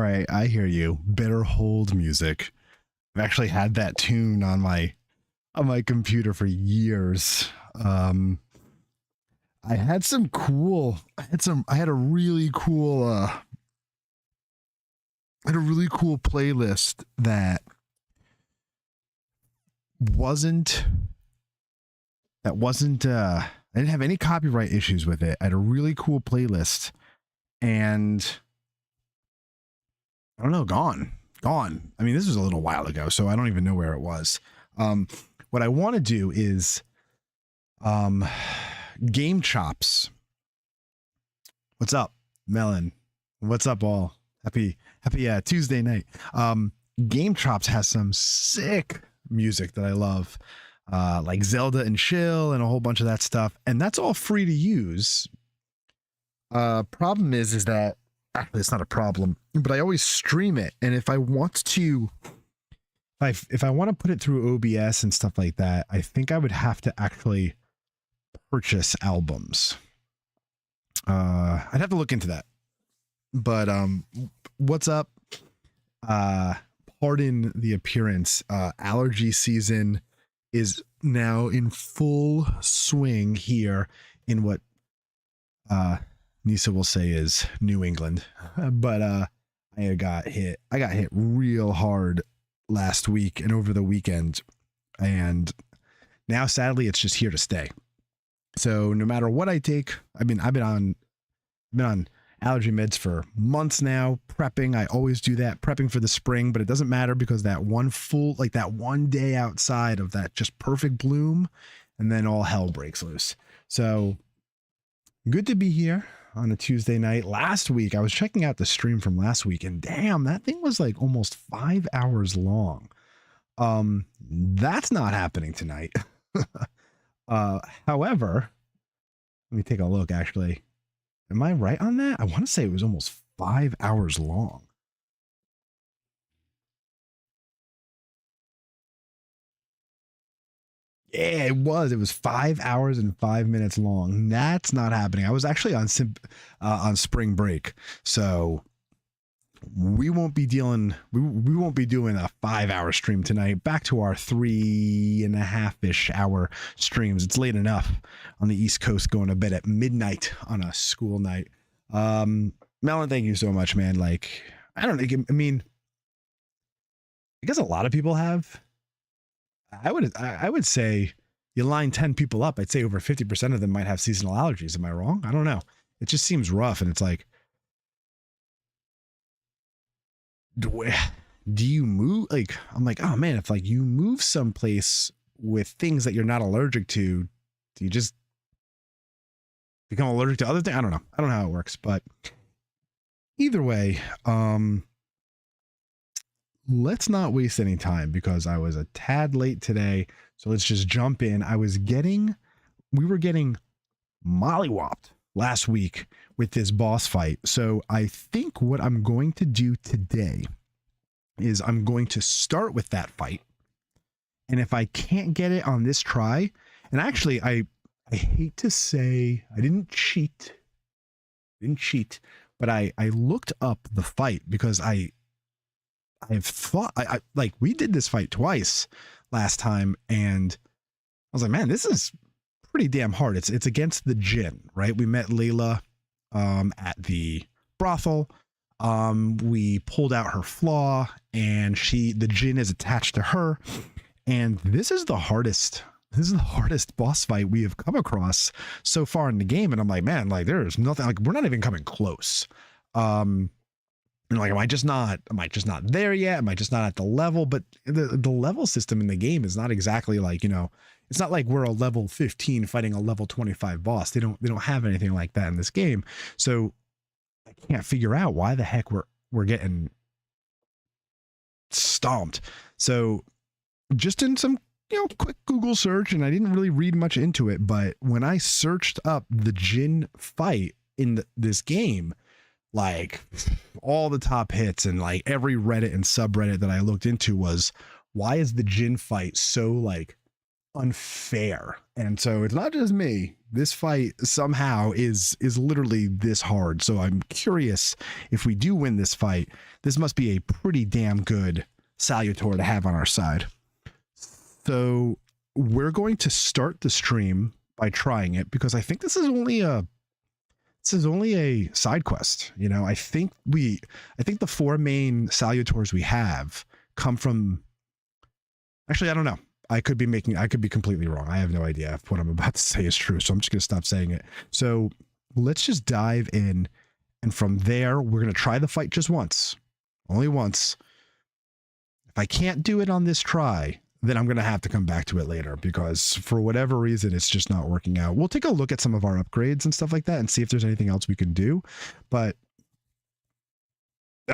All right, I hear you. Better hold music. I've actually had that tune on my computer for years. I had some cool. I had a really cool. I had a really cool playlist that wasn't. I didn't have any copyright issues with it. I had a really cool playlist, and I don't know, gone. I mean, this was a little while ago, so I don't even know where it was. What I want to do is Game Chops. What's up, Melon? What's up, all? Happy Tuesday night. Game Chops has some sick music that I love, like Zelda and Chill and a whole bunch of that stuff, and that's all free to use. Problem is that actually it's not a problem, but I always stream it, and if I want to put it through OBS and stuff like that, I think I would have to actually purchase albums. I'd have to look into that. But what's up? Pardon the appearance. Allergy season is now in full swing here in what Nisa will say is New England. But I got hit real hard last week and over the weekend, and now sadly it's just here to stay. So no matter what I take, I've been on allergy meds for months now, prepping. I always do that, prepping for the spring, but it doesn't matter because that one day outside of that just perfect bloom, and then all hell breaks loose. So good to be here on a Tuesday night. Last week, I was checking out the stream from last week, and damn, that thing was like almost 5 hours long. That's not happening tonight. However, let me take a look, actually. Am I right on that? I want to say it was almost 5 hours long. Yeah, it was. It was 5 hours and 5 minutes long. That's not happening. I was actually on spring break, so we won't be doing a 5 hour stream tonight. Back to our 3.5-ish hour streams. It's late enough on the East Coast, going to bed at midnight on a school night. Melon, thank you so much, man. Like, I don't know. I mean, I guess a lot of people have. I would say you line 10 people up, I'd say over 50% of them might have seasonal allergies. Am I wrong? I don't know. It just seems rough, and it's like, do you move? Like, I'm like, oh man, if like you move someplace with things that you're not allergic to, do you just become allergic to other things? I don't know. I don't know how it works, but either way, let's not waste any time because I was a tad late today. So let's just jump in. We were getting mollywopped last week with this boss fight. So I think what I'm going to do today is I'm going to start with that fight. And if I can't get it on this try, and actually I hate to say I didn't cheat, but I looked up the fight because I've thought I like we did this fight twice last time, and I was like, man, this is pretty damn hard. It's against the Jinn, right? We met Layla at the brothel. We pulled out her flaw, and the Jinn is attached to her, and this is the hardest boss fight we have come across so far in the game. And I'm like, man, like there's nothing, like we're not even coming close. And like, am I just not there yet? Am I just not at the level? But the level system in the game is not exactly like, it's not like we're a level 15 fighting a level 25 boss. They don't have anything like that in this game. So I can't figure out why the heck we're getting stomped. So just in some, quick Google search, and I didn't really read much into it, but when I searched up the Jinn fight in this game, like all the top hits and like every Reddit and subreddit that I looked into was, why is the Jinn fight so like unfair. And so it's not just me. This fight somehow is literally this hard. So I'm curious, if we do win this fight, this must be a pretty damn good Salutor to have on our side. So we're going to start the stream by trying it, because I think this is only a side quest. You know, I think the 4 main Salutors we have come from, actually, I don't know. I could be completely wrong. I have no idea if what I'm about to say is true. So I'm just going to stop saying it. So let's just dive in. And from there, we're going to try the fight just once, only once. If I can't do it on this try, then I'm going to have to come back to it later, because for whatever reason, it's just not working out. We'll take a look at some of our upgrades and stuff like that and see if there's anything else we can do. But,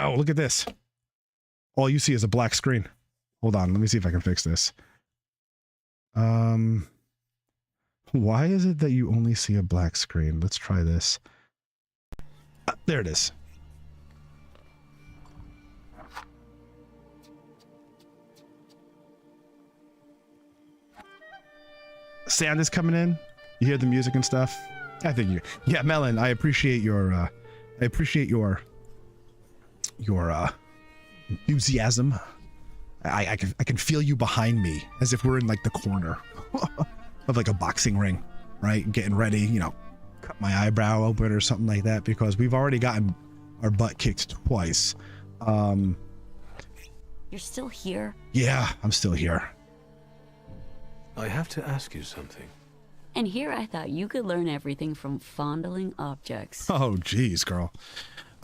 oh, look at this. All you see is a black screen. Hold on. Let me see if I can fix this. Why is it that you only see a black screen? Let's try this. There it is. Sound is coming in. You hear the music and stuff. I think yeah, Melon, I appreciate your enthusiasm. I can feel you behind me, as if we're in like the corner of like a boxing ring, right? Getting ready, you know, cut my eyebrow open or something like that, because we've already gotten our butt kicked twice. You're still here? Yeah, I'm still here. I have to ask you something. And here I thought you could learn everything from fondling objects. Oh, geez, girl.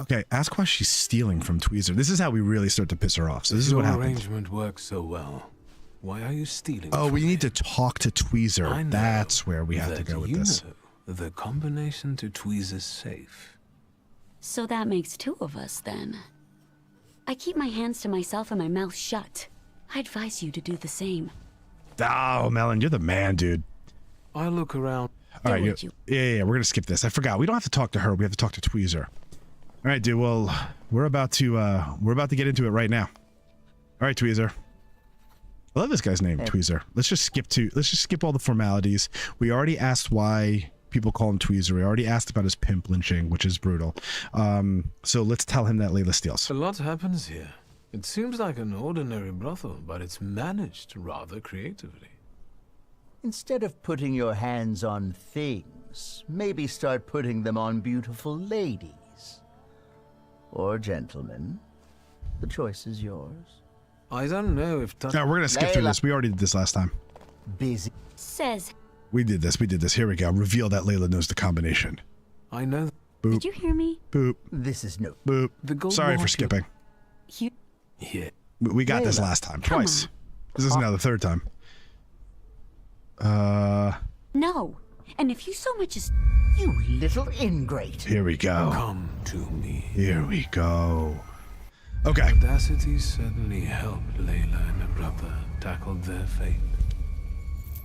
Okay, ask why she's stealing from Tweezer. This is how we really start to piss her off. So this is what happens. Your arrangement works so well. Why are you stealing? Oh, we me? need to talk to Tweezer. That's where we have to go with this. The combination to Tweezer's safe. So that makes 2 of us then. I keep my hands to myself and my mouth shut. I advise you to do the same. Oh, Melon, you're the man, dude. I'll look around. All right, yeah, we're gonna skip this. I forgot. We don't have to talk to her. We have to talk to Tweezer. All right, dude. Well, we're about to get into it right now. All right, Tweezer. I love this guy's name, Tweezer. Let's just skip all the formalities. We already asked why people call him Tweezer. We already asked about his pimp lynching, which is brutal. So let's tell him that Layla steals. A lot happens here. It seems like an ordinary brothel, but it's managed rather creatively. Instead of putting your hands on things, maybe start putting them on beautiful ladies. Or gentlemen. The choice is yours. I don't know if... No, we're going to skip through this. We already did this last time. Busy. Says... We did this. Here we go. Reveal that Layla knows the combination. I know... Boop. Did you hear me? Boop. This is no... Boop. Sorry for skipping. Yeah. We got this last time. Twice. This is now the 3rd time. No. And if you so much as... You little ingrate. Here we go. Come to me. Here we go. Okay. Audacity certainly helped Layla and her brother tackle their fate.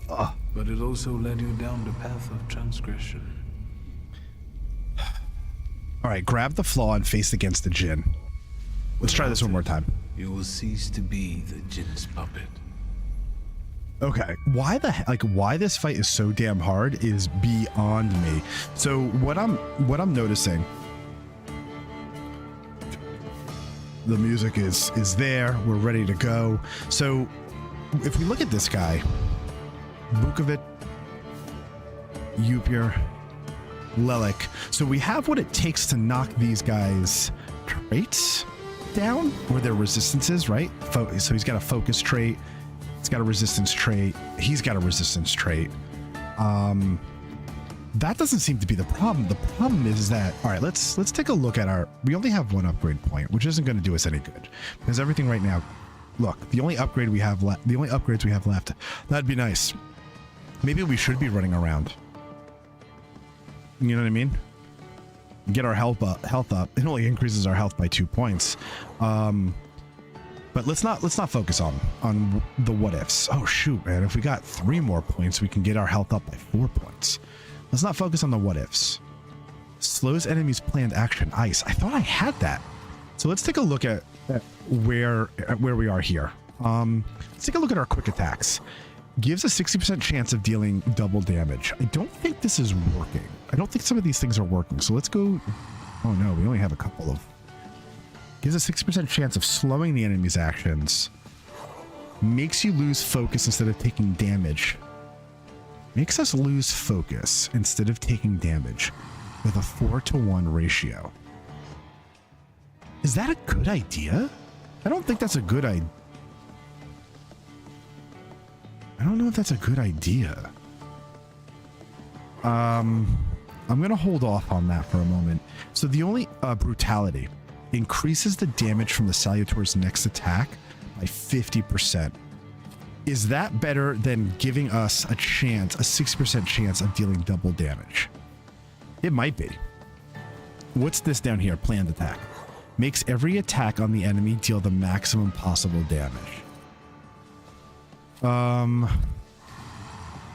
But it also led you down the path of transgression. All right, grab the flaw and face against the djinn. Let's try this one more time. You will cease to be the djinn's puppet. Okay, why this fight is so damn hard is beyond me. So what I'm noticing, the music is there. We're ready to go. So if we look at this guy, Bukovic, Upir, Lelik. So we have what it takes to knock these guys' traits down, or their resistances, right? So he's got a focus trait. He's got a resistance trait. He's got a resistance trait. That doesn't seem to be the problem. The problem is that, all right, let's take a look at we only have 1 upgrade point, which isn't going to do us any good, because everything right now, look, the only upgrades we have left, that'd be nice. Maybe we should be running around. You know what I mean? Get our health up. It only increases our health by 2 points. But let's not focus on the what ifs. Oh shoot, man! If we got 3 more points, we can get our health up by 4 points. Let's not focus on the what ifs. Slows enemies' planned action. Ice. I thought I had that. So let's take a look at where we are here. Let's take a look at our quick attacks. Gives a 60% chance of dealing double damage. I don't think this is working. I don't think some of these things are working. So let's go. Oh no, we only have a couple of. Gives a 60% chance of slowing the enemy's actions. Makes you lose focus instead of taking damage. Makes us lose focus instead of taking damage with a 4-to-1 ratio. Is that a good idea? I don't think that's a good idea. I don't know if that's a good idea. I'm going to hold off on that for a moment. So the only brutality increases the damage from the Salutor's next attack by 50%. Is that better than giving us a chance, a 6% chance of dealing double damage? It might be. What's this down here? Planned attack. Makes every attack on the enemy deal the maximum possible damage.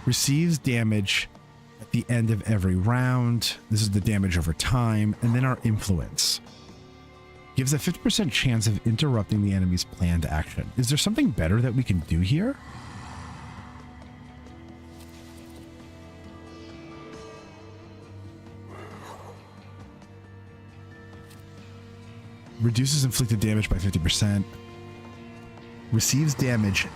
Receives damage at the end of every round. This is the damage over time. And then our influence. Gives a 50% chance of interrupting the enemy's planned action. Is there something better that we can do here? Reduces inflicted damage by 50%. Receives damage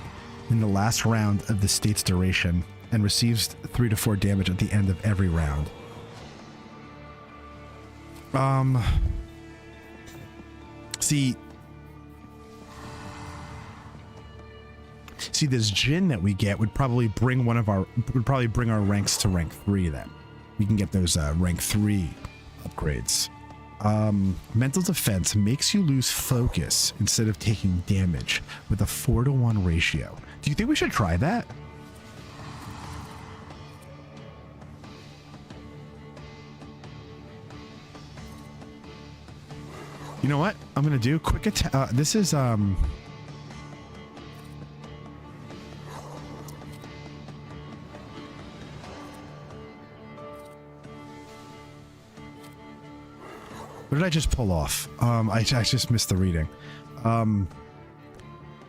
in the last round of the state's duration and receives 3 to 4 damage at the end of every round. See, this Jinn that we get would probably bring our ranks to rank 3 then. We can get those rank 3 upgrades. Mental defense makes you lose focus instead of taking damage with a 4-to-1 ratio. Do you think we should try that? You know what I'm gonna do? Quick attack. This is What did I just pull off? I just missed the reading.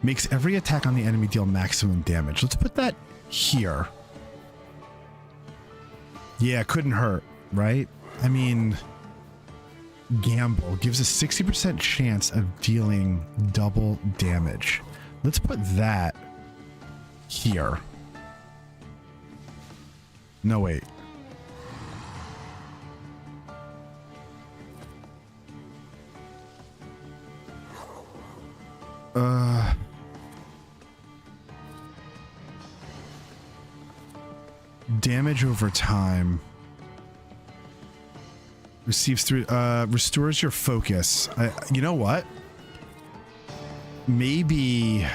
Makes every attack on the enemy deal maximum damage. Let's put that here. Yeah, couldn't hurt, right? I mean, gamble gives a 60% chance of dealing double damage. Let's put that here. No, wait. Damage over time. Receives through, restores your focus. You know what? Maybe...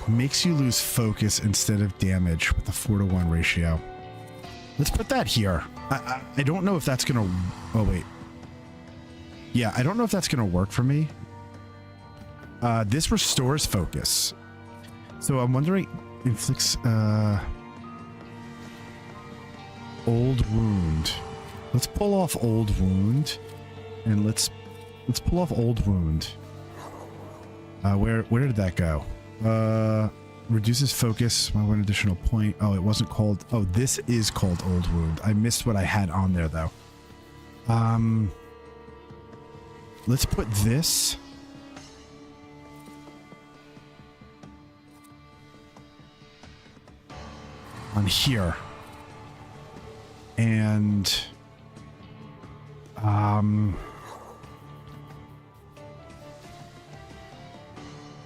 Makes you lose focus instead of damage with a 4-to-1 ratio. Let's put that here. I don't know if that's gonna... Oh, wait. Yeah, I don't know if that's gonna work for me. This restores focus. So I'm wondering... Inflicts... Old Wound. Let's pull off Old Wound. And let's pull off Old Wound. Where did that go? Reduces focus by 1 additional point. Oh, it wasn't called... Oh, this is called Old Wound. I missed what I had on there, though. Let's put this... on here. And...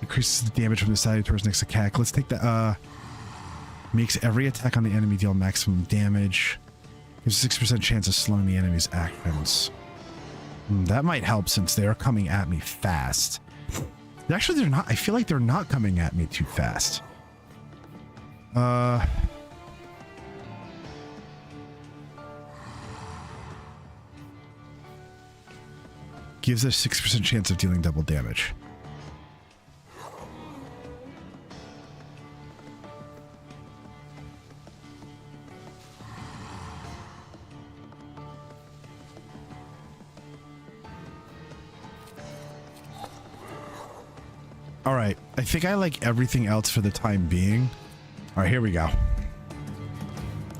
increases the damage from the Salutor's next attack. Let's take the, makes every attack on the enemy deal maximum damage. Gives a 6% chance of slowing the enemy's actions. That might help since they are coming at me fast. Actually, they're not. I feel like they're not coming at me too fast. Gives a 6% chance of dealing double damage. All right. I think I like everything else for the time being. All right, here we go.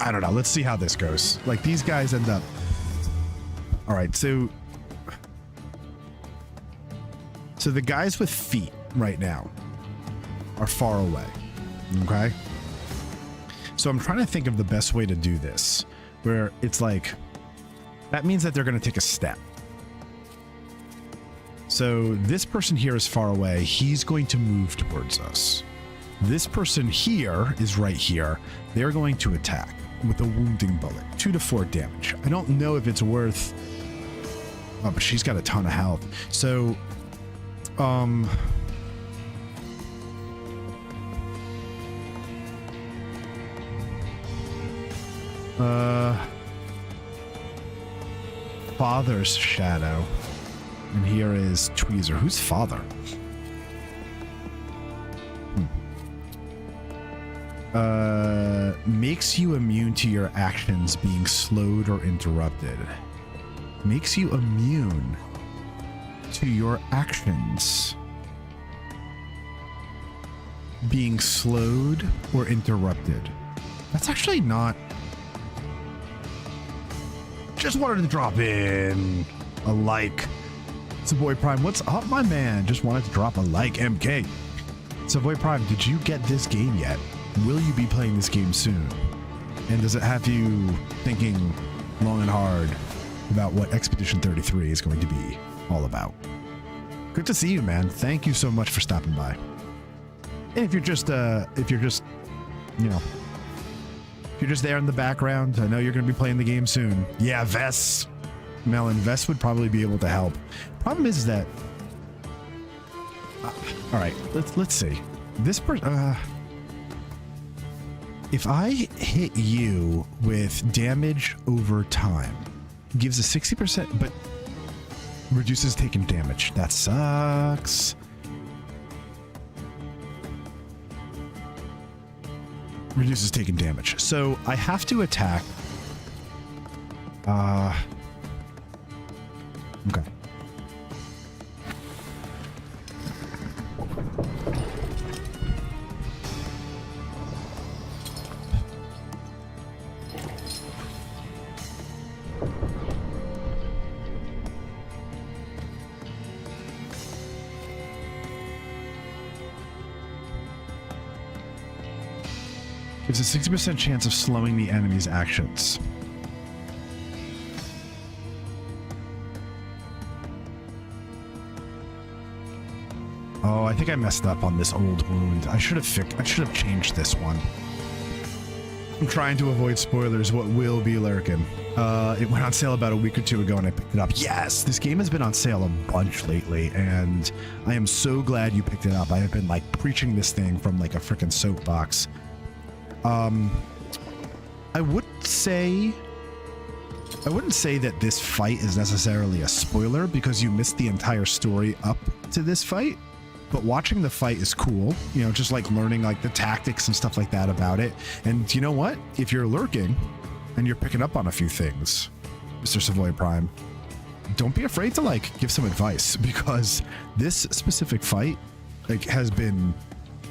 I don't know. Let's see how this goes. Like, these guys end up... All right, so the guys with feet right now are far away, okay? So I'm trying to think of the best way to do this, where it's like, that means that they're going to take a step. So this person here is far away. He's going to move towards us. This person here is right here. They're going to attack with a wounding bullet, 2 to 4 damage. I don't know if it's worth... Oh, but she's got a ton of health. So, Father's shadow. And here is Tweezer. Who's father? Makes you immune to your actions being slowed or interrupted. Makes you immune to your actions being slowed or interrupted. That's actually not... Just wanted to drop in a like. Savoy Prime, what's up, my man? Just wanted to drop a like, MK. Savoy Prime, did you get this game yet? Will you be playing this game soon? And does it have you thinking long and hard about what Expedition 33 is going to be all about? Good to see you, man. Thank you so much for stopping by. And if you're just there in the background, I know you're going to be playing the game soon. Yeah, Vess. Melon, Vess would probably be able to help. Problem is that... all right, let's see. This person... if I hit you with damage over time, gives a 60%, but reduces taken damage. That sucks. Reduces taken damage. So I have to attack. Okay. Gives a 60% chance of slowing the enemy's actions. Oh, I think I messed up on this old wound. I should have changed this one. I'm trying to avoid spoilers. What will be lurking? It went on sale about a week or two ago and I picked it up. Yes, this game has been on sale a bunch lately and I am so glad you picked it up. I have been like preaching this thing from like a freaking soapbox. I wouldn't say that this fight is necessarily a spoiler because you missed the entire story up to this fight, but watching the fight is cool, you know, just like learning like the tactics and stuff like that about it. And you know what? If you're lurking and you're picking up on a few things, Mr. Savoy Prime, don't be afraid to like give some advice because this specific fight like has been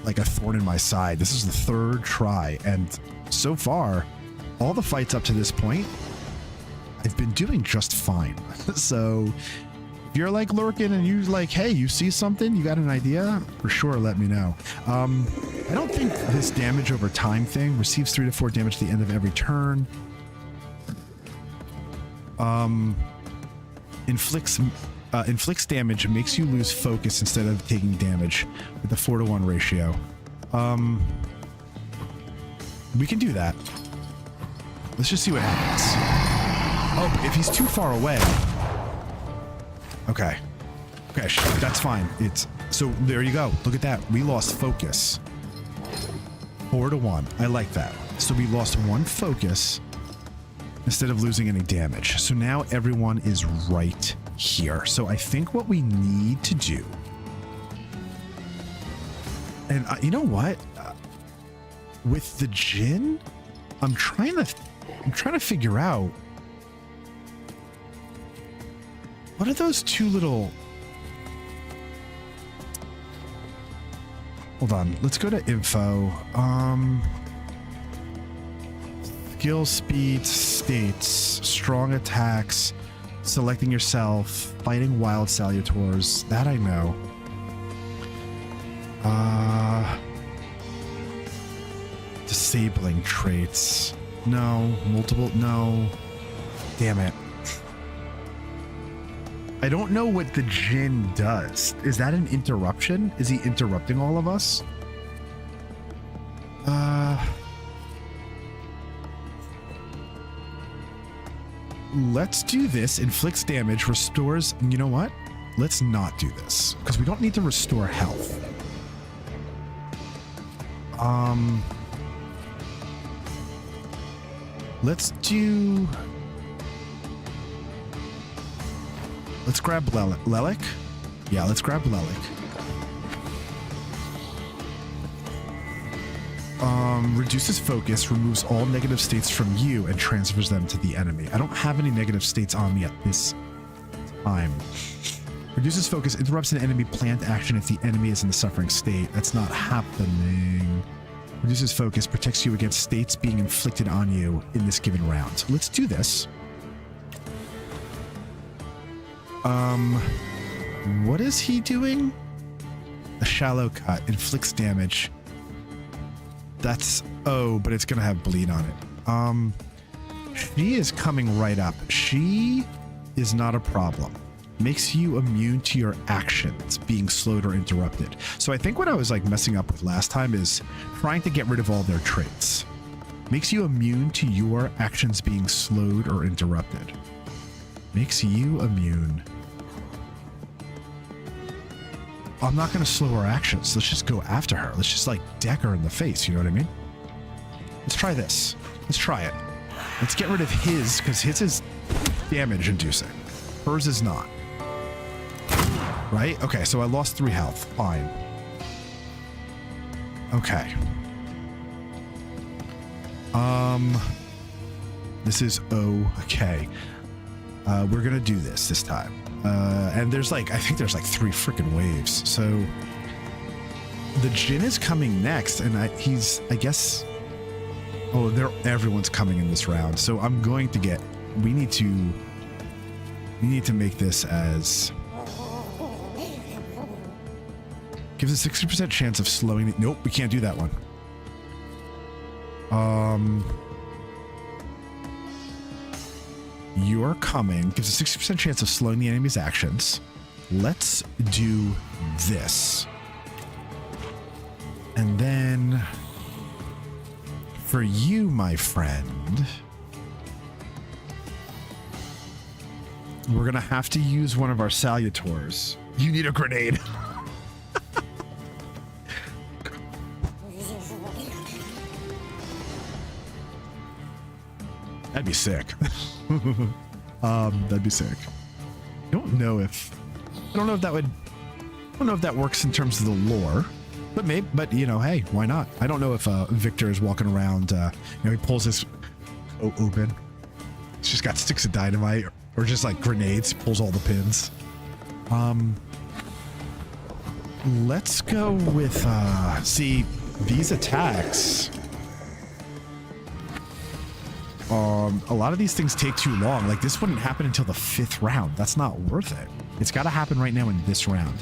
like a thorn in my side. This is the 3rd try, and so far, all the fights up to this point, I've been doing just fine. So, if you're like lurking and you like, hey, you see something, you got an idea, for sure, let me know. I don't think this damage over time thing receives 3 to 4 damage at the end of every turn. Inflicts damage, makes you lose focus instead of taking damage with a 4-to-1 ratio. We can do that. Let's just see what happens. Oh, if he's too far away. Okay. Okay, that's fine. So there you go. Look at that. We lost focus. 4-to-1. I like that. So we lost 1 focus instead of losing any damage. So now everyone is right here. So I think what we need to do, and you know what, with the Jinn, I'm trying to figure out what are those 2 little, hold on. Let's go to info. Skill, speed, states, strong attacks, selecting yourself, fighting wild salutors. That I know. Disabling traits. No. Multiple. No. Damn it. I don't know what the Jinn does. Is that an interruption? Is he interrupting all of us? Let's do this. Inflicts damage, restores. You know what? Let's not do this because we don't need to restore health. Let's do. Let's grab Lelik. Yeah, let's grab Lelik. Reduces focus, removes all negative states from you, and transfers them to the enemy. I don't have any negative states on me at this time. Reduces focus, interrupts an enemy planned action if the enemy is in the suffering state. That's not happening. Reduces focus, protects you against states being inflicted on you in this given round. Let's do this. What is he doing? A shallow cut, inflicts damage. That's, oh, but it's gonna have bleed on it. She is coming right up. She is not a problem. Makes you immune to your actions being slowed or interrupted. So I think what I was like messing up with last time is trying to get rid of all their traits. Makes you immune to your actions being slowed or interrupted. Makes you immune. I'm not going to slow her actions. Let's just go after her. Let's just like deck her in the face. You know what I mean? Let's try this. Let's try it. Let's get rid of his because his is damage inducing. Hers is not. Right? Okay, so I lost 3 health. Fine. Okay. This is okay. We're gonna do this time. And there's like, I think there's like 3 freaking waves. So the Jinn is coming next, and he's, I guess, oh, everyone's coming in this round. So I'm going to get, we need to make this as, gives a 60% chance of slowing the, nope, we can't do that one. You're coming, gives a 60% chance of slowing the enemy's actions. Let's do this. And then for you, my friend, we're gonna have to use one of our salutors. You need a grenade. That'd be sick. That'd be sick. I don't know if that works in terms of the lore, but maybe, but you know, hey, why not? I don't know if Wiktor is walking around, he pulls his coat open. It's just got sticks of dynamite or just like grenades, pulls all the pins. Let's go with, see, these attacks. A lot of these things take too long. Like this wouldn't happen until the 5th round. That's not worth it. It's got to happen right now in this round.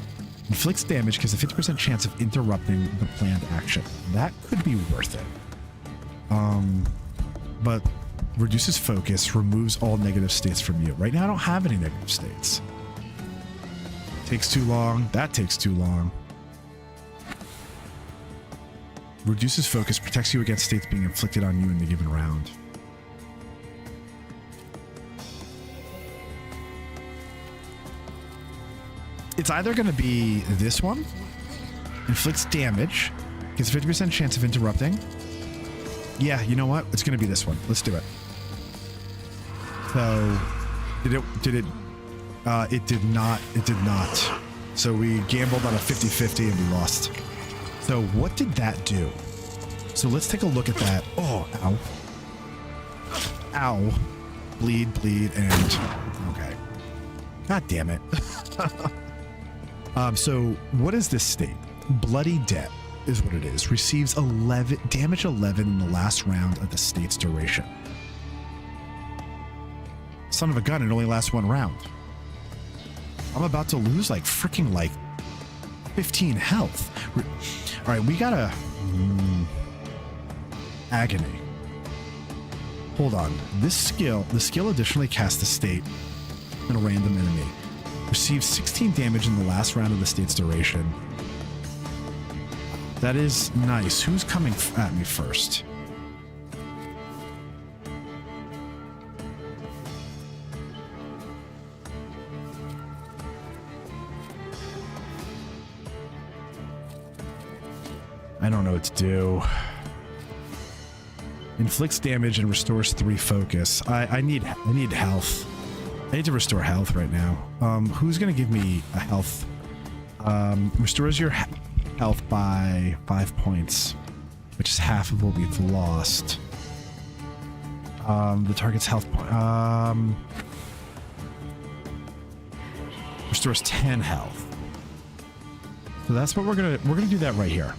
Inflicts damage because a 50% chance of interrupting the planned action. That could be worth it. But reduces focus, removes all negative states from you. Right now I don't have any negative states. Takes too long. That takes too long. Reduces focus, protects you against states being inflicted on you in the given round. It's either going to be this one, inflicts damage, gives a 50% chance of interrupting. Yeah, you know what? It's going to be this one. Let's do it. So, it did not. So we gambled on a 50-50 and we lost. So what did that do? So let's take a look at that. Oh, ow. Ow. Bleed, and... Okay. God damn it. So what is this state? Bloody dead. is what it is. Receives 11 damage 11 in the last round of the state's duration. Son of a gun, it only lasts 1 round. I'm about to lose like freaking like 15 health. All right, we gotta agony. Hold on. The skill additionally casts the state on a random enemy. Receives 16 damage in the last round of the state's duration. That is nice. Who's coming at me first? I don't know what to do. Inflicts damage and restores 3 focus. I need health. I need to restore health right now. Who's gonna give me a health? Restores your health by 5 points, which is half of what we've lost. The target's health point. Restores 10 health. So that's what we're gonna do that right here.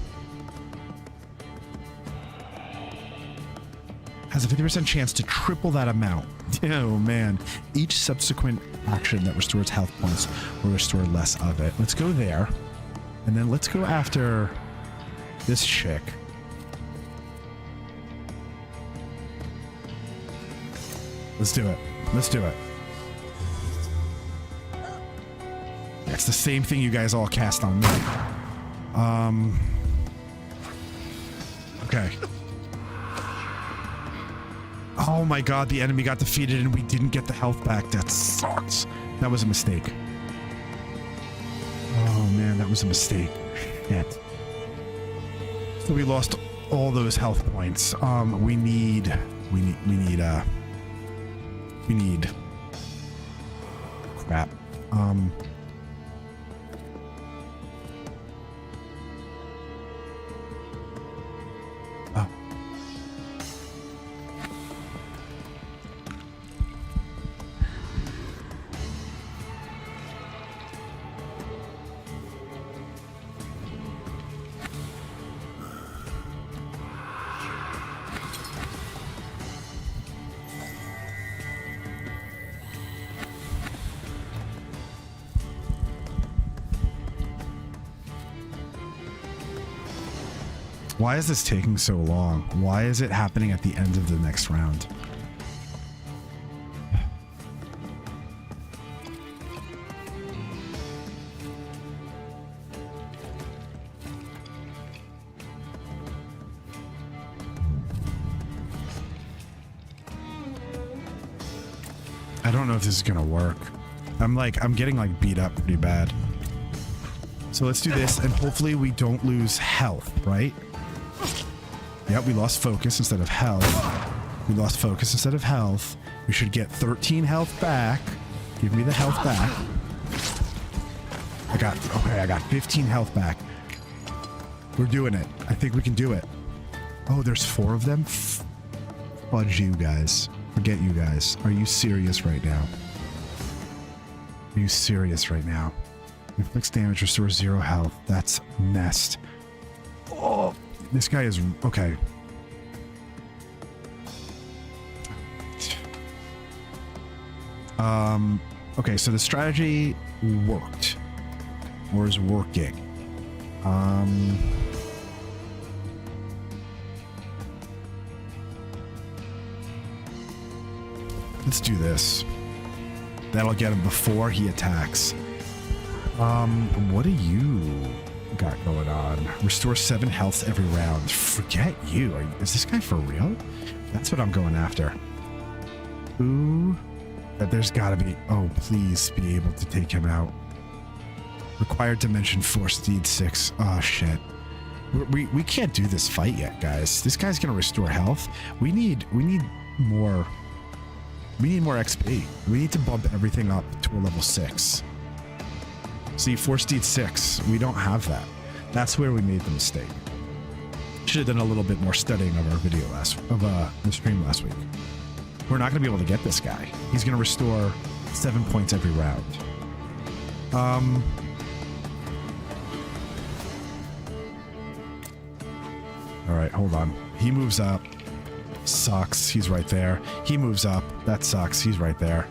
Has a 50% chance to triple that amount. Oh man. Each subsequent action that restores health points will restore less of it. Let's go there. And then let's go after this chick. Let's do it. Let's do it. That's the same thing you guys all cast on me. Okay. Oh my god, the enemy got defeated and we didn't get the health back. That sucks. That was a mistake. Oh man, that was a mistake. Shit. So we lost all those health points. We need crap. Why is this taking so long? Why is it happening at the end of the next round? I don't know if this is gonna work. I'm getting like beat up pretty bad. So let's do this and hopefully we don't lose health, right? Yep, we lost focus instead of health. We lost focus instead of health. We should get 13 health back. Give me the health back. I got 15 health back. We're doing it. I think we can do it. Oh, there's 4 of them? Fudge you guys. Forget you guys. Are you serious right now? Are you serious right now? Inflicts damage, restores 0 health. That's messed. Oh, this guy is okay. Okay, so the strategy worked. Or is working. Let's do this. That'll get him before he attacks. What do you got going on? Restore 7 health every round. Forget you. Is this guy for real? That's what I'm going after. Ooh. There's gotta be... Oh, please be able to take him out. Required dimension 4, speed 6. Oh, shit. We can't do this fight yet, guys. This guy's gonna restore health. We need more... We need more XP. We need to bump everything up to a level 6. See, 4 speed 6. We don't have that. That's where we made the mistake. Should have done a little bit more studying of our video the stream last week. We're not going to be able to get this guy. He's going to restore 7 points every round. All right, hold on. He moves up. Sucks. He's right there. He moves up. That sucks. He's right there.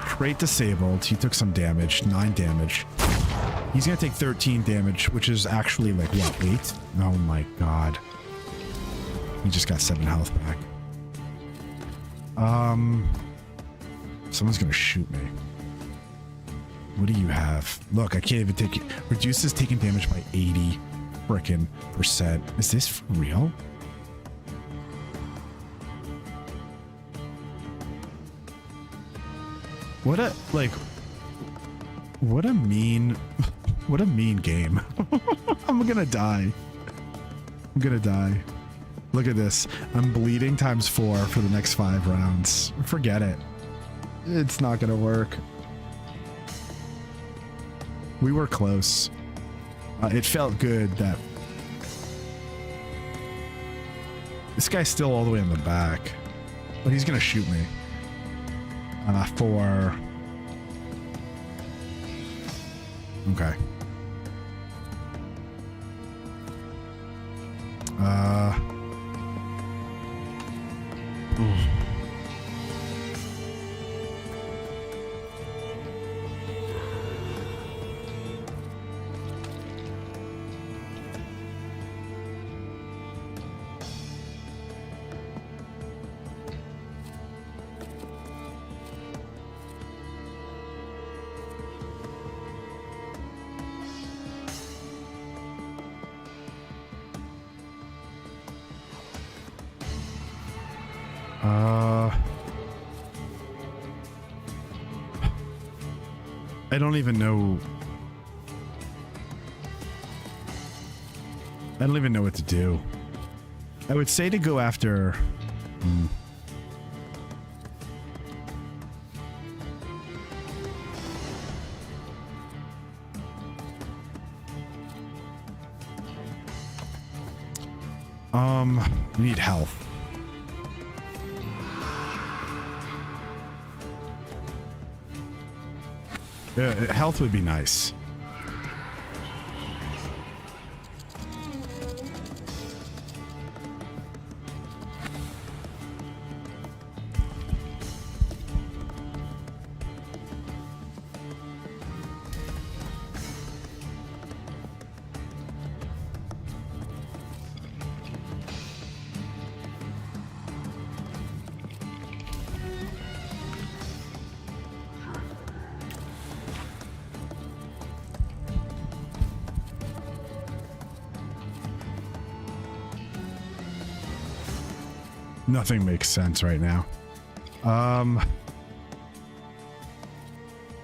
Trait disabled. He took some damage. 9 damage. He's gonna take 13 damage, which is actually like, what, 8? Oh my god. He just got 7 health back. Someone's gonna shoot me. What do you have? Look, I can't even take it. Reduces taking damage by 80 frickin' %. Is this for real? What a, like, what a mean game. I'm gonna die. I'm gonna die. Look at this. I'm bleeding times 4 for the next 5 rounds. Forget it. It's not gonna work. We were close. It felt good that... This guy's still all the way in the back. But he's gonna shoot me. For... Okay. Oof. I don't even know. I don't even know what to do. I would say to go after... we need health. Health would be nice. Nothing makes sense right now.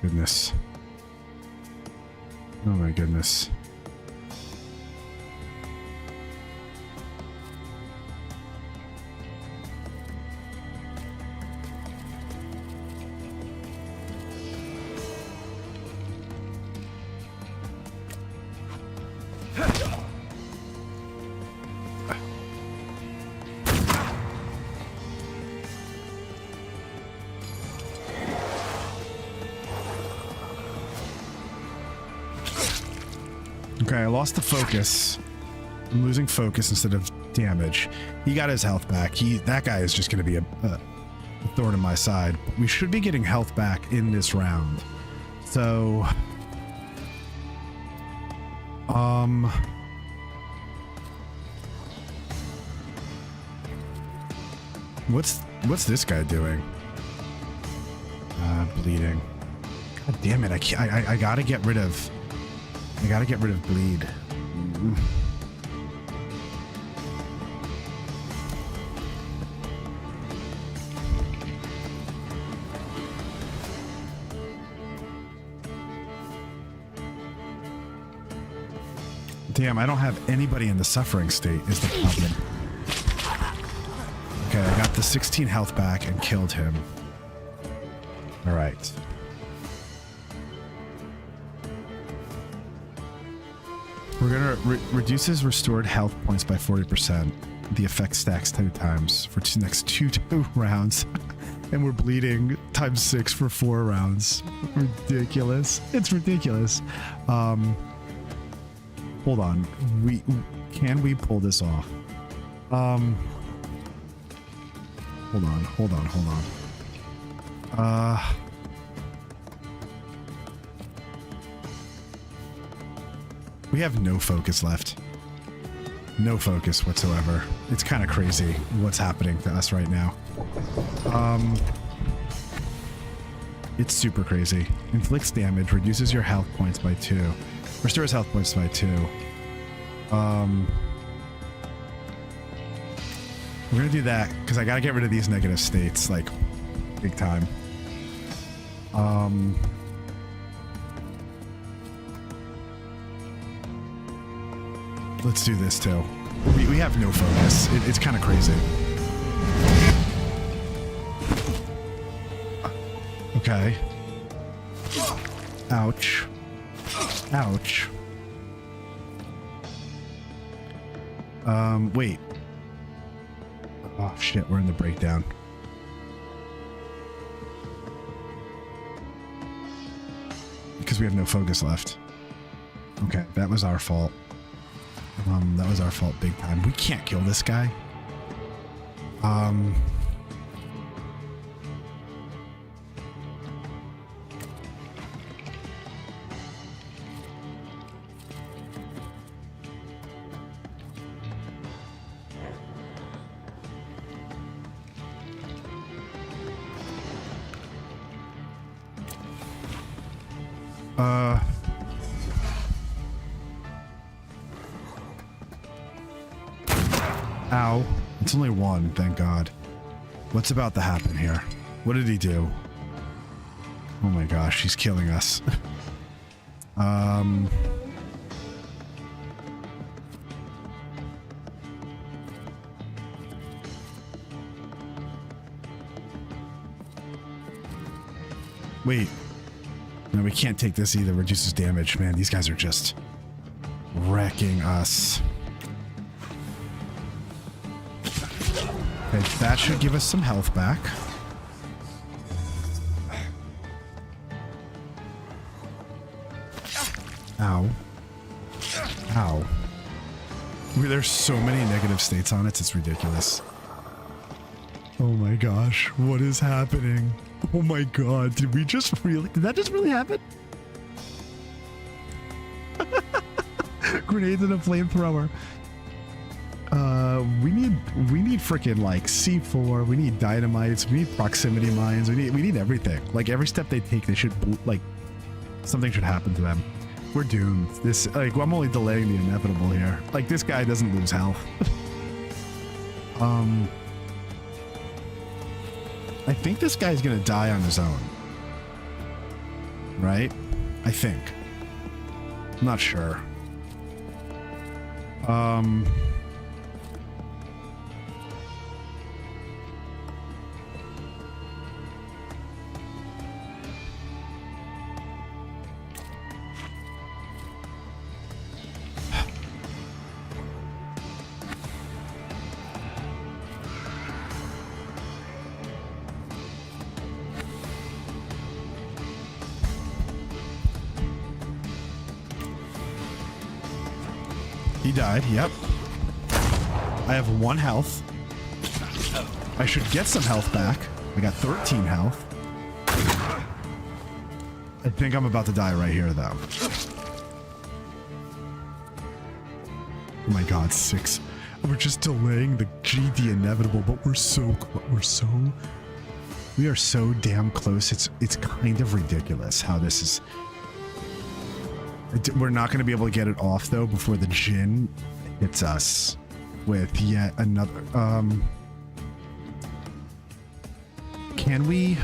Goodness. Oh my goodness. Okay, I lost the focus. I'm losing focus instead of damage. He got his health back. That guy is just going to be a thorn in my side. But we should be getting health back in this round. So... What's this guy doing? Bleeding. God damn it! I gotta get rid of. I gotta get rid of bleed. Damn, I don't have anybody in the suffering state is the problem. Okay, I got the 16 health back and killed him. All right. We're gonna reduces restored health points by 40%. The effect stacks 2 times for next two rounds. And we're bleeding times 6 for 4 rounds. Ridiculous. It's ridiculous. Hold on. Can we pull this off? Hold on. We have no focus left. No focus whatsoever. It's kind of crazy what's happening to us right now. It's super crazy. Inflicts damage, reduces your health points by 2. Restores health points by 2. We're gonna do that because I gotta get rid of these negative states, like, big time. Let's do this too. We have no focus. It's kind of crazy. Okay. Ouch. Ouch. Wait. Oh shit, we're in the breakdown. Because we have no focus left. Okay, that was our fault. That was our fault big time. We can't kill this guy. Ow. It's only one, thank God. What's about to happen here? What did he do? Oh my gosh, he's killing us. Wait. No, we can't take this either. Reduces damage. Man, these guys are just wrecking us. Okay, that should give us some health back. Ow. Ow. There's so many negative states on it, it's ridiculous. Oh my gosh, what is happening? Oh my god, did that just really happen? Grenades and a flamethrower. We need freaking like C4. We need dynamites. We need proximity mines. We need everything. Like every step they take, they should like something should happen to them. We're doomed. This like I'm only delaying the inevitable here. Like this guy doesn't lose health. I think this guy's gonna die on his own. Right? I think. I'm not sure. He died, yep. I have 1 health. I should get some health back. I got 13 health. I think I'm about to die right here, though. Oh my god, 6. We're just delaying the GD inevitable, but we are so damn close. It's kind of ridiculous how this is. We're not going to be able to get it off though before the Jinn hits us with yet another. Can we?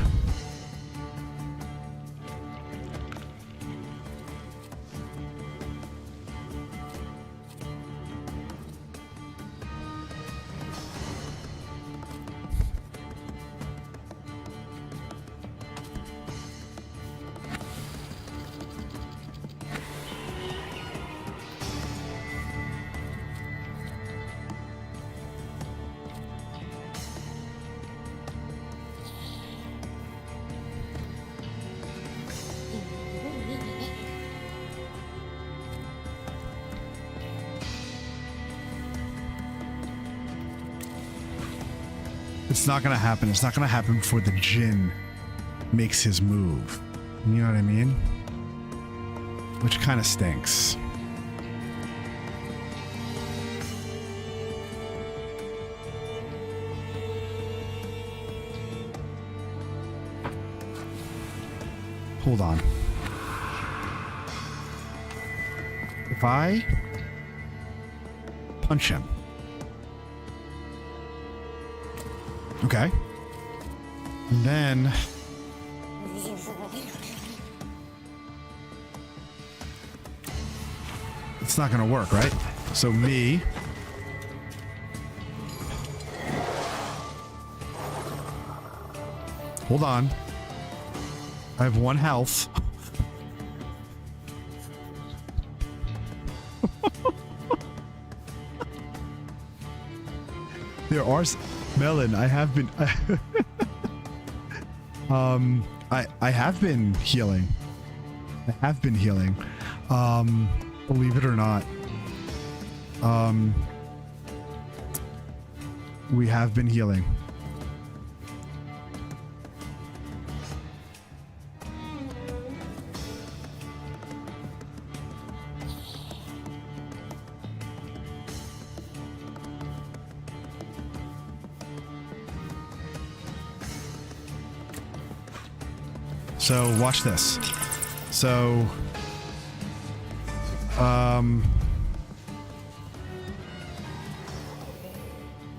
It's not gonna happen. It's not gonna happen before the Jinn makes his move. You know what I mean? Which kind of stinks. Hold on. If I punch him. Okay. And then it's not going to work, right? So me. Hold on. I have 1 health. There are Melon, I have been I have been healing. I have been healing. Believe it or not. We have been healing. So watch this. So,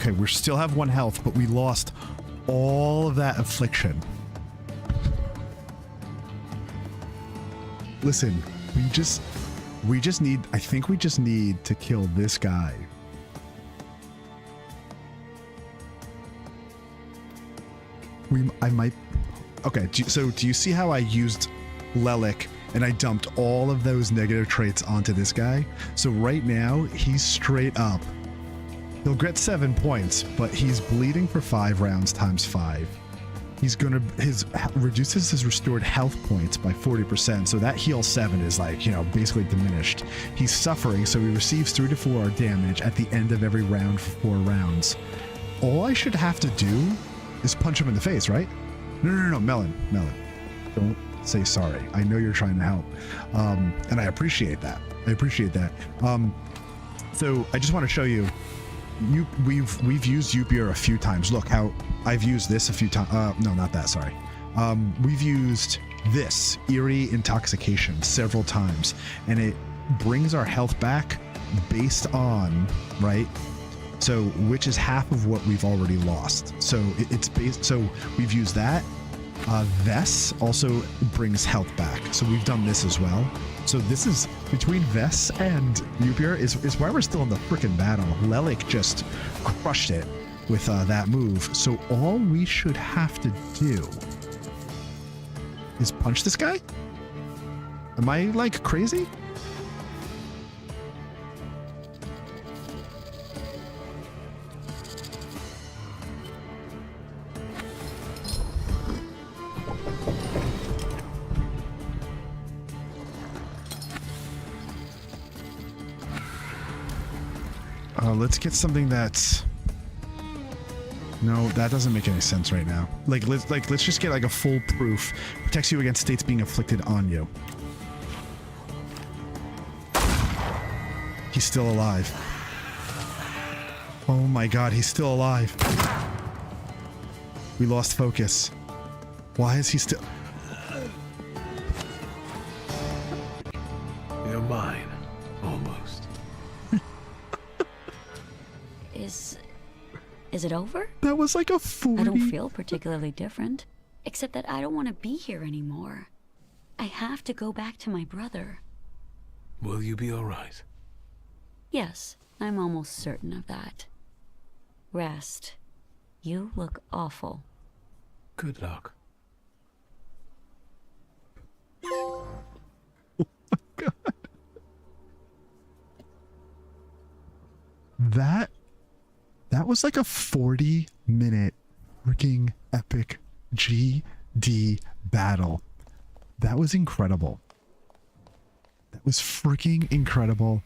okay, we still have 1 health, but we lost all of that affliction. Listen, we just need, I think we just need to kill this guy. I might. Okay, so do you see how I used Lelik and I dumped all of those negative traits onto this guy? So right now, he's straight up. He'll get 7 points, but he's bleeding for 5 rounds times 5. He's gonna, reduces his restored health points by 40%, so that heal 7 is like, you know, basically diminished. He's suffering, so he receives 3 to 4 damage at the end of every round for 4 rounds. All I should have to do is punch him in the face, right? No, Melon. Don't say sorry. I know you're trying to help. And I appreciate that. So I just want to show you, we've used Upier a few times. Look how I've used this a few times. No, not that, sorry. We've used this, Eerie Intoxication, several times. And it brings our health back based on, right? So, which is half of what we've already lost. So it's based, so we've used that. Vess also brings health back. So we've done this as well. So this is, between Vess and Upier is why we're still in the frickin' battle. Lelik just crushed it with that move. So all we should have to do is punch this guy? Am I like crazy? Let's get something that's... No, that doesn't make any sense right now. Let's just get like a full proof. Protects you against states being inflicted on you. He's still alive. Oh my god, he's still alive. We lost focus. Why is he still... You're mine. Almost. Is it over? That was like a 40... I don't feel particularly different, except that I don't want to be here anymore. I have to go back to my brother. Will you be all right? Yes, I'm almost certain of that. Rest. You look awful. Good luck. Oh my god. That was like a 40-minute freaking epic GD battle. That was incredible. That was freaking incredible.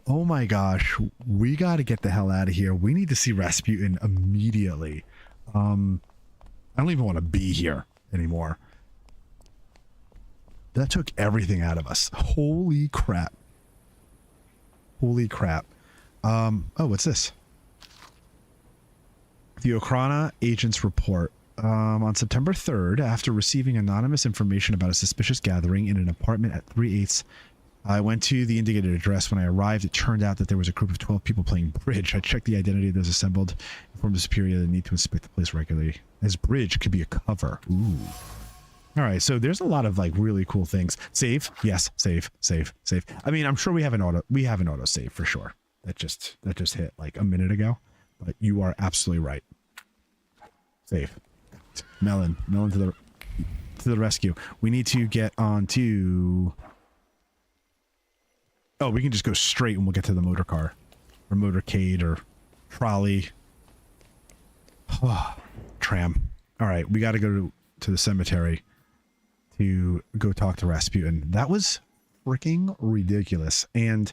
Oh my gosh, we got to get the hell out of here. We need to see Rasputin immediately. I don't even want to be here anymore. That took everything out of us. Holy crap. Holy crap. Oh, what's this? The Okrana agent's report. On September 3rd, after receiving anonymous information about a suspicious gathering in an apartment at 3/8, I went to the indicated address. When I arrived, it turned out that there was a group of 12 people playing bridge. I checked the identity of those assembled, informed the superior the need to inspect the place regularly, as bridge could be a cover. Ooh. All right, so there's a lot of like really cool things. Save, yes, save. I mean, I'm sure we have an auto save for sure. That just hit like a minute ago, but you are absolutely right. Save. Melon to the rescue. We need to get on to... Oh, we can just go straight and we'll get to the motor car. Or motorcade or trolley. Tram. Alright, we gotta go to the cemetery to go talk to Rasputin. That was freaking ridiculous. And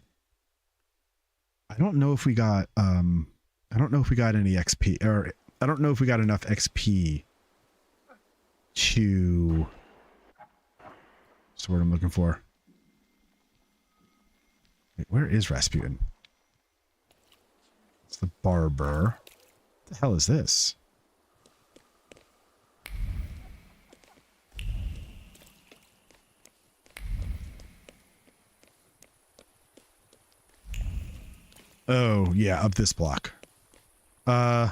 I don't know if we got any XP, or I don't know if we got enough XP to... That's the word I'm looking for. Wait, where is Rasputin? It's the barber. What the hell is this? Oh, yeah, up this block. Why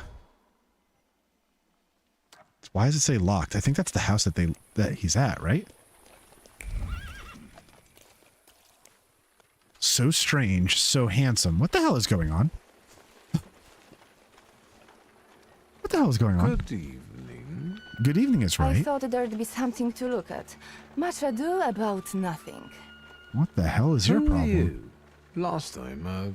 does it say locked? I think that's the house that he's at, right? So strange, so handsome. What the hell is going on? What the hell is going on? Good evening. Good evening is right. I thought there'd be something to look at. Much ado about nothing. What the hell is your Who are problem? you? Last time, a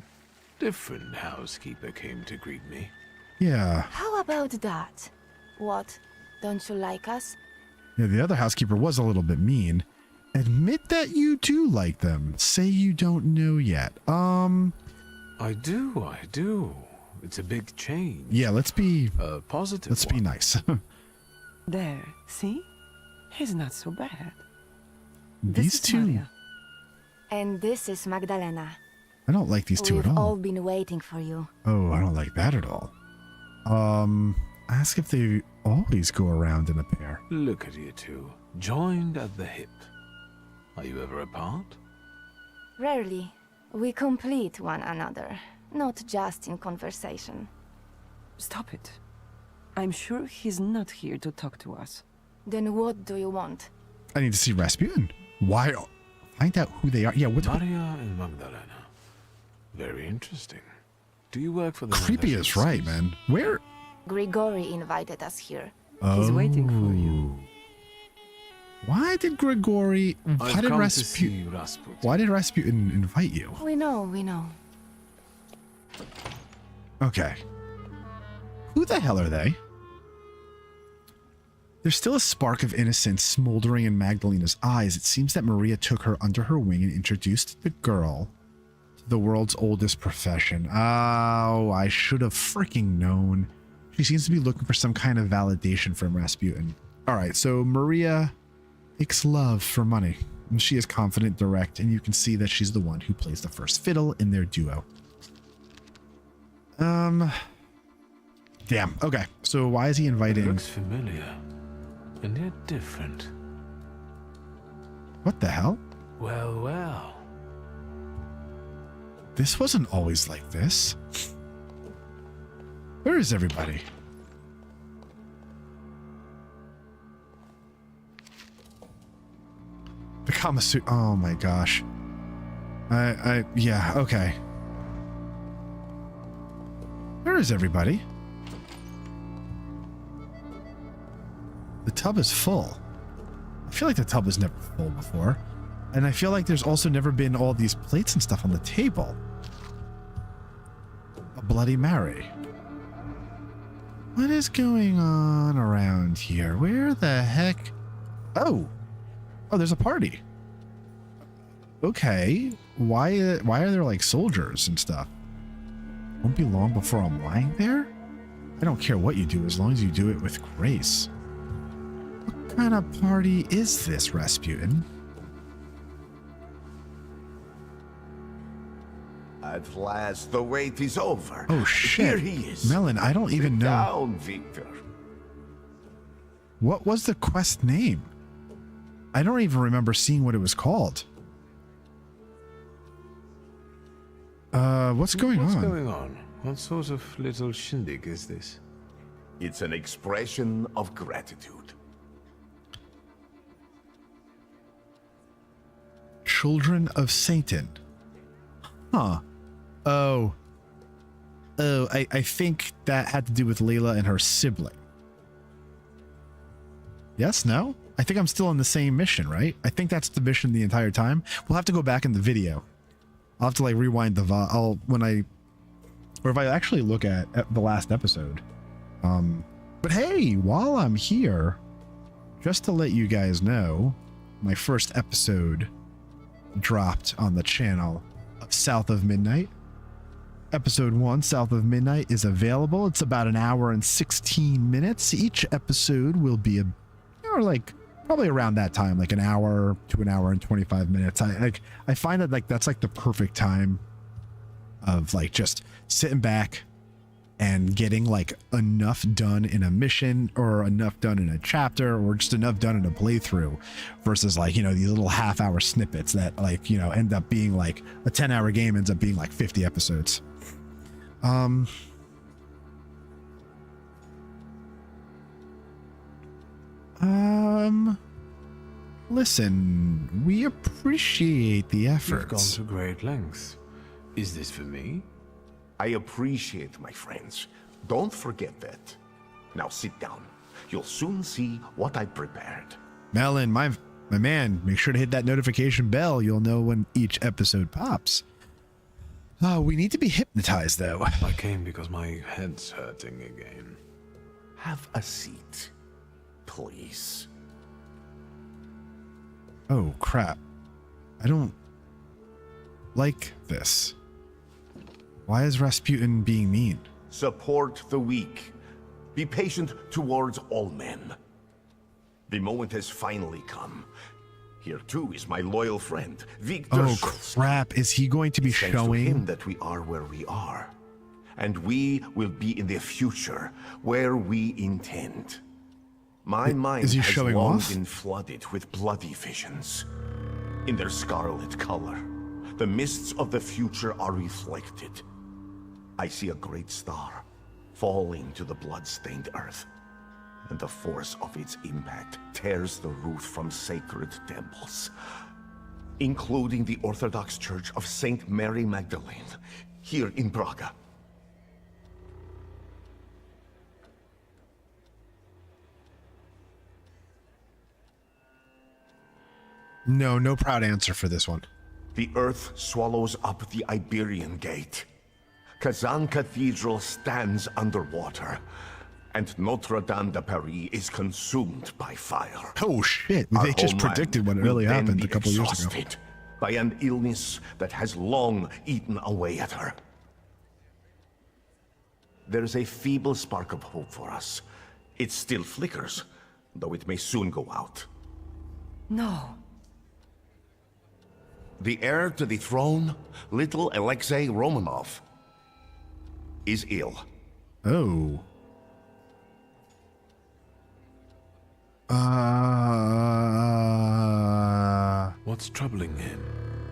different housekeeper came to greet me. Yeah. How about that? What? Don't you like us? Yeah, the other housekeeper was a little bit mean. Admit that you do like them. Say you don't know yet. I do. It's a big change. Yeah, let's be... A positive Let's be one. nice. There, see? He's not so bad. These This is two... Maria. And this is Magdalena. I don't like these two We've at all. all been waiting for you. Oh, I don't like that at all. Ask if they always go around in a pair. Look at you two, joined at the hip. Are you ever apart? Rarely. We complete one another, not just in conversation. Stop it. I'm sure he's not here to talk to us. Then what do you want? I need to see Rasputin. Why? Find out who they are. Yeah, what's Maria and Magdalena. Very interesting. Do you work for the creepy is right, man. Where? Grigori invited us here. He's waiting for you. Why did Grigori... Why did Rasputin? Why did Rasputin invite you? We know. Okay. Who the hell are they? There's still a spark of innocence smoldering in Magdalena's eyes. It seems that Maria took her under her wing and introduced the girl to the world's oldest profession. Oh, I should have freaking known. She seems to be looking for some kind of validation from Rasputin. Alright, so Maria makes love for money. And she is confident, direct, and you can see that she's the one who plays the first fiddle in their duo. Damn. Okay. So why is he inviting... Looks familiar, and yet different. What the hell? Well. This wasn't always like this. Where is everybody? The Kama Sutra. Oh my gosh. Yeah, okay. Where is everybody? The tub is full. I feel like the tub was never full before. And I feel like there's also never been all these plates and stuff on the table. A Bloody Mary. What is going on around here? Where the heck? Oh, there's a party. Okay. Why are there like soldiers and stuff? Won't be long before I'm lying there? I don't care what you do as long as you do it with grace. What kind of party is this, Rasputin? At last, the wait is over. Oh shit. Here he is. Melon, I don't even Sit know. down, Wiktor. What was the quest name? I don't even remember seeing what it was called. What's going What's on? going on? What sort of little shindig is this? It's an expression of gratitude. Children of Satan. Huh. Oh, I think that had to do with Layla and her sibling. Yes, no? I think I'm still on the same mission, right? I think that's the mission the entire time. We'll have to go back in the video. I'll have to like rewind the or if I actually look at the last episode. But hey, while I'm here, just to let you guys know, my first episode dropped on the channel of South of Midnight. Episode 1, South of Midnight, is available. It's about an hour and 16 minutes. Each episode will be probably around that time, like an hour to an hour and 25 minutes. I find that that's like the perfect time of like just sitting back and getting like enough done in a mission or enough done in a chapter or just enough done in a playthrough versus like, these little half-hour snippets that like, end up being like a 10-hour game ends up being like 50 episodes. Listen, we appreciate the You've gone efforts. to great lengths. Is this for me? I appreciate my friends. Don't forget that. Now sit down. You'll soon see what I prepared. Melon, my man, make sure to hit that notification bell. You'll know when each episode pops. We need to be hypnotized, though. I came because my head's hurting again. Have a seat, please. Oh, crap. I don't like this. Why is Rasputin being mean? Support the weak. Be patient towards all men. The moment has finally come. Here too is my loyal friend, Wiktor. Oh, crap. Is he going to be Thanks to showing? him that we are where we are. And we will be in the future where we intend. My mind Is he has showing long off? been flooded with bloody visions. In their scarlet color, the mists of the future are reflected. I see a great star falling to the blood-stained earth, and the force of its impact tears the roof from sacred temples, including the Orthodox Church of Saint Mary Magdalene, here in Braga. No proud answer for this one. The earth swallows up the Iberian Gate. Kazan Cathedral stands underwater, and Notre Dame de Paris is consumed by fire. Oh, shit. Our They just homeland predicted what will really then happened be a couple years ago. exhausted by an illness that has long eaten away at her. There is a feeble spark of hope for us. It still flickers, though it may soon go out. No. The heir to the throne, little Alexei Romanov, is ill. Oh. What's troubling him?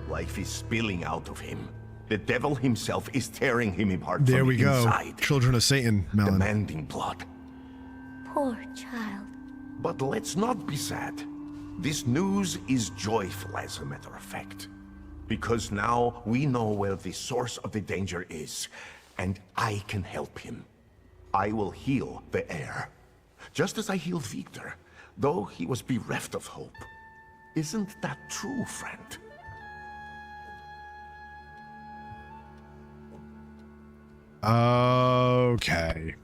Life is spilling out of him. The devil himself is tearing him apart There from we the go. inside, Children of Satan, Melon. demanding blood. Poor child. But let's not be sad. This news is joyful, as a matter of fact. Because now we know where the source of the danger is, and I can help him. I will heal the heir, just as I healed Wiktor, though he was bereft of hope. Isn't that true, friend? Okay.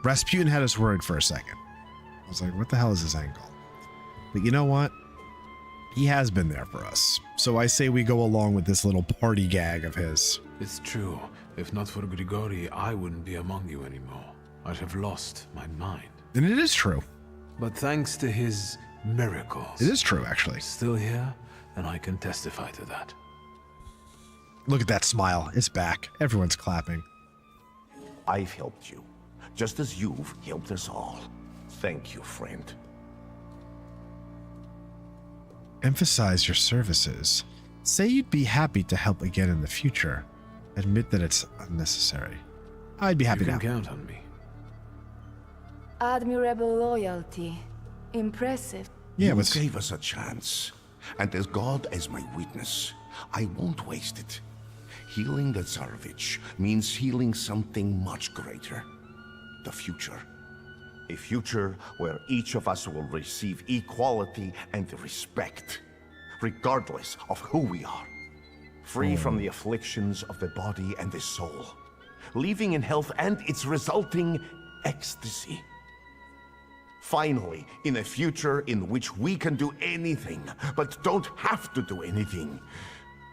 Rasputin had us worried for a second. I was like, what the hell is this angle? But you know what? He has been there for us. So I say we go along with this little party gag of his. It's true. If not for Grigori, I wouldn't be among you anymore. I'd have lost my mind. And it is true. But thanks to his miracles, It is true, actually. I'm still here, and I can testify to that. Look at that smile. It's back. Everyone's clapping. I've helped you, just as you've helped us all. Thank you, friend. Emphasize your services. Say you'd be happy to help again in the future. Admit that it's unnecessary. I'd be happy You can now. count on me. Admirable loyalty. Impressive. Yeah, You but gave us a chance, and as God as my witness, I won't waste it. Healing the Tsarevich means healing something much greater. The future. A future where each of us will receive equality and respect, regardless of who we are. Free from the afflictions of the body and the soul. Living in health and its resulting ecstasy. Finally, in a future in which we can do anything, but don't have to do anything.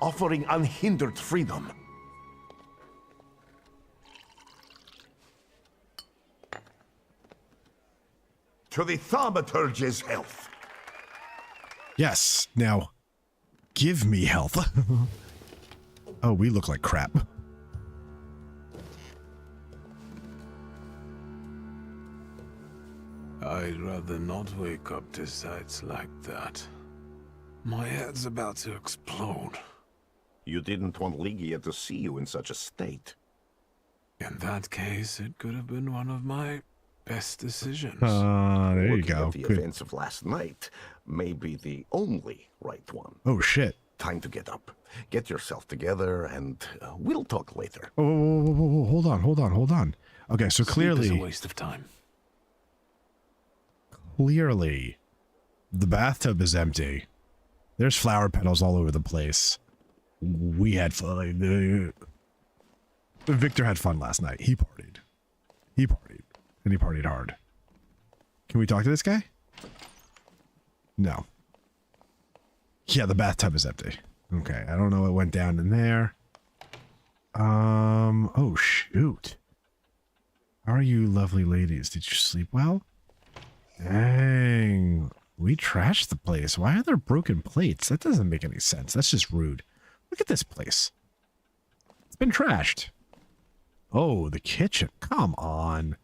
Offering unhindered freedom. To the Thaumaturge's health. yes. Now, give me health. Oh, we look like crap. I'd rather not wake up to sights like that. My head's about to explode. You didn't want Ligia to see you in such a state. In that case, it could have been one of my best decisions. There you Looking go. at the Good. events of last night may be the only right one. Oh, shit. Time to get up. Get yourself together, and we'll talk later. Oh, whoa. Hold on. Okay, so Sleep is a clearly, waste of time. the bathtub is empty. There's flower petals all over the place. We had fun. Victor had fun last night. He partied. And he partied hard. Can we talk to this guy? No. Yeah, the bathtub is empty. Okay, I don't know what went down in there. Oh shoot. How are you lovely ladies? Did you sleep well? Dang. We trashed the place. Why are there broken plates? That doesn't make any sense. That's just rude. Look at this place. It's been trashed. Oh, the kitchen. Come on.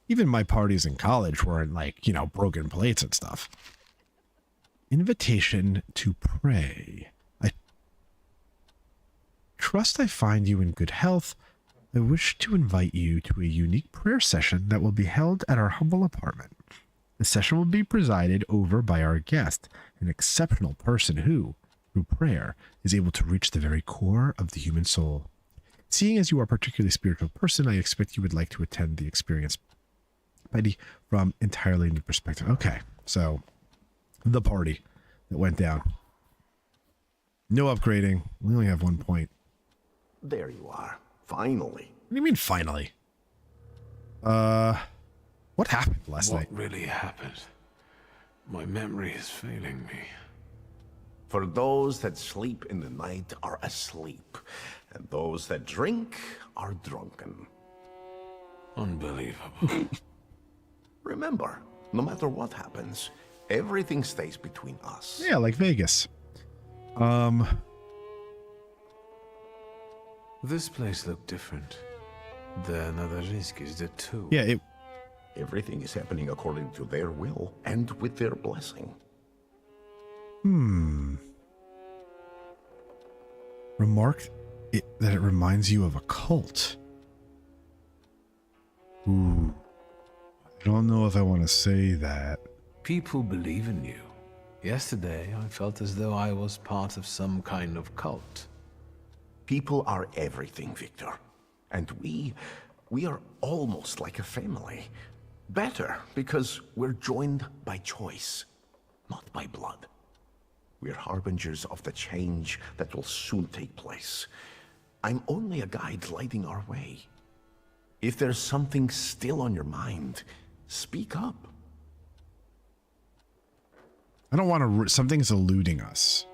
Even my parties in college weren't like, broken plates and stuff. Invitation to pray. I trust I find you in good health. I wish to invite you to a unique prayer session that will be held at our humble apartment. The session will be presided over by our guest, an exceptional person who, through prayer, is able to reach the very core of the human soul. Seeing as you are a particularly spiritual person, I expect you would like to attend the experience from entirely new perspective. Okay, so the party that went down. No upgrading. We only have 1 point. There you are. Finally. What do you mean finally? What happened last night? What really happened? My memory is failing me. For those that sleep in the night are asleep, and those that drink are drunken. Unbelievable. Remember, no matter what happens, everything stays between us. Yeah, like Vegas. This place looked different. The Nadarzinskis did too. Yeah, Everything is happening according to their will and with their blessing. Remarked that it reminds you of a cult. Ooh. I don't know if I want to say that. People believe in you. Yesterday, I felt as though I was part of some kind of cult. People are everything, Victor. And we are almost like a family. Better, because we're joined by choice, not by blood. We're harbingers of the change that will soon take place. I'm only a guide lighting our way. If there's something still on your mind, speak up. I don't want to, something's eluding us.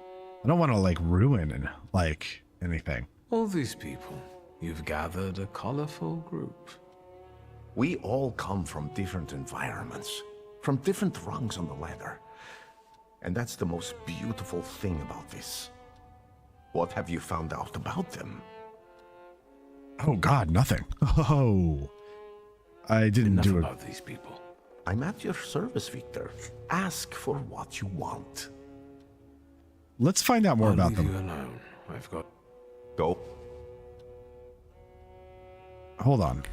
I don't want to like ruin like anything. All these people, you've gathered a colorful group. We all come from different environments, from different rungs on the ladder. And that's the most beautiful thing about this. What have you found out about them? Oh God, nothing. Oh, I didn't Enough do it. about these people. I'm at your service, Wiktor. Ask for what you want. Let's find out more I'll about leave them. you alone. I've got... Go. Hold on.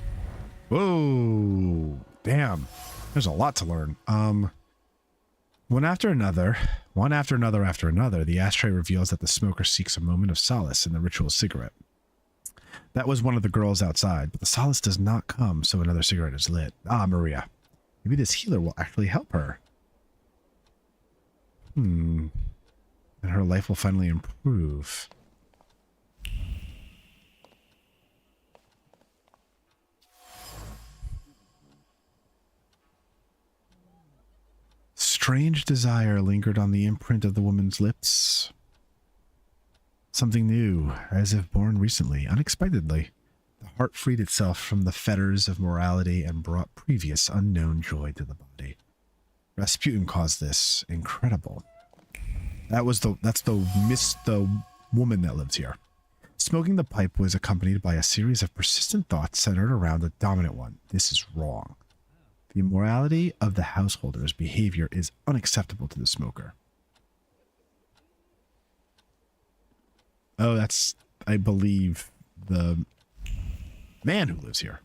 Whoa, damn. There's a lot to learn. One after another, the ashtray reveals that the smoker seeks a moment of solace in the ritual cigarette. That was one of the girls outside, but the solace does not come, so another cigarette is lit. Ah, Maria. Maybe this healer will actually help her. And her life will finally improve. Strange desire lingered on the imprint of the woman's lips. Something new, as if born recently, unexpectedly. The heart freed itself from the fetters of morality and brought previous unknown joy to the body. Rasputin caused this. Incredible. That's the woman that lives here. Smoking the pipe was accompanied by a series of persistent thoughts centered around a dominant one. This is wrong. The immorality of the householder's behavior is unacceptable to the smoker. Oh, that's, I believe, the man who lives here.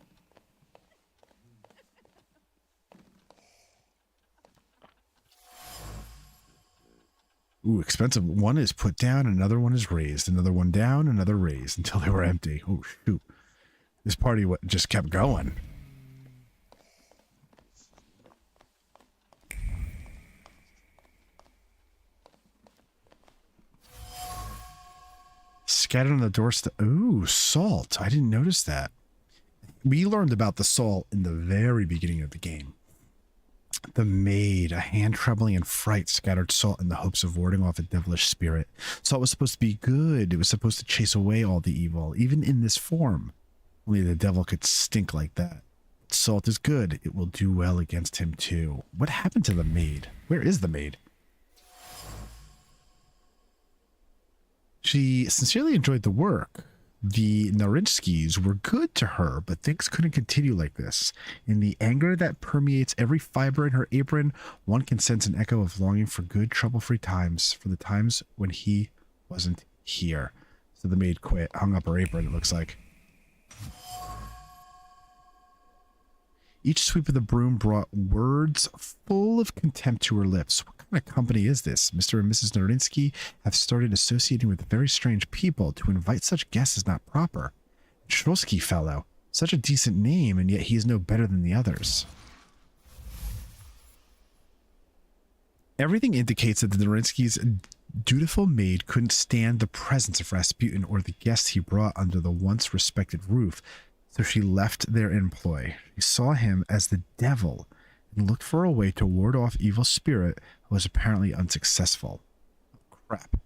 Ooh, expensive. One is put down, another one is raised, another one down, another raised until they were empty. Oh, shoot. This party just kept going. Scattered on the doorstep. Ooh, salt. I didn't notice that. We learned about the salt in the very beginning of the game. The maid, a hand trembling in fright, scattered salt in the hopes of warding off a devilish spirit. Salt was supposed to be good. It was supposed to chase away all the evil, even in this form. Only the devil could stink like that. Salt is good. It will do well against him too. What happened to the maid? Where is the maid? She sincerely enjoyed the work. The Narinskis were good to her, but things couldn't continue like this. In the anger that permeates every fiber in her apron, one can sense an echo of longing for good, trouble-free times, for the times when he wasn't here. So the maid quit, hung up her apron, it looks like. Each sweep of the broom brought words full of contempt to her lips. What kind of company is this? Mr. and Mrs. Narinsky have started associating with very strange people. To invite such guests is not proper. Trosky fellow. Such a decent name, and yet he is no better than the others. Everything indicates that the Narinsky's dutiful maid couldn't stand the presence of Rasputin or the guests he brought under the once respected roof. So she left their employ. She saw him as the devil and looked for a way to ward off evil spirit who was apparently unsuccessful. Oh, crap.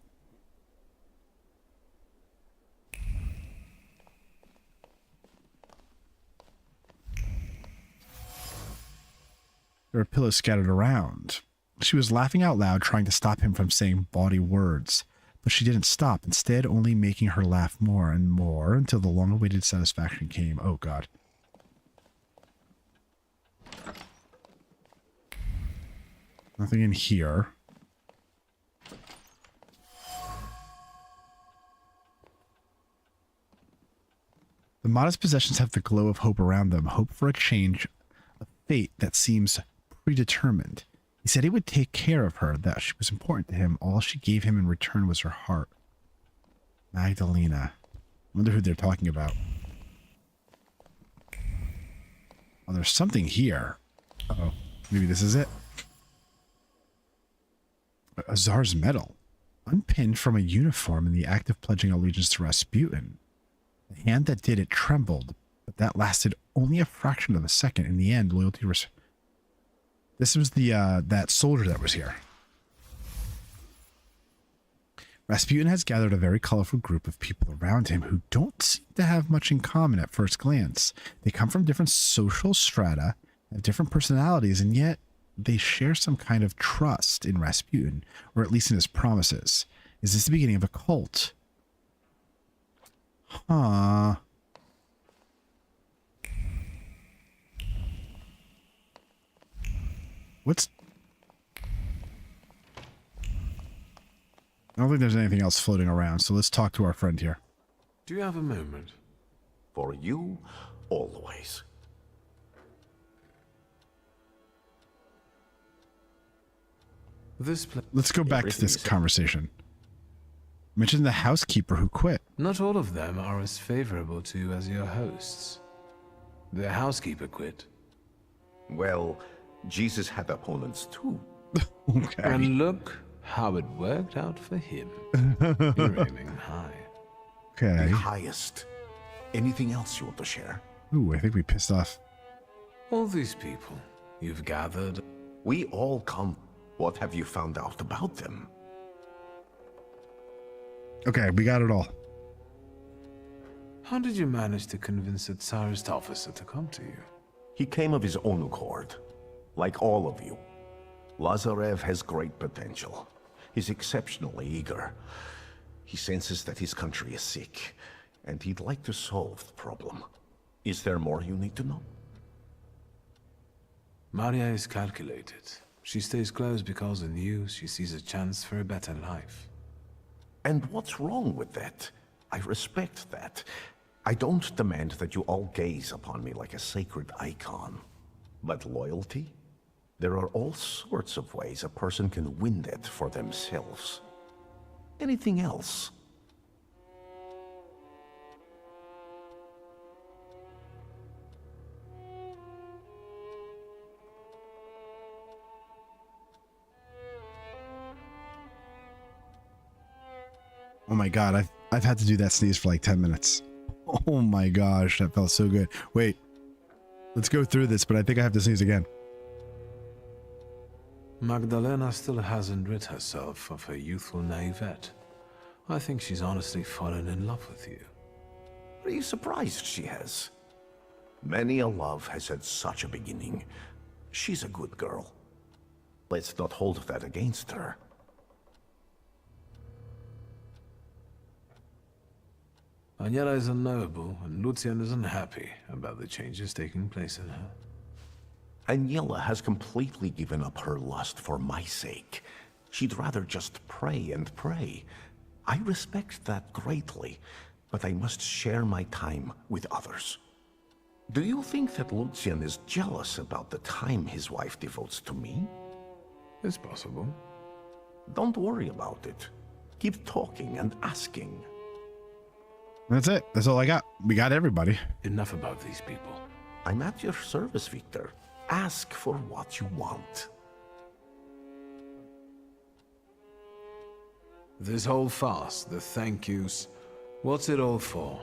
There were pillows scattered around. She was laughing out loud, trying to stop him from saying bawdy words. But she didn't stop, instead only making her laugh more and more until the long-awaited satisfaction came. Oh, God. Nothing in here. The modest possessions have the glow of hope around them, hope for a change, a fate that seems predetermined. He said he would take care of her, that she was important to him. All she gave him in return was her heart. Magdalena. I wonder who they're talking about. Oh, there's something here. Uh-oh. Maybe this is it. A Tsar's medal. Unpinned from a uniform in the act of pledging allegiance to Rasputin. The hand that did it trembled, but that lasted only a fraction of a second. In the end, loyalty was... This was the that soldier that was here. Rasputin has gathered a very colorful group of people around him who don't seem to have much in common at first glance. They come from different social strata, have different personalities, and yet they share some kind of trust in Rasputin, or at least in his promises. Is this the beginning of a cult? Huh. What's... I don't think there's anything else floating around, so let's talk to our friend here. Do you have a moment? For you, always. This place... Let's go back to this conversation. Mention the housekeeper who quit. Not all of them are as favorable to you as your hosts. The housekeeper quit. Well, Jesus had opponents too. Okay. And look how it worked out for him. You're aiming high. Okay. The highest. Anything else you want to share? Ooh, I think we pissed off. All these people you've gathered... We all come. What have you found out about them? Okay, we got it all. How did you manage to convince the Tsarist officer to come to you? He came of his own accord, like all of you. Lazarev has great potential. He's exceptionally eager. He senses that his country is sick, and he'd like to solve the problem. Is there more you need to know? Maria is calculated. She stays close because in you she sees a chance for a better life. And what's wrong with that? I respect that. I don't demand that you all gaze upon me like a sacred icon. But loyalty? There are all sorts of ways a person can win that for themselves. Anything else? Oh my god, I've had to do that sneeze for like 10 minutes. Oh my gosh, that felt so good. Wait, let's go through this, but I think I have to sneeze again. Magdalena still hasn't rid herself of her youthful naivete. I think she's honestly fallen in love with you. Are you surprised she has? Many a love has had such a beginning. She's a good girl. Let's not hold that against her. Aniela is unknowable, and Lucian is unhappy about the changes taking place in her. Aniela has completely given up her lust for my sake. She'd rather just pray and pray. I respect that greatly, but I must share my time with others. Do you think that Lucian is jealous about the time his wife devotes to me? It's possible. Don't worry about it. Keep talking and asking. That's it. That's all I got. We got everybody. Enough about these people. I'm at your service, Wiktor. Ask for what you want. This whole farce, the thank yous, what's it all for?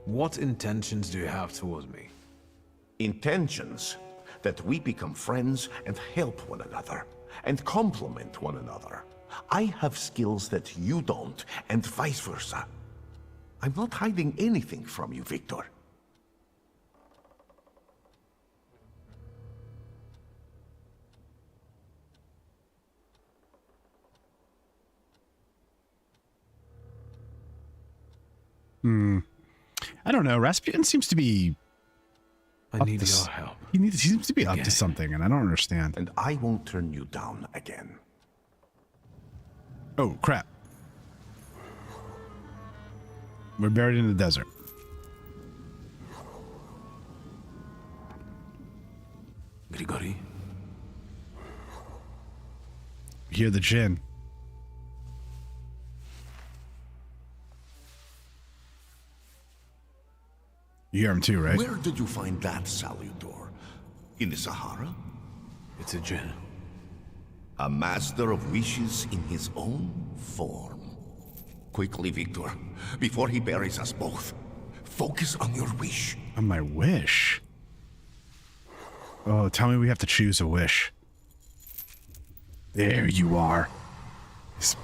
What intentions do you have towards me? Intentions that we become friends and help one another and complement one another. I have skills that you don't, and vice versa. I'm not hiding anything from you, Wiktor. I don't know. Rasputin seems to be... I need your help. He seems to be up to something, and I don't understand. And I won't turn you down again. Oh, crap. We're buried in the desert. Grigori? You hear the djinn. You hear him too, right? Where did you find that salutor? In the Sahara? It's a djinn. A master of wishes in his own form. Quickly, Wiktor, before he buries us both. Focus on your wish. On my wish? Oh, tell me we have to choose a wish. There you are. This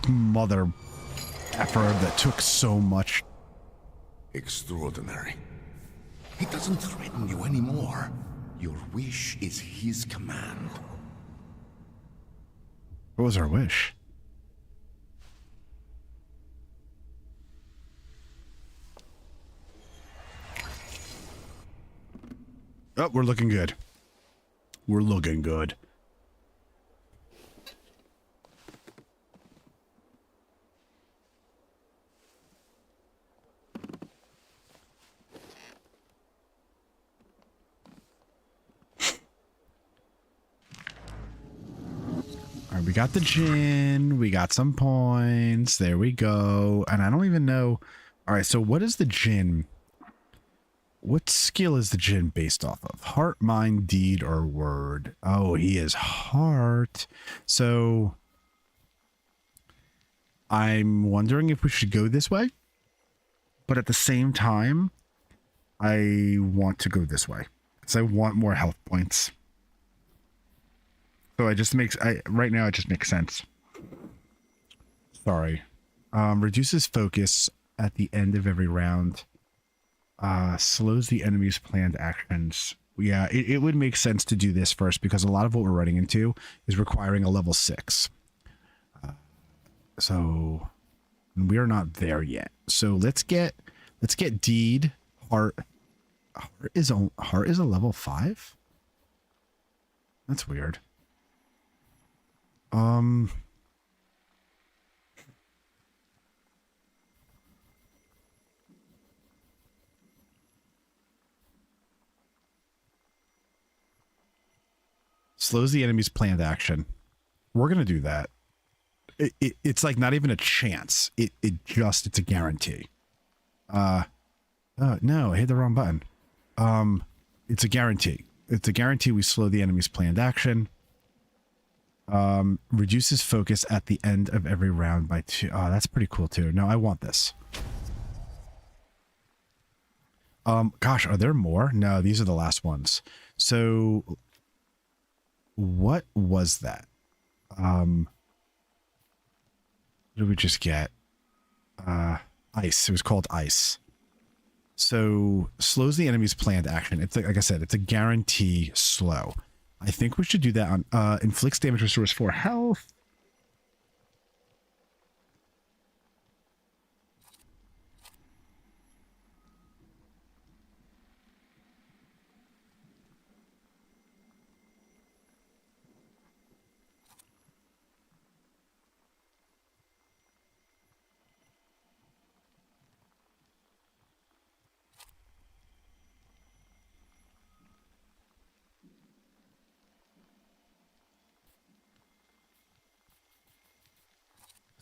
mother effort that took so much. Extraordinary. He doesn't threaten you anymore. Your wish is his command. What was our wish? Oh, we're looking good. We're looking good. All right, we got the gin. We got some points. There we go. And I don't even know. All right, so what is the gin? What skill is the djinn based off of? Heart, mind, deed, or word? Oh, he is heart. So I'm wondering if we should go this way. But at the same time, I want to go this way. Because I want more health points. So right now it just makes sense. Sorry. Reduces focus at the end of every round. Slows the enemy's planned actions. Yeah, it would make sense to do this first because a lot of what we're running into is requiring a level 6. So we are not there yet. So let's get deed. Heart is a level 5. That's weird. Slows the enemy's planned action. We're going to do that. It's like not even a chance. It's a guarantee. No, I hit the wrong button. It's a guarantee. It's a guarantee we slow the enemy's planned action. Reduces focus at the end of every round by 2. Oh, that's pretty cool too. No, I want this. Gosh, are there more? No, these are the last ones. So what was that? What did we just get? Ice. It was called ice. So slows the enemy's planned action. It's like I said, it's a guarantee slow. I think we should do that on inflicts damage, restores 4 health.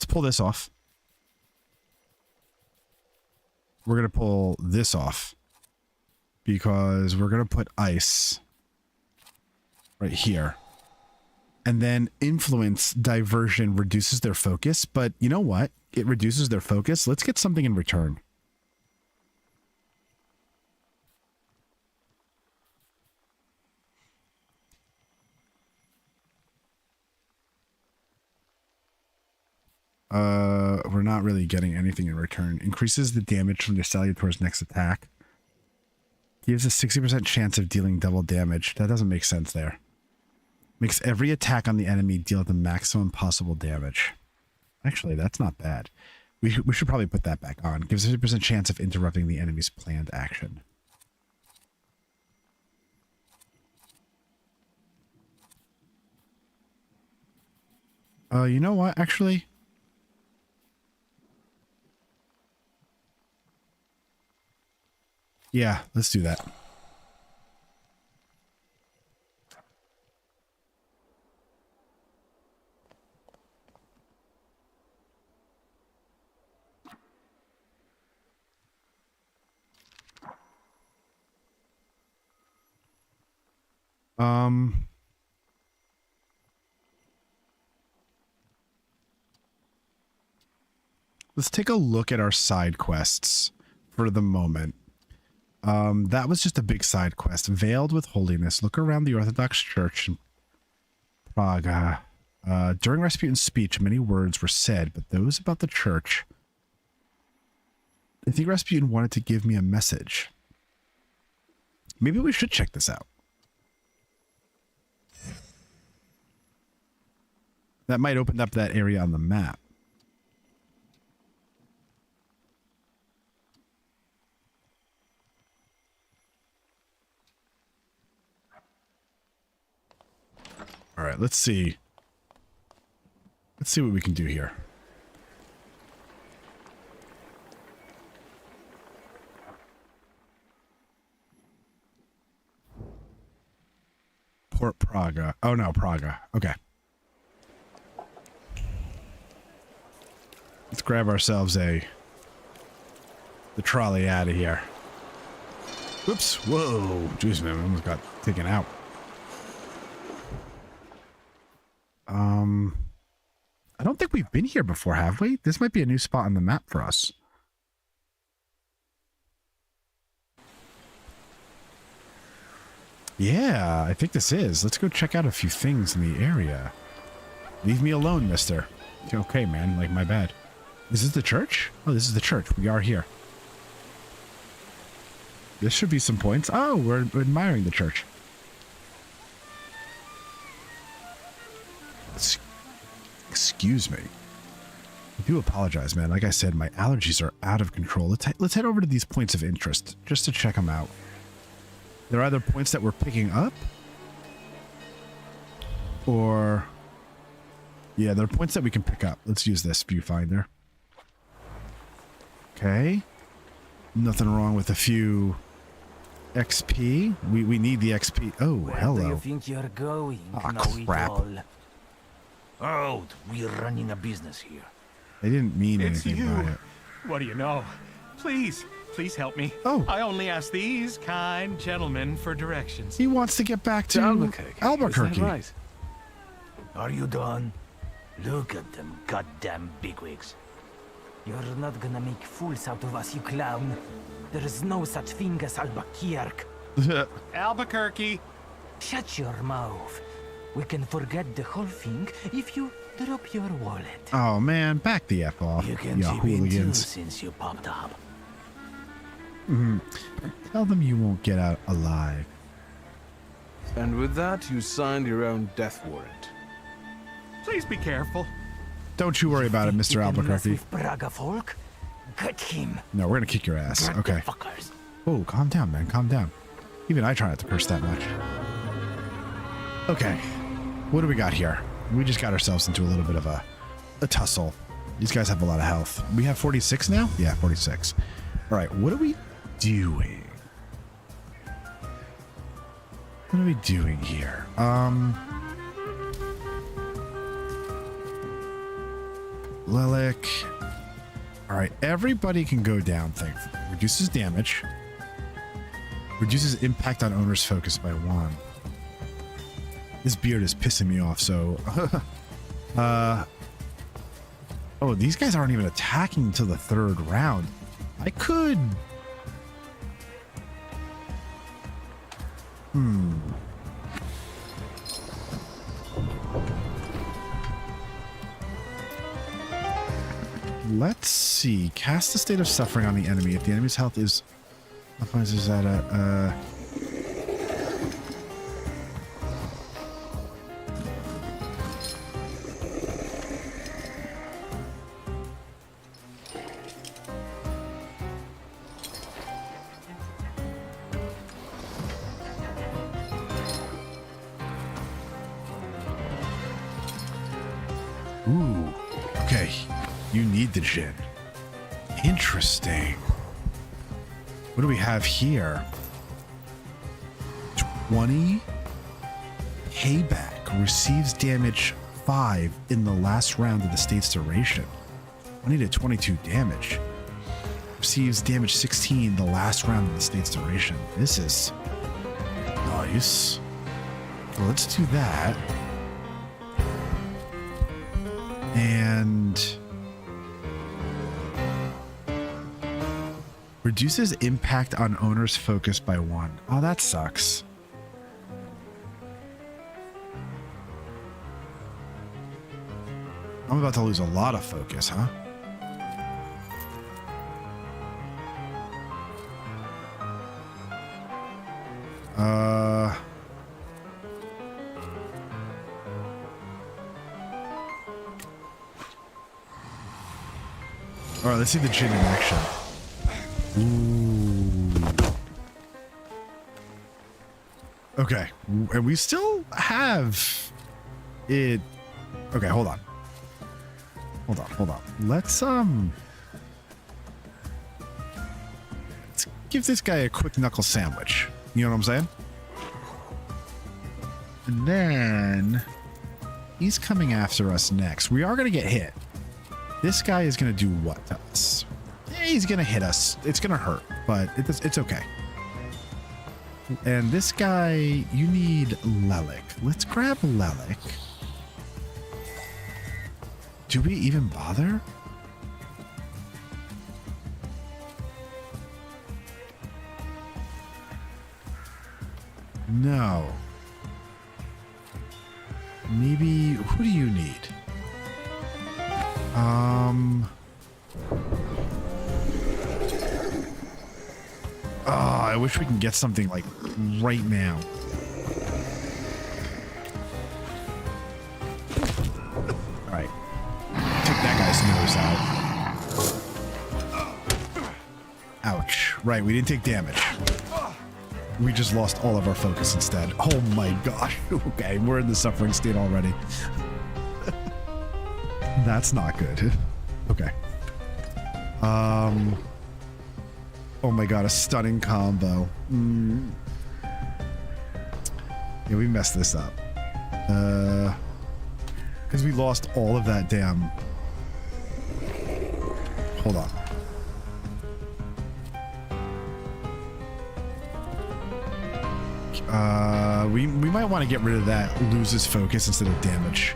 Pull this off. We're going to pull this off because we're going to put ice right here. And then influence diversion reduces their focus. But you know what? It reduces their focus. Let's get something in return. We're not really getting anything in return. Increases the damage from the Salutator's next attack. Gives a 60% chance of dealing double damage. That doesn't make sense there. Makes every attack on the enemy deal the maximum possible damage. Actually, that's not bad. We should probably put that back on. Gives a 50% chance of interrupting the enemy's planned action. You know what, actually? Yeah, let's do that. Let's take a look at our side quests for the moment. That was just a big side quest. Veiled with holiness. Look around the Orthodox Church in Prague. During Rasputin's speech, many words were said, but those about the church I think Rasputin wanted to give me a message. Maybe we should check this out. That might open up that area on the map. All right, let's see. Let's see what we can do here. Port Praga. Oh no, Praga. Okay. Let's grab ourselves the trolley out of here. Whoops. Whoa. Jeez, man, we almost got taken out. I don't think we've been here before, have we? This might be a new spot on the map for us. Yeah, I think this is. Let's go check out a few things in the area. Leave me alone, mister. Okay, man. Like, my bad. Is this the church? Oh, this is the church. We are here. This should be some points. Oh, we're admiring the church. Excuse me. I do apologize, man. Like I said, my allergies are out of control. Let's head over to these points of interest just to check them out. They're either points that we're picking up, or yeah, they're points that we can pick up. Let's use this viewfinder. Okay. Nothing wrong with a few XP. We need the XP. Oh, hello. Where do you think you're going? Ah, crap. Out. We're running a business here. I didn't mean It's anything you. about it. What do you know? Please help me. Oh. I only ask these kind gentlemen for directions. He wants to get back to Albuquerque. Is that right? Are you done? Look at them goddamn bigwigs. You're not gonna make fools out of us, you clown. There is no such thing as Albuquerque. Albuquerque. Shut your mouth. We can forget the whole thing if you drop your wallet. Oh man, back the F off, You can you chip in too hooligans. since you popped up. Tell them you won't get out alive. And with that, you signed your own death warrant. Please be careful. Don't you worry about it, Mr. You can mess Albuquerque. with Braga folk? Get him. No, we're gonna kick your ass. Get Okay. the fuckers. Oh, calm down, man. Calm down. Even I try not to curse that much. Okay. What do we got here? We just got ourselves into a little bit of a tussle. These guys have a lot of health. We have 46 now? Yeah, 46. All right, what are we doing? What are we doing here? Lilac. All right, everybody can go down, thankfully. Reduces damage. Reduces impact on owner's focus by 1. This beard is pissing me off, so... oh, these guys aren't even attacking until the 3rd round. I could... Let's see. Cast the state of suffering on the enemy. If the enemy's health is... Is that a... Ooh, okay. You need the gin. Interesting. What do we have here? 20 payback. Receives damage 5 in the last round of the state's duration. 20 to 22 damage. Receives damage 16 the last round of the state's duration. This is nice. Well, let's do that. And reduces impact on owner's focus by 1. Oh, that sucks. I'm about to lose a lot of focus, huh? All right, let's see the gin in action. Ooh. Okay, and we still have it. Okay, hold on. Let's give this guy a quick knuckle sandwich. You know what I'm saying? And then he's coming after us next. We are going to get hit. This guy is going to do what to us? Yeah, he's going to hit us. It's going to hurt, but it's okay. And this guy, you need Lelik. Let's grab Lelik. Do we even bother? No. Maybe, who do you need? Oh, I wish we can get something like right now. All right. Take that guy's nose out. Ouch. Right, we didn't take damage. We just lost all of our focus instead. Oh my gosh. Okay, we're in the suffering state already. That's not good. Okay. Oh my god, a stunning combo. Yeah, we messed this up. Because we lost all of that damn... Hold on. We might want to get rid of that. Loses focus instead of damage.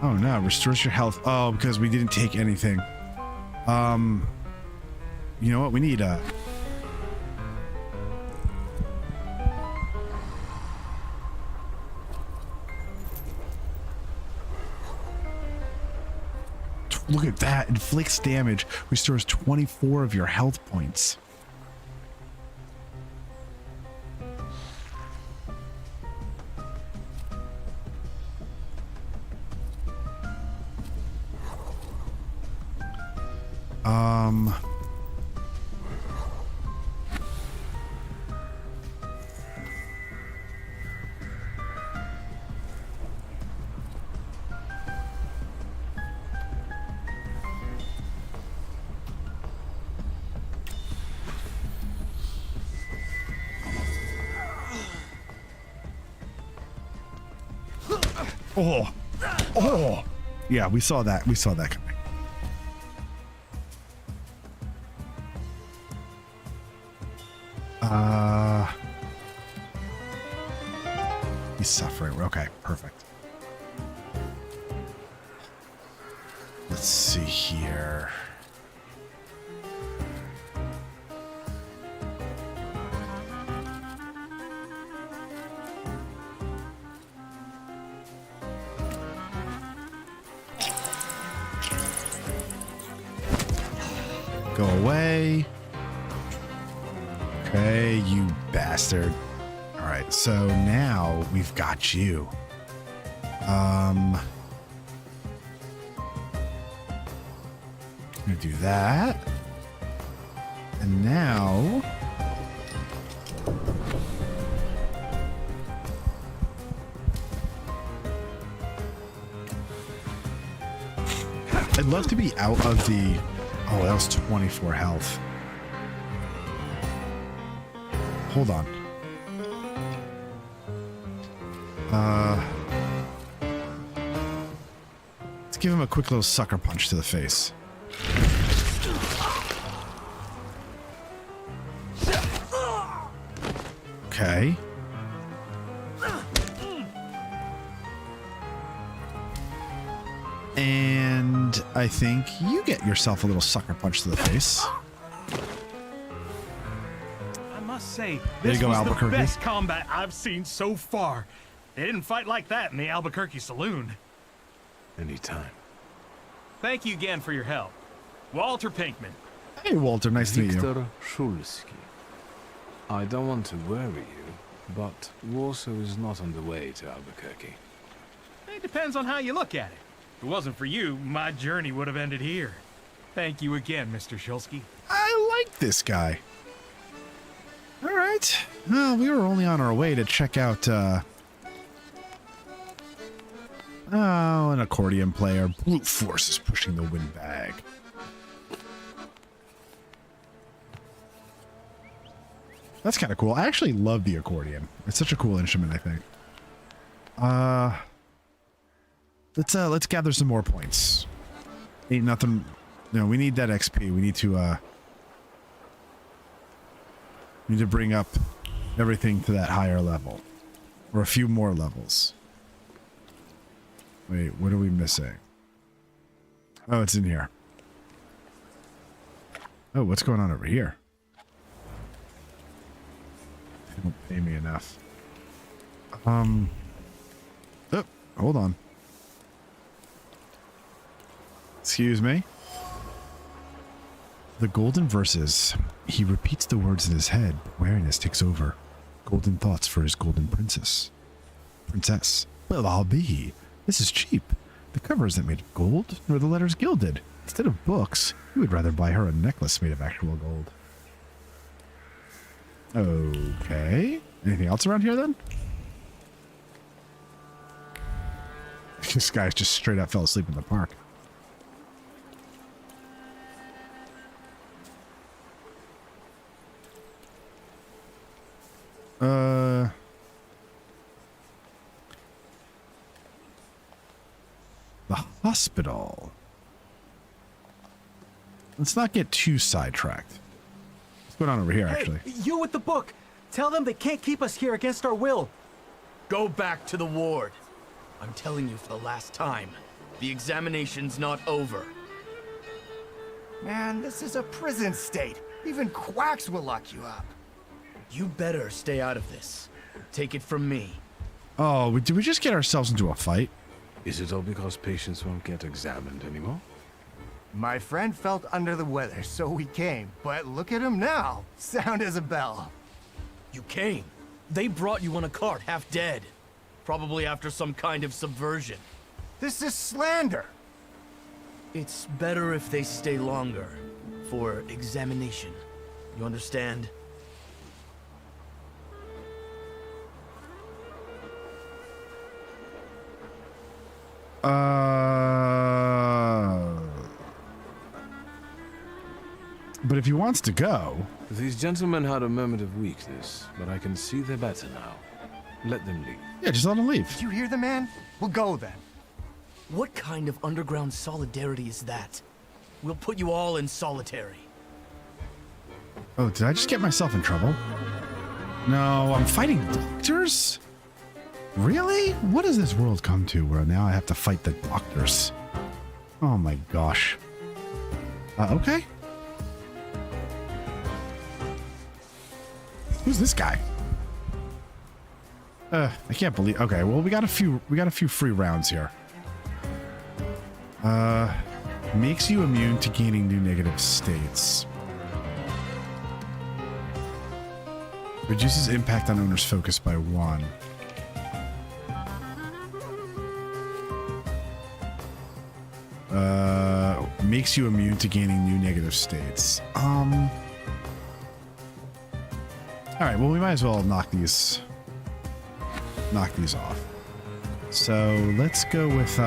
Oh no, restores your health. Oh, because we didn't take anything. You know what? We need look at that. Inflicts damage. Restores 24 of your health points. Oh, yeah, we saw that. We saw that coming. He's suffering. Okay, perfect. Let's see here. Go away. Okay, you bastard. All right, so now we've got you. I'm gonna do that. And now I'd love to be out of the... Oh, that was 24 health. Hold on. Let's give him a quick little sucker punch to the face. Okay. And I think you get yourself a little sucker punch to the face. must say, There this you go, was Albuquerque. the best combat I've seen so far. They didn't fight like that in the Albuquerque saloon. Anytime. Thank you again for your help. Walter Pinkman. Hey, Walter, nice to meet you. Wiktor Szulski. I don't want to worry you, but Warsaw is not on the way to Albuquerque. It depends on how you look at it. If it wasn't for you, my journey would have ended here. Thank you again, Mr. Szulski. I like this guy. All right. Well, we were only on our way to check out, an accordion player. Brute force is pushing the windbag. That's kind of cool. I actually love the accordion. It's such a cool instrument, I think. Let's gather some more points. Ain't nothing. No, we need that XP. We need to bring up everything to that higher level. Or a few more levels. Wait, what are we missing? Oh, it's in here. Oh, what's going on over here? They don't pay me enough. Oh, hold on. Excuse me. The golden verses. He repeats the words in his head, but wariness takes over. Golden thoughts for his golden princess. Well, I'll be. This is cheap. The cover isn't made of gold, nor the letters gilded. Instead of books, you would rather buy her a necklace made of actual gold. Okay. Anything else around here, then? This guy just straight up fell asleep in the park. The hospital. Let's not get too sidetracked. What's going on over here, actually? You with the book! Tell them they can't keep us here against our will! Go back to the ward. I'm telling you for the last time. The examination's not over. Man, this is a prison state. Even quacks will lock you up. You better stay out of this. Take it from me. Oh, did we just get ourselves into a fight? Is it all because patients won't get examined anymore? My friend felt under the weather, so we came. But look at him now. Sound as a bell. You came. They brought you on a cart, half dead. Probably after some kind of subversion. This is slander. It's better if they stay longer. For examination. You understand? But if he wants to go... These gentlemen had a moment of weakness, but I can see they're better now. Let them leave. Yeah, just let them leave. Did you hear the man? We'll go then. What kind of underground solidarity is that? We'll put you all in solitary. Oh, did I just get myself in trouble? No, I'm fighting doctors? Really? What does this world come to where now I have to fight the doctors? Oh my gosh. Okay. Who's this guy? I can't believe. Okay, well we got a few free rounds here. Makes you immune to gaining new negative states. Reduces impact on owner's focus by 1. Makes you immune to gaining new negative states. Alright, well we might as well knock these off. So let's go with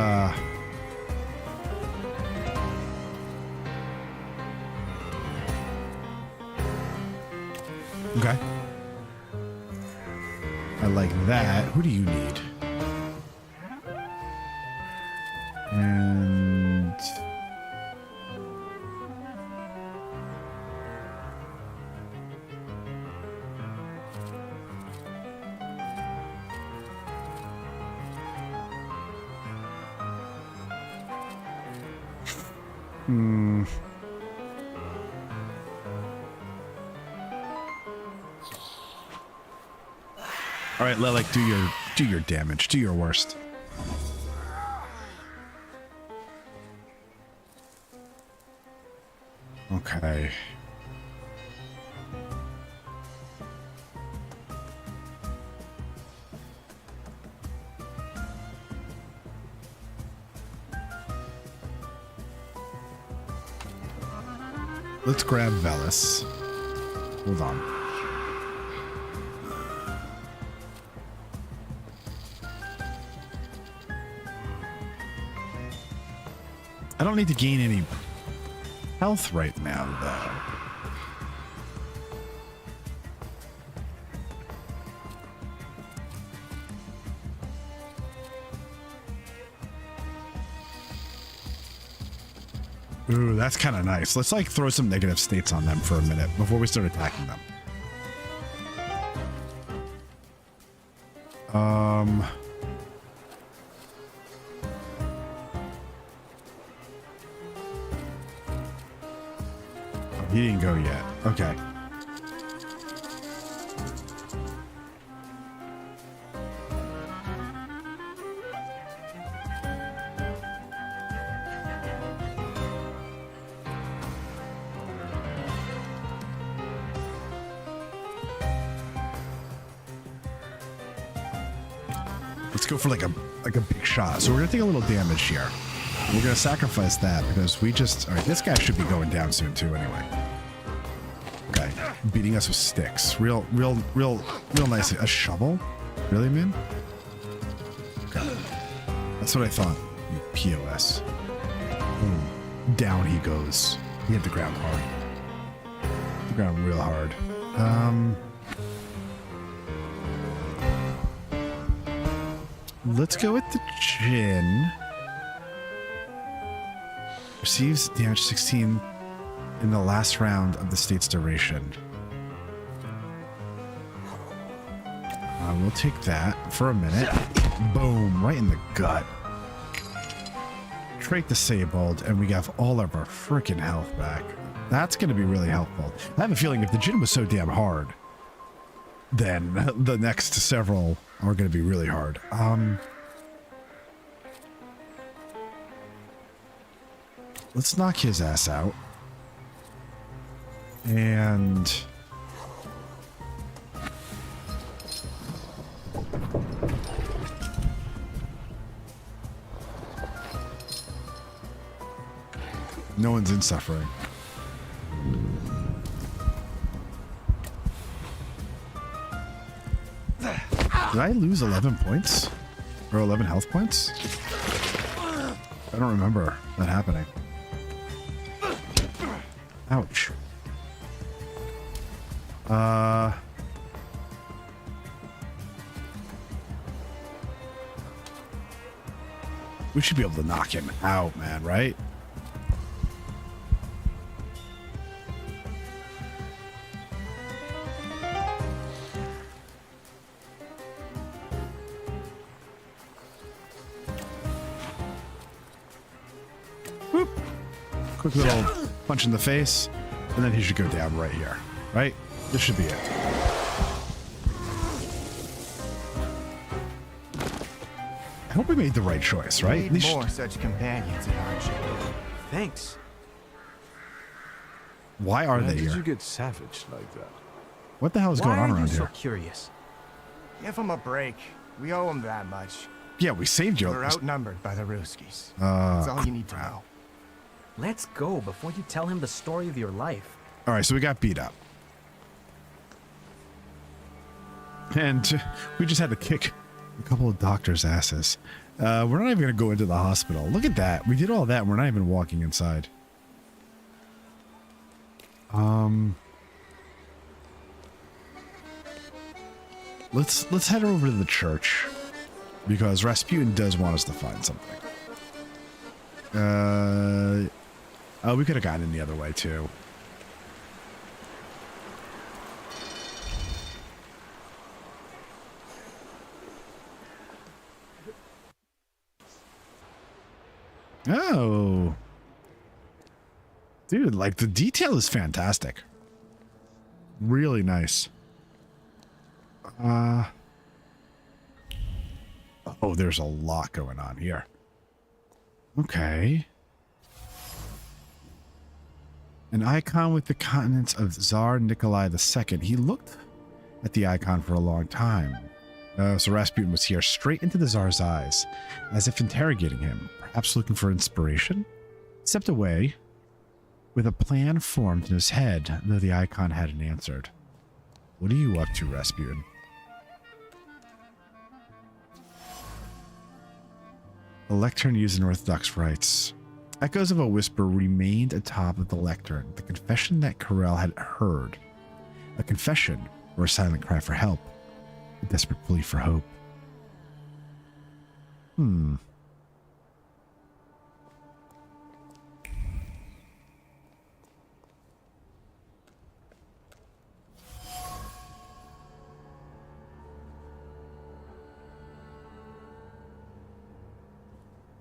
okay. I like that. Who do you need? And All right, Lilac, do your damage. Do your worst. Okay. Let's grab Velis. Hold on. I don't need to gain any health right now, though. Ooh, that's kind of nice. Let's like throw some negative states on them for a minute before we start attacking them. He didn't go yet. Okay. Let's go for like a big shot. So we're gonna take a little damage here. We're gonna sacrifice that because we just all right. This guy should be going down soon too. Anyway. Okay, beating us with sticks. Real nice. A shovel? Really, man? Okay, that's what I thought. POS. Boom. Down he goes. He hit the ground hard. The ground real hard. Let's go with the Jinn. Receives damage 16 in the last round of the state's duration. We'll take that for a minute. Boom, right in the gut. Trait disabled, and we have all of our freaking health back. That's going to be really helpful. I have a feeling if the Jinn was so damn hard, then the next several are going to be really hard. Let's knock his ass out. And no one's in suffering. Did I lose 11 points? Or 11 health points? I don't remember that happening. Ouch. We should be able to knock him out, man, right? Whoop. Quick little punch in the face, and then he should go down right here, right? This should be it. I hope we made the right choice, right? Need more such companions in our ship. Thanks. Why are they Why did here? you get savaged like that? What the hell is going on around so here? curious? Give them a break. We owe them that much. Yeah, we saved you. We're outnumbered by the Ruskies. That's all you need to know. Let's go before you tell him the story of your life. All right, so we got beat up. And we just had to kick a couple of doctors' asses. We're not even going to go into the hospital. Look at that. We did all that and we're not even walking inside. Let's head over to the church because Rasputin does want us to find something. Oh, we could have gotten in the other way too. Oh. Dude, like the detail is fantastic. Really nice. Oh, there's a lot going on here. Okay. An icon with the countenance of Tsar Nikolai II. He looked at the icon for a long time. So Rasputin was here, straight into the Tsar's eyes, as if interrogating him, perhaps looking for inspiration. He stepped away with a plan formed in his head, though the icon hadn't answered. What are you up to, Rasputin? The lectern used in Orthodox rites. Echoes of a whisper remained atop of the lectern, the confession that Corell had heard. A confession, or a silent cry for help. A desperate plea for hope.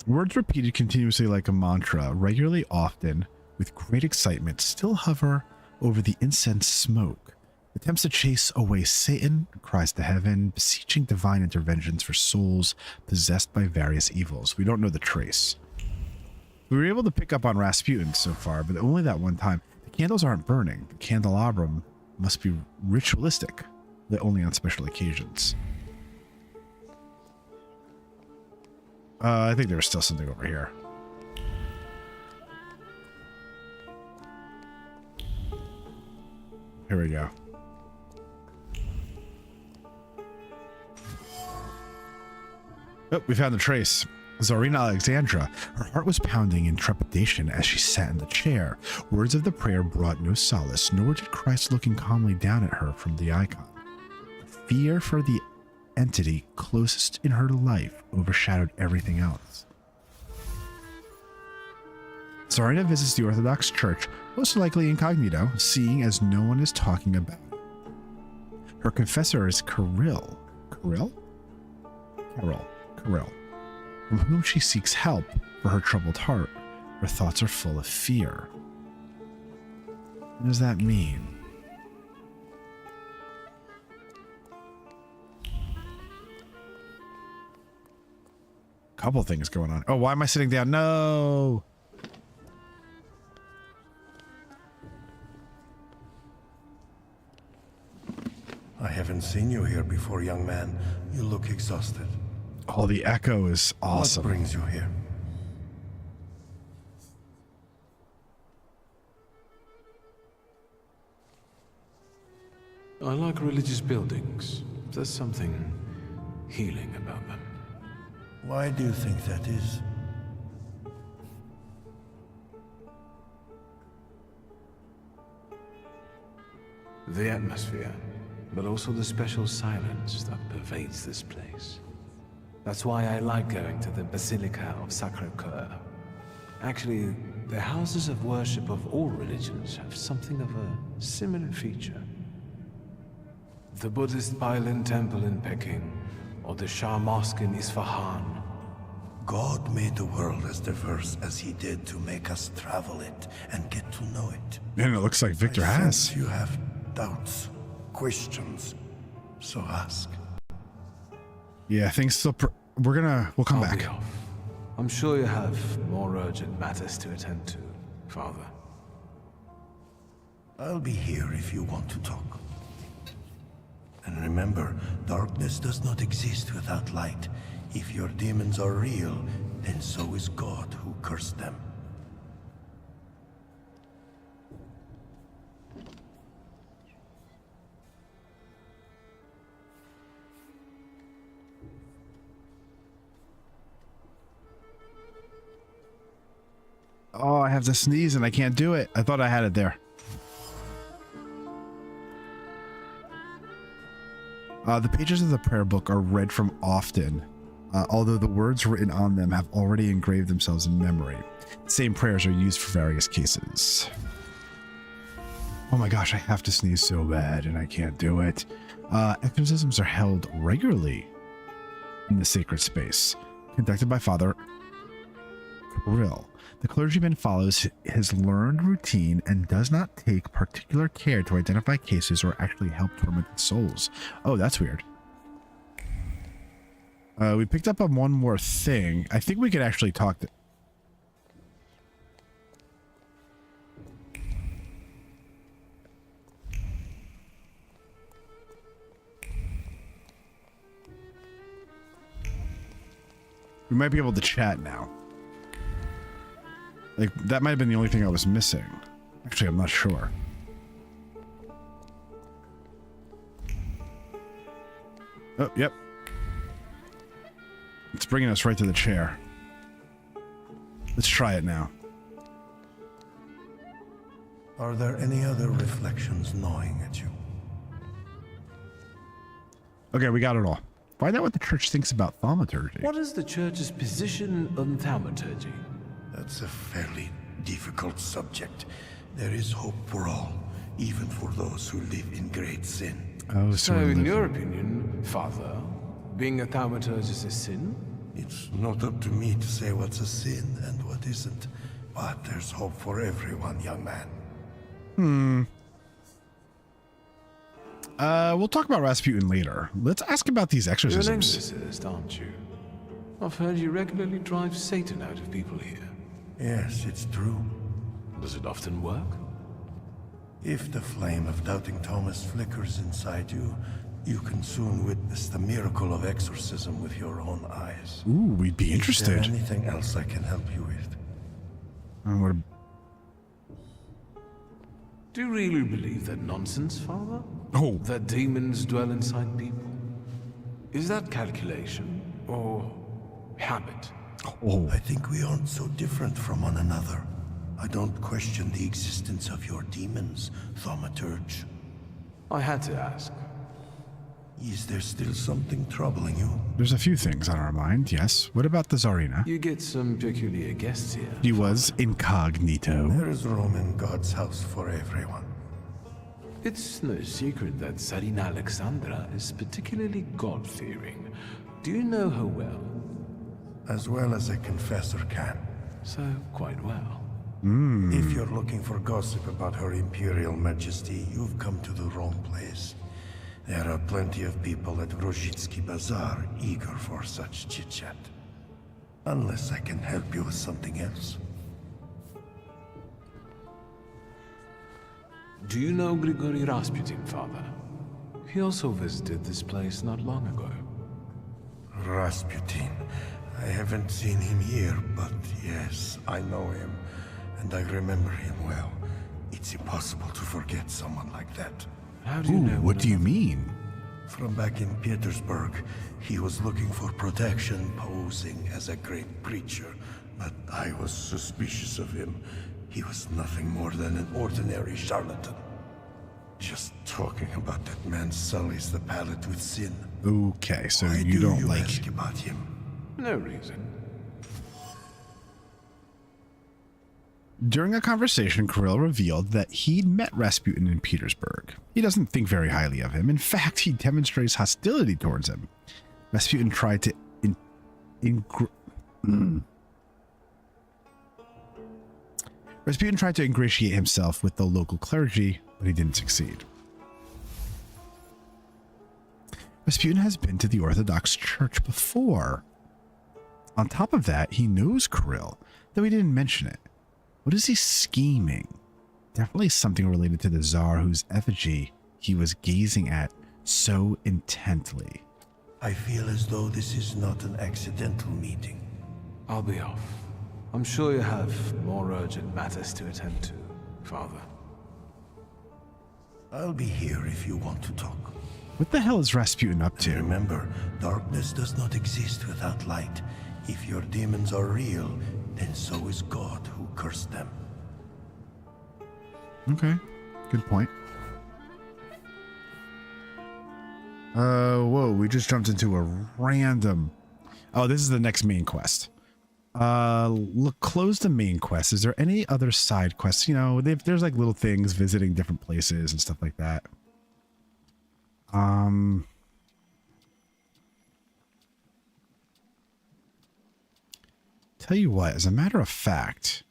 Words repeated continuously like a mantra, regularly, often, with great excitement, still hover over the incense smoke. Attempts to chase away Satan, cries to heaven, beseeching divine interventions for souls possessed by various evils. We don't know the trace. We were able to pick up on Rasputin so far, but only that one time. The candles aren't burning. The candelabrum must be ritualistic, lit only on special occasions. I think there was still something over here. Here we go. Oh, we found the trace. Tsarina Alexandra. Her heart was pounding in trepidation as she sat in the chair. Words of the prayer brought no solace, nor did Christ looking calmly down at her from the icon. Fear for the entity closest in her life overshadowed everything else. Tsarina visits the Orthodox Church, most likely incognito, seeing as no one is talking about it. Her confessor is Kirill. Kirill, from whom she seeks help for her troubled heart. Her thoughts are full of fear. What does that mean? Couple things going on. Oh, why am I sitting down? No. I haven't seen you here before, young man. You look exhausted. Oh, the echo is awesome. What brings you here? I like religious buildings. There's something healing about them. Why do you think that is? The atmosphere, but also the special silence that pervades this place. That's why I like going to the Basilica of Sacré-Cœur. Actually, the houses of worship of all religions have something of a similar feature. The Buddhist Bailin Temple in Peking, or the Shah Mosque in Isfahan. God made the world as diverse as he did to make us travel it and get to know it. And it looks like Wiktor I has. sense you have doubts, questions, so ask. Yeah, things still. We'll come I'll back. be off. I'm sure you have more urgent matters to attend to, Father. I'll be here if you want to talk. And remember, darkness does not exist without light. If your demons are real, then so is God who cursed them. Oh, I have to sneeze and I can't do it. I thought I had it there. The pages of the prayer book are read from often, although the words written on them have already engraved themselves in memory. The same prayers are used for various cases. Oh my gosh, I have to sneeze so bad and I can't do it. Exorcisms are held regularly in the sacred space, conducted by Father Kirill. The clergyman follows his learned routine and does not take particular care to identify cases or actually help tormented souls. Oh, that's weird. We picked up on one more thing. I think we could actually talk to... We might be able to chat now. Like, that might have been the only thing I was missing. Actually, I'm not sure. Oh, yep. It's bringing us right to the chair. Let's try it now. Are there any other reflections gnawing at you? Okay, we got it all. Find out what the church thinks about thaumaturgy. What is the church's position on thaumaturgy? That's a fairly difficult subject. There is hope for all, even for those who live in great sin. Oh, so in your opinion, Father, being a thaumaturge is a sin? It's not up to me to say what's a sin and what isn't, but there's hope for everyone, young man. We'll talk about Rasputin later. Let's ask about these exorcisms. You're an exorcist, aren't you? I've heard you regularly drive Satan out of people here. Yes, it's true. Does it often work? If the flame of doubting Thomas flickers inside you, you can soon witness the miracle of exorcism with your own eyes. Ooh, we'd be interested. Is there anything else I can help you with? Do you really believe that nonsense, Father? Oh. That demons dwell inside people? Is that calculation or habit? Oh. I think we aren't so different from one another. I don't question the existence of your demons, Thaumaturge. I had to ask. Is there still something troubling you? There's a few things on our mind, yes. What about the Tsarina? You get some peculiar guests here. He was incognito. There is room in God's house for everyone. It's no secret that Tsarina Alexandra is particularly God-fearing. Do you know her well? As well as a confessor can. So, quite well. If you're looking for gossip about her Imperial Majesty, you've come to the wrong place. There are plenty of people at Rozhitsky Bazaar eager for such chit-chat. Unless I can help you with something else. Do you know Grigory Rasputin, Father? He also visited this place not long ago. Rasputin. I haven't seen him here, but yes, I know him. And I remember him well. It's impossible to forget someone like that. How do you know? What do you mean? From back in Petersburg, he was looking for protection, posing as a great preacher. But I was suspicious of him. He was nothing more than an ordinary charlatan. Just talking about that man sullies the palate with sin. Okay, so Why you do don't you like... ask about him? No reason. During a conversation, Kirill revealed that he'd met Rasputin in Petersburg. He doesn't think very highly of him. In fact, he demonstrates hostility towards him. Rasputin tried to Rasputin tried to ingratiate himself with the local clergy, but he didn't succeed. Rasputin has been to the Orthodox Church before. On top of that, he knows Kirill, though he didn't mention it. What is he scheming? Definitely something related to the Tsar whose effigy he was gazing at so intently. I feel as though this is not an accidental meeting. I'll be off. I'm sure you have more urgent matters to attend to, Father. I'll be here if you want to talk. What the hell is Rasputin up to? Remember, darkness does not exist without light. If your demons are real, then so is God who cursed them. Okay, good point. Whoa, we just jumped into a random... Oh, this is the next main quest. Look, close the main quest. Is there any other side quests? You know, there's like little things, visiting different places and stuff like that. Tell you what, as a matter of fact...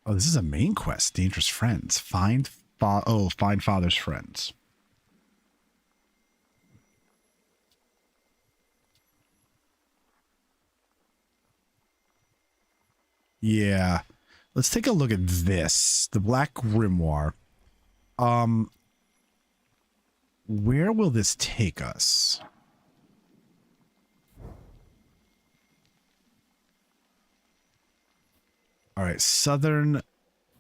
Oh, this is a main quest. Dangerous friends. Find father's friends. Yeah. Let's take a look at this. The Black Grimoire. Where will this take us? All right, Southern,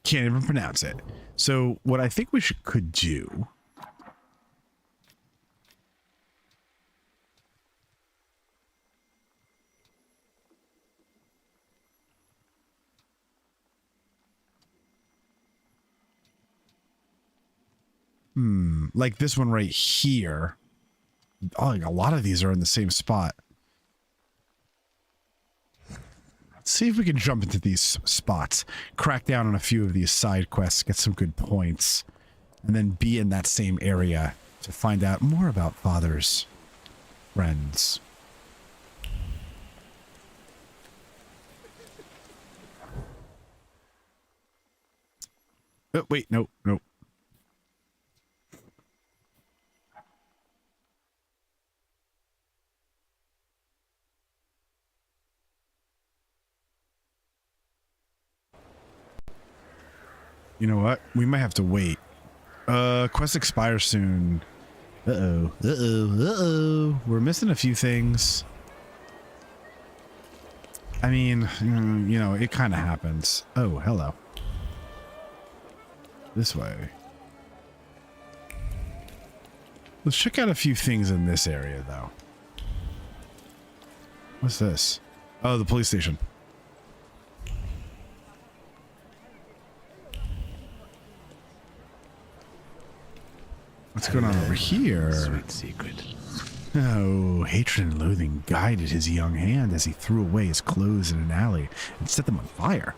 can't even pronounce it. So what I think we could do like this one right here. Oh, like a lot of these are in the same spot. Let's see if we can jump into these spots, crack down on a few of these side quests, get some good points, and then be in that same area to find out more about father's friends. Oh, wait, no. You know what? We might have to wait. Quest expires soon. Uh-oh. We're missing a few things. I mean, you know, it kind of happens. Oh, hello. This way. Let's check out a few things in this area, though. What's this? Oh, the police station. What's going on over here? Sweet secret. Oh, hatred and loathing guided his young hand as he threw away his clothes in an alley and set them on fire.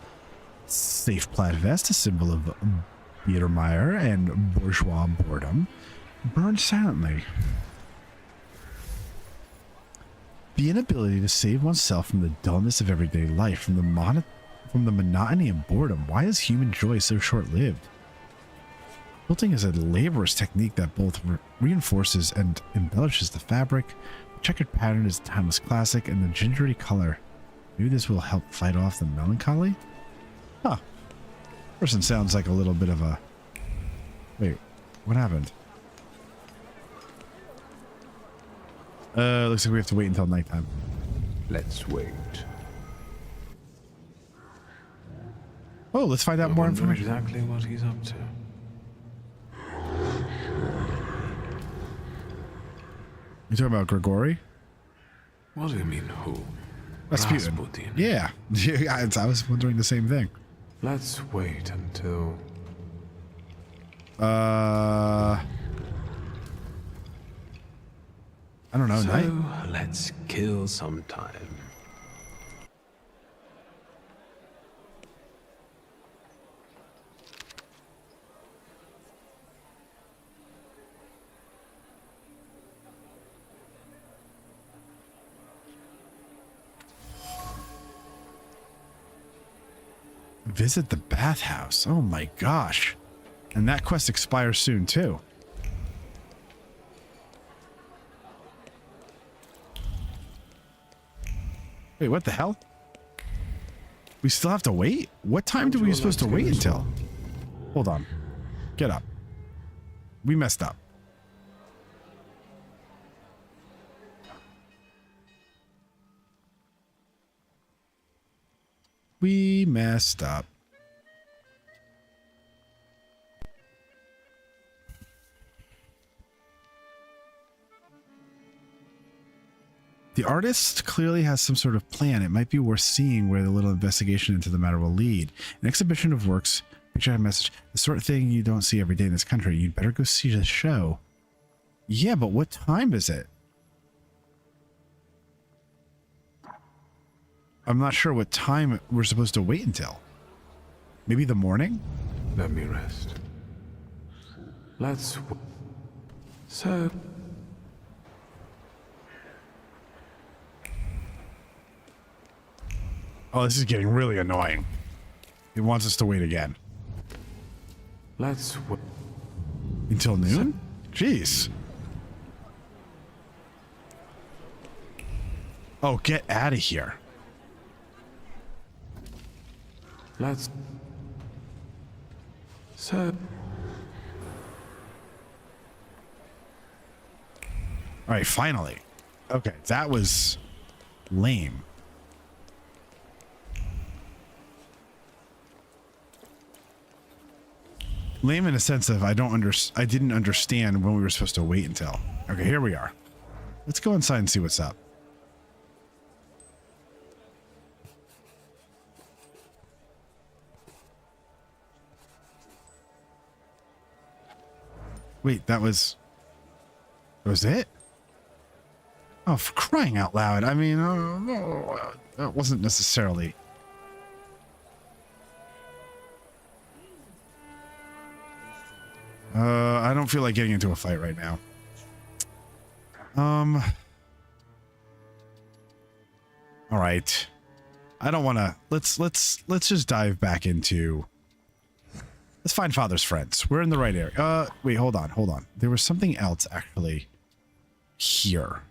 Safe plaid vest, a symbol of Biedermeier and bourgeois boredom, burned silently. The inability to save oneself from the dullness of everyday life, from the monotony and boredom. Why is human joy so short-lived? Quilting is a laborious technique that both reinforces and embellishes the fabric. The checkered pattern is a timeless classic, and the gingery color. Maybe this will help fight off the melancholy? Huh. Person sounds like a little bit of a... Wait, what happened? Looks like we have to wait until nighttime. Let's wait. Oh, let's find out more information. Exactly what he's up to. You talking about Grigori? What do you mean, who? Rasputin. Yeah. I was wondering the same thing. Let's wait until... I don't know. So, let's kill some time. Visit the bathhouse. Oh my gosh. And that quest expires soon too. Wait, what the hell? We still have to wait? What time do we supposed to wait until? Hold on. Get up. We messed up. We messed up. The artist clearly has some sort of plan. It might be worth seeing where the little investigation into the matter will lead. An exhibition of works, picture and message, the sort of thing you don't see every day in this country. You'd better go see the show. Yeah, but what time is it? I'm not sure what time we're supposed to wait until. Maybe the morning? Let me rest. Let's... So... Oh, this is getting really annoying. It wants us to wait again. Let's wait. Until noon? Jeez. Oh, get out of here. Let's... So... All right, finally. Okay, that was lame. Lame in a sense of I didn't understand when we were supposed to wait until. Okay, here we are. Let's go inside and see what's up. Wait, that was it? Oh, for crying out loud. I mean, that wasn't necessarily. I don't feel like getting into a fight right now. All right. I don't want to. Let's just dive back into. Let's find Father's friends. We're in the right area. Wait, hold on. There was something else actually here.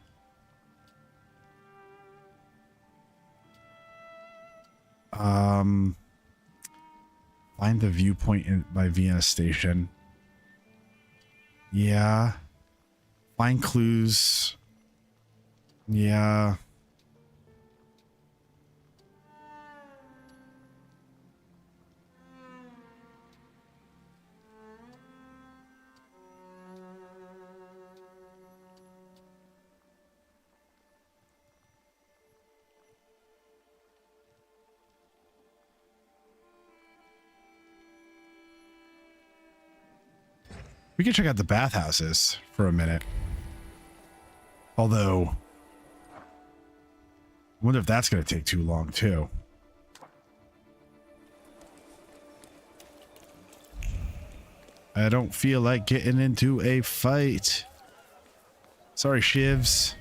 Find the viewpoint by Vienna Station. Yeah. Find clues. Yeah. We can check out the bathhouses for a minute. Although, I wonder if that's going to take too long, too. I don't feel like getting into a fight. Sorry, shivs.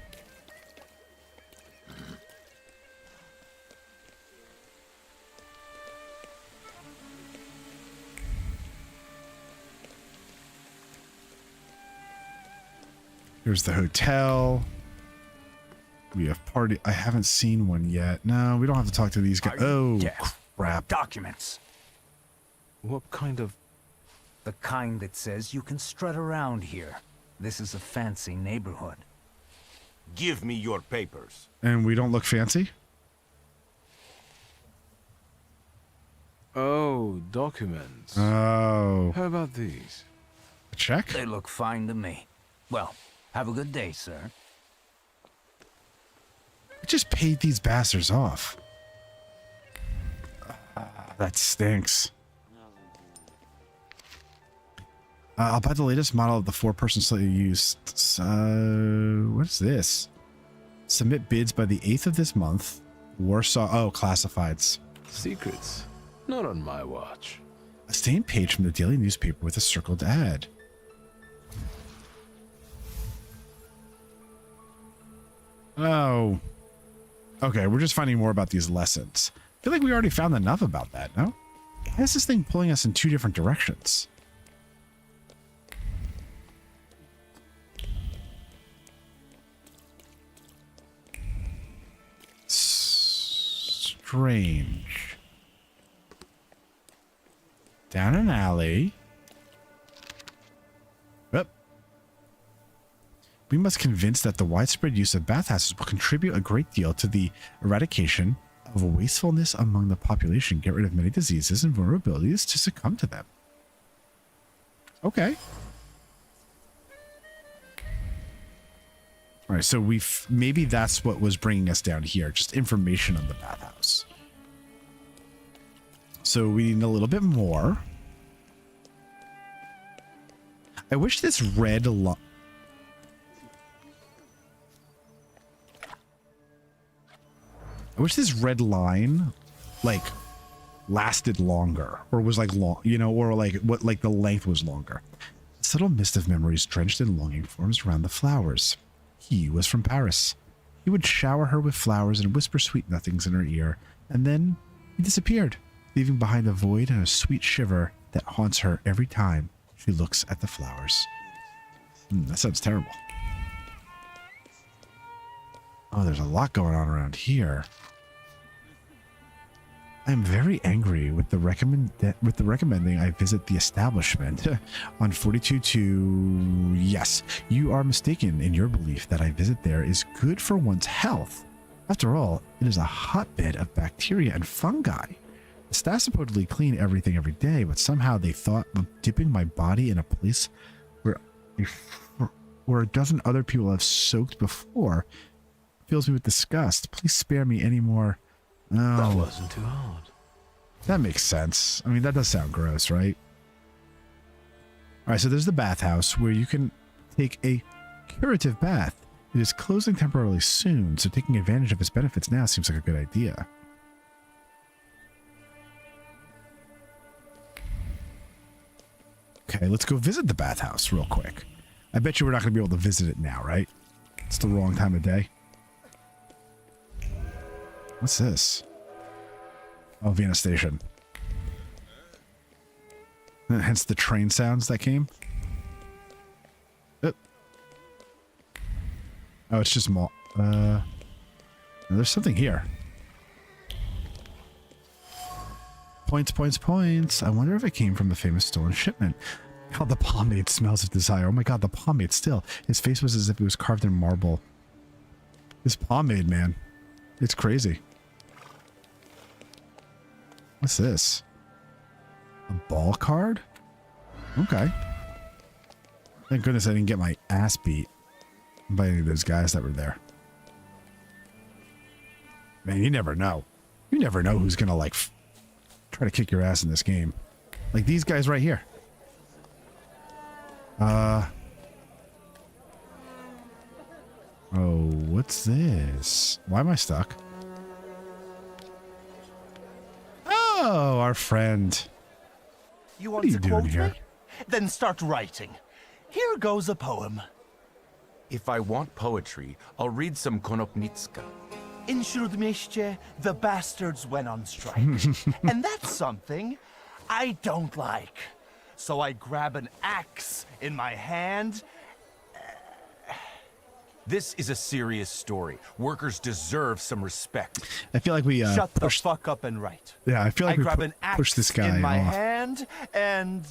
Here's the hotel. We have party. I haven't seen one yet. No, we don't have to talk to these guys. Oh, crap. Documents. What kind of... The kind that says you can strut around here. This is a fancy neighborhood. Give me your papers. And we don't look fancy? Oh, documents. Oh. How about these? A check? They look fine to me. Well, have a good day, sir. I just paid these bastards off. That stinks. I'll buy the latest model of the 4-person slate you used. What's this? Submit bids by the 8th of this month. Warsaw. Oh, classifieds. Secrets. Not on my watch. A stained page from the daily newspaper with a circled ad. Oh. Okay, we're just finding more about these lessons. I feel like we already found enough about that, no? Why is this thing pulling us in 2 different directions? Strange. Down an alley. Yep. We must convince that the widespread use of bathhouses will contribute a great deal to the eradication of wastefulness among the population, get rid of many diseases and vulnerabilities to succumb to them. Okay. All right, so maybe that's what was bringing us down here, just information on the bathhouse. So we need a little bit more. I wish this red line... I wish this red line, like, lasted longer, or was like long, you know, or like what, like the length was longer. A subtle mist of memories drenched in longing forms around the flowers. He was from Paris. He would shower her with flowers and whisper sweet nothings in her ear, and then he disappeared. leaving behind a void and a sweet shiver that haunts her every time she looks at the flowers. That sounds terrible. Oh, there's a lot going on around here. I'm very angry with the recommending I visit the establishment on 42-2. Yes, you are mistaken in your belief that I visit there is good for one's health. After all, it is a hotbed of bacteria and fungi. The staff supposedly clean everything every day, but somehow they thought of dipping my body in a place where a dozen other people have soaked before fills me with disgust. Please spare me any more. Oh, That wasn't too hard. that makes sense. I mean, that does sound gross, right? All right, so there's the bathhouse where you can take a curative bath. It is closing temporarily soon, so taking advantage of its benefits now seems like a good idea. Okay, let's go visit the bathhouse real quick. I bet you we're not going to be able to visit it now, right? It's the wrong time of day. What's this? Oh, Vienna Station. Hence the train sounds that came. Oh, it's just more. There's something here. Points, points, points. I wonder if it came from the famous stolen shipment. Oh, the pomade smells of desire. Oh my god, the pomade still. His face was as if it was carved in marble. This pomade, man. It's crazy. What's this? A ball card? Okay. Thank goodness I didn't get my ass beat by any of those guys that were there. Man, you never know. You never know who's gonna, like, try to kick your ass in this game. Like these guys right here. Oh, what's this? Why am I stuck? Oh, our friend. You What want are you to doing quote here? me? Then start writing. Here goes a poem. If I want poetry, I'll read some Konopnicka. In Śródmieście, the bastards went on strike. And that's something I don't like. So I grab an axe in my hand. This is a serious story. Workers deserve some respect. I feel like we Shut pushed. the fuck up and write. Yeah, I feel like I we grab an axe pushed this guy in my off. hand and...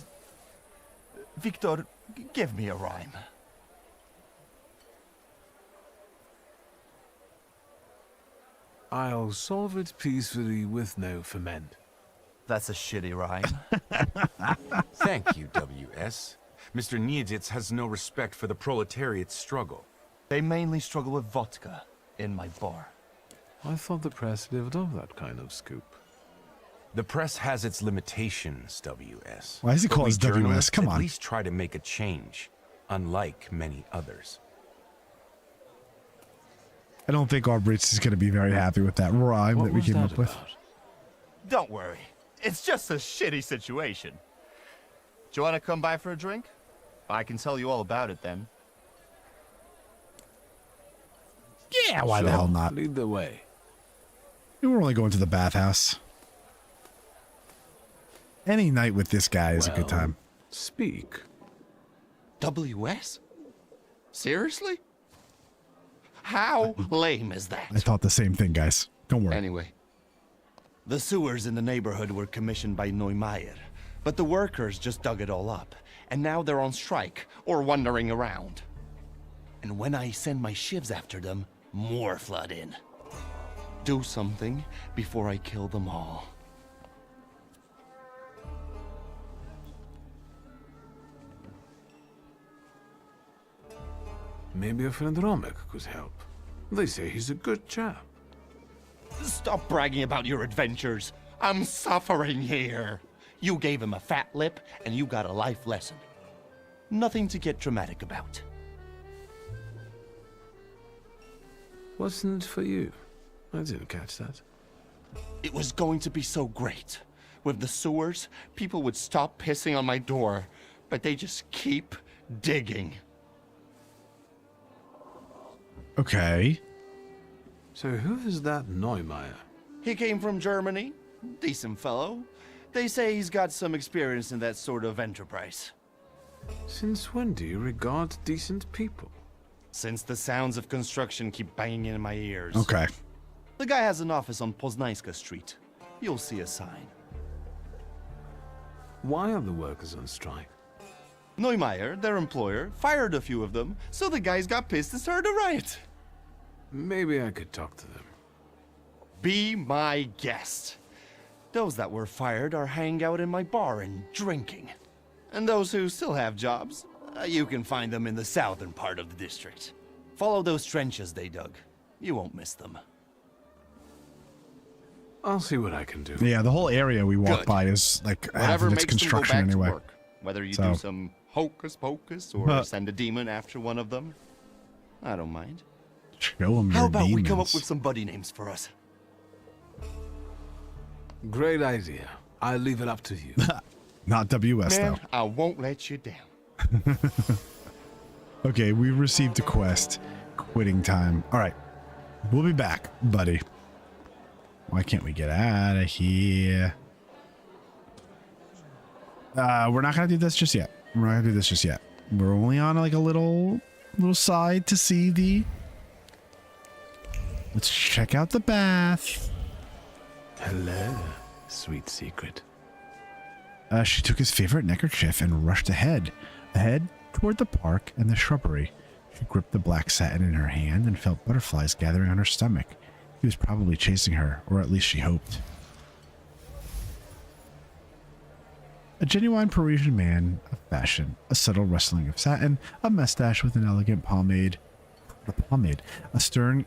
Wiktor, give me a rhyme. I'll solve it peacefully with no ferment. That's a shitty rhyme. Thank you, WS. Mr. Niedzitz has no respect for the proletariat's struggle. They mainly struggle with vodka in my bar. I thought the press lived off that kind of scoop. The press has its limitations, WS. Why is he But calling we us WS? journalists Come on. At least try to make a change, unlike many others. I don't think our Brits is going to be very happy with that rhyme What that we was came that up with. about? Don't worry. It's just a shitty situation. Do you want to come by for a drink? I can tell you all about it then. Yeah, why the hell not? Lead the way. We're only going to the bathhouse. Any night with this guy is a good time. Speak. WS? Seriously? How lame is that? I thought the same thing, guys. Don't worry. Anyway, the sewers in the neighborhood were commissioned by Neumeier, but the workers just dug it all up, and now they're on strike or wandering around. And when I send my shivs after them, more flood in. Do something before I kill them all. Maybe a friend Romek could help. They say he's a good chap. Stop bragging about your adventures. I'm suffering here. You gave him a fat lip, and you got a life lesson. Nothing to get dramatic about. Wasn't it for you? I didn't catch that. It was going to be so great. With the sewers, people would stop pissing on my door, but they just keep digging. Okay. So who is that Neumeier? He came from Germany. Decent fellow. They say he's got some experience in that sort of enterprise. Since when do you regard decent people? Since the sounds of construction keep banging in my ears. Okay. The guy has an office on Poznanska Street. You'll see a sign. Why are the workers on strike? Neumeier, their employer, fired a few of them, so the guys got pissed and started a riot. Maybe I could talk to them. Be my guest. Those that were fired are hanging out in my bar and drinking. And those who still have jobs, you can find them in the southern part of the district. Follow those trenches they dug. You won't miss them. I'll see what I can do. Yeah, the whole area we walk Good. by is like half Whatever of its makes them go construction back to anyway. work. Whether you So- do some hocus pocus or send a demon after one of them, I don't mind. Show 'em How your about we come up demons. with some buddy names for us? Great idea. I'll leave it up to you. Not WS Man, though. I won't let you down. Okay, we received a quest. Quitting time. All right. We'll be back, buddy. Why can't we get out of here? We're not going to do this just yet. We're not going to do this just yet. We're only on like a little side to see the... Let's check out the bath. Hello, sweet secret. She took his favorite neckerchief and rushed ahead toward the park and the shrubbery. She gripped the black satin in her hand and felt butterflies gathering on her stomach. He was probably chasing her, or at least she hoped. A genuine Parisian man of fashion, a subtle rustling of satin, a mustache with an elegant pomade, a stern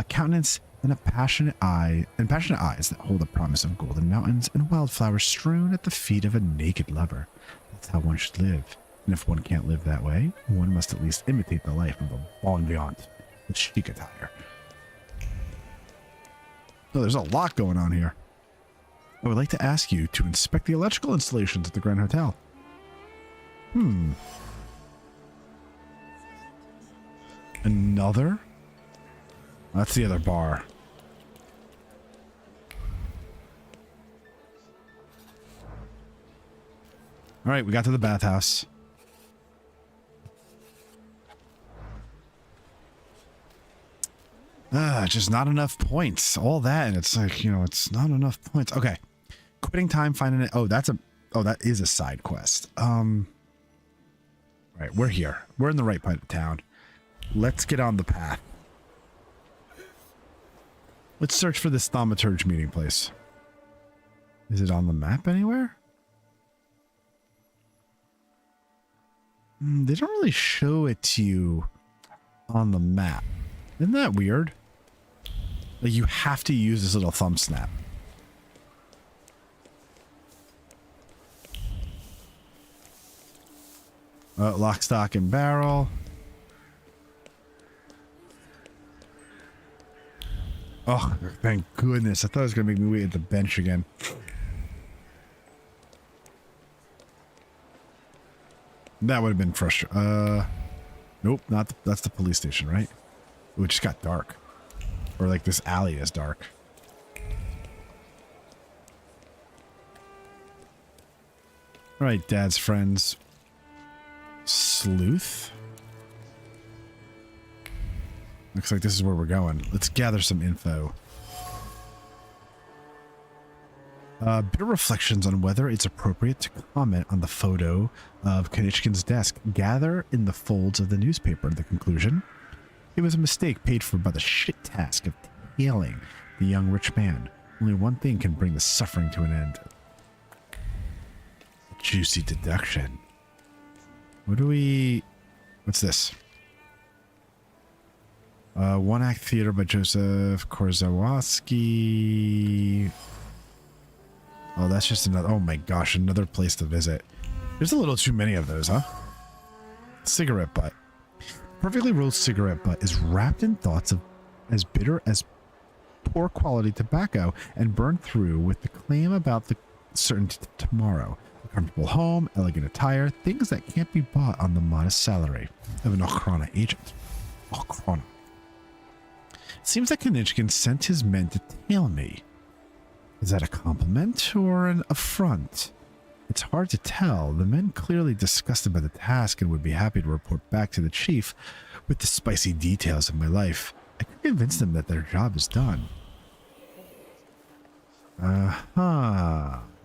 countenance, and passionate eyes that hold the promise of golden mountains and wildflowers strewn at the feet of a naked lover. That's how one should live. And if one can't live that way, one must at least imitate the life of a bon vivant with chic attire. Oh, there's a lot going on here. I would like to ask you to inspect the electrical installations at the Grand Hotel. Another? That's the other bar. All right, we got to the bathhouse. Just not enough points. All that, and it's like, it's not enough points. Okay. Quitting time, finding it. Oh, that is a side quest. Right, we're here. We're in the right part of town. Let's get on the path. Let's search for this Thaumaturge meeting place. Is it on the map anywhere? They don't really show it to you on the map. Isn't that weird? Like, you have to use this little thumb snap. Lock, stock, and barrel. Oh, thank goodness. I thought it was going to make me wait at the bench again. That would have been frustrating. Nope, that's the police station, right? Ooh, it just got dark. Or like this alley is dark. All right, Dad's friends. Sleuth? Looks like this is where we're going. Let's gather some info. Bitter reflections on whether it's appropriate to comment on the photo of Kanichkin's desk gather in the folds of the newspaper. The conclusion: it was a mistake paid for by the shit task of tailing the young rich man. Only one thing can bring the suffering to an end. Juicy deduction. What's this? One Act Theater by Joseph Korzawski. Oh, that's just another... Oh my gosh, another place to visit. There's a little too many of those, huh? Cigarette butt. Perfectly rolled cigarette butt is wrapped in thoughts of as bitter as poor quality tobacco and burned through with the claim about the certainty of tomorrow. A comfortable home, elegant attire, things that can't be bought on the modest salary of an Okhrana agent. Okhrana. It seems that Kanichkin sent his men to tail me. Is that a compliment or an affront? It's hard to tell. The men clearly disgusted by the task and would be happy to report back to the chief with the spicy details of my life. I could convince them that their job is done. There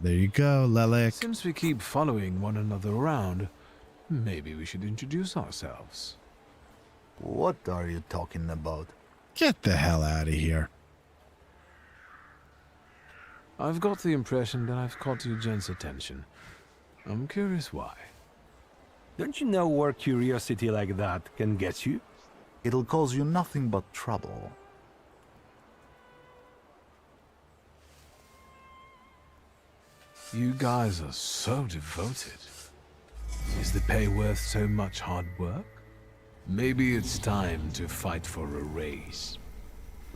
you go, Lelik. Since we keep following one another around, maybe we should introduce ourselves. What are you talking about? Get the hell out of here. I've got the impression that I've caught you gents' attention. I'm curious why. Don't you know where curiosity like that can get you? It'll cause you nothing but trouble. You guys are so devoted. Is the pay worth so much hard work? Maybe it's time to fight for a raise.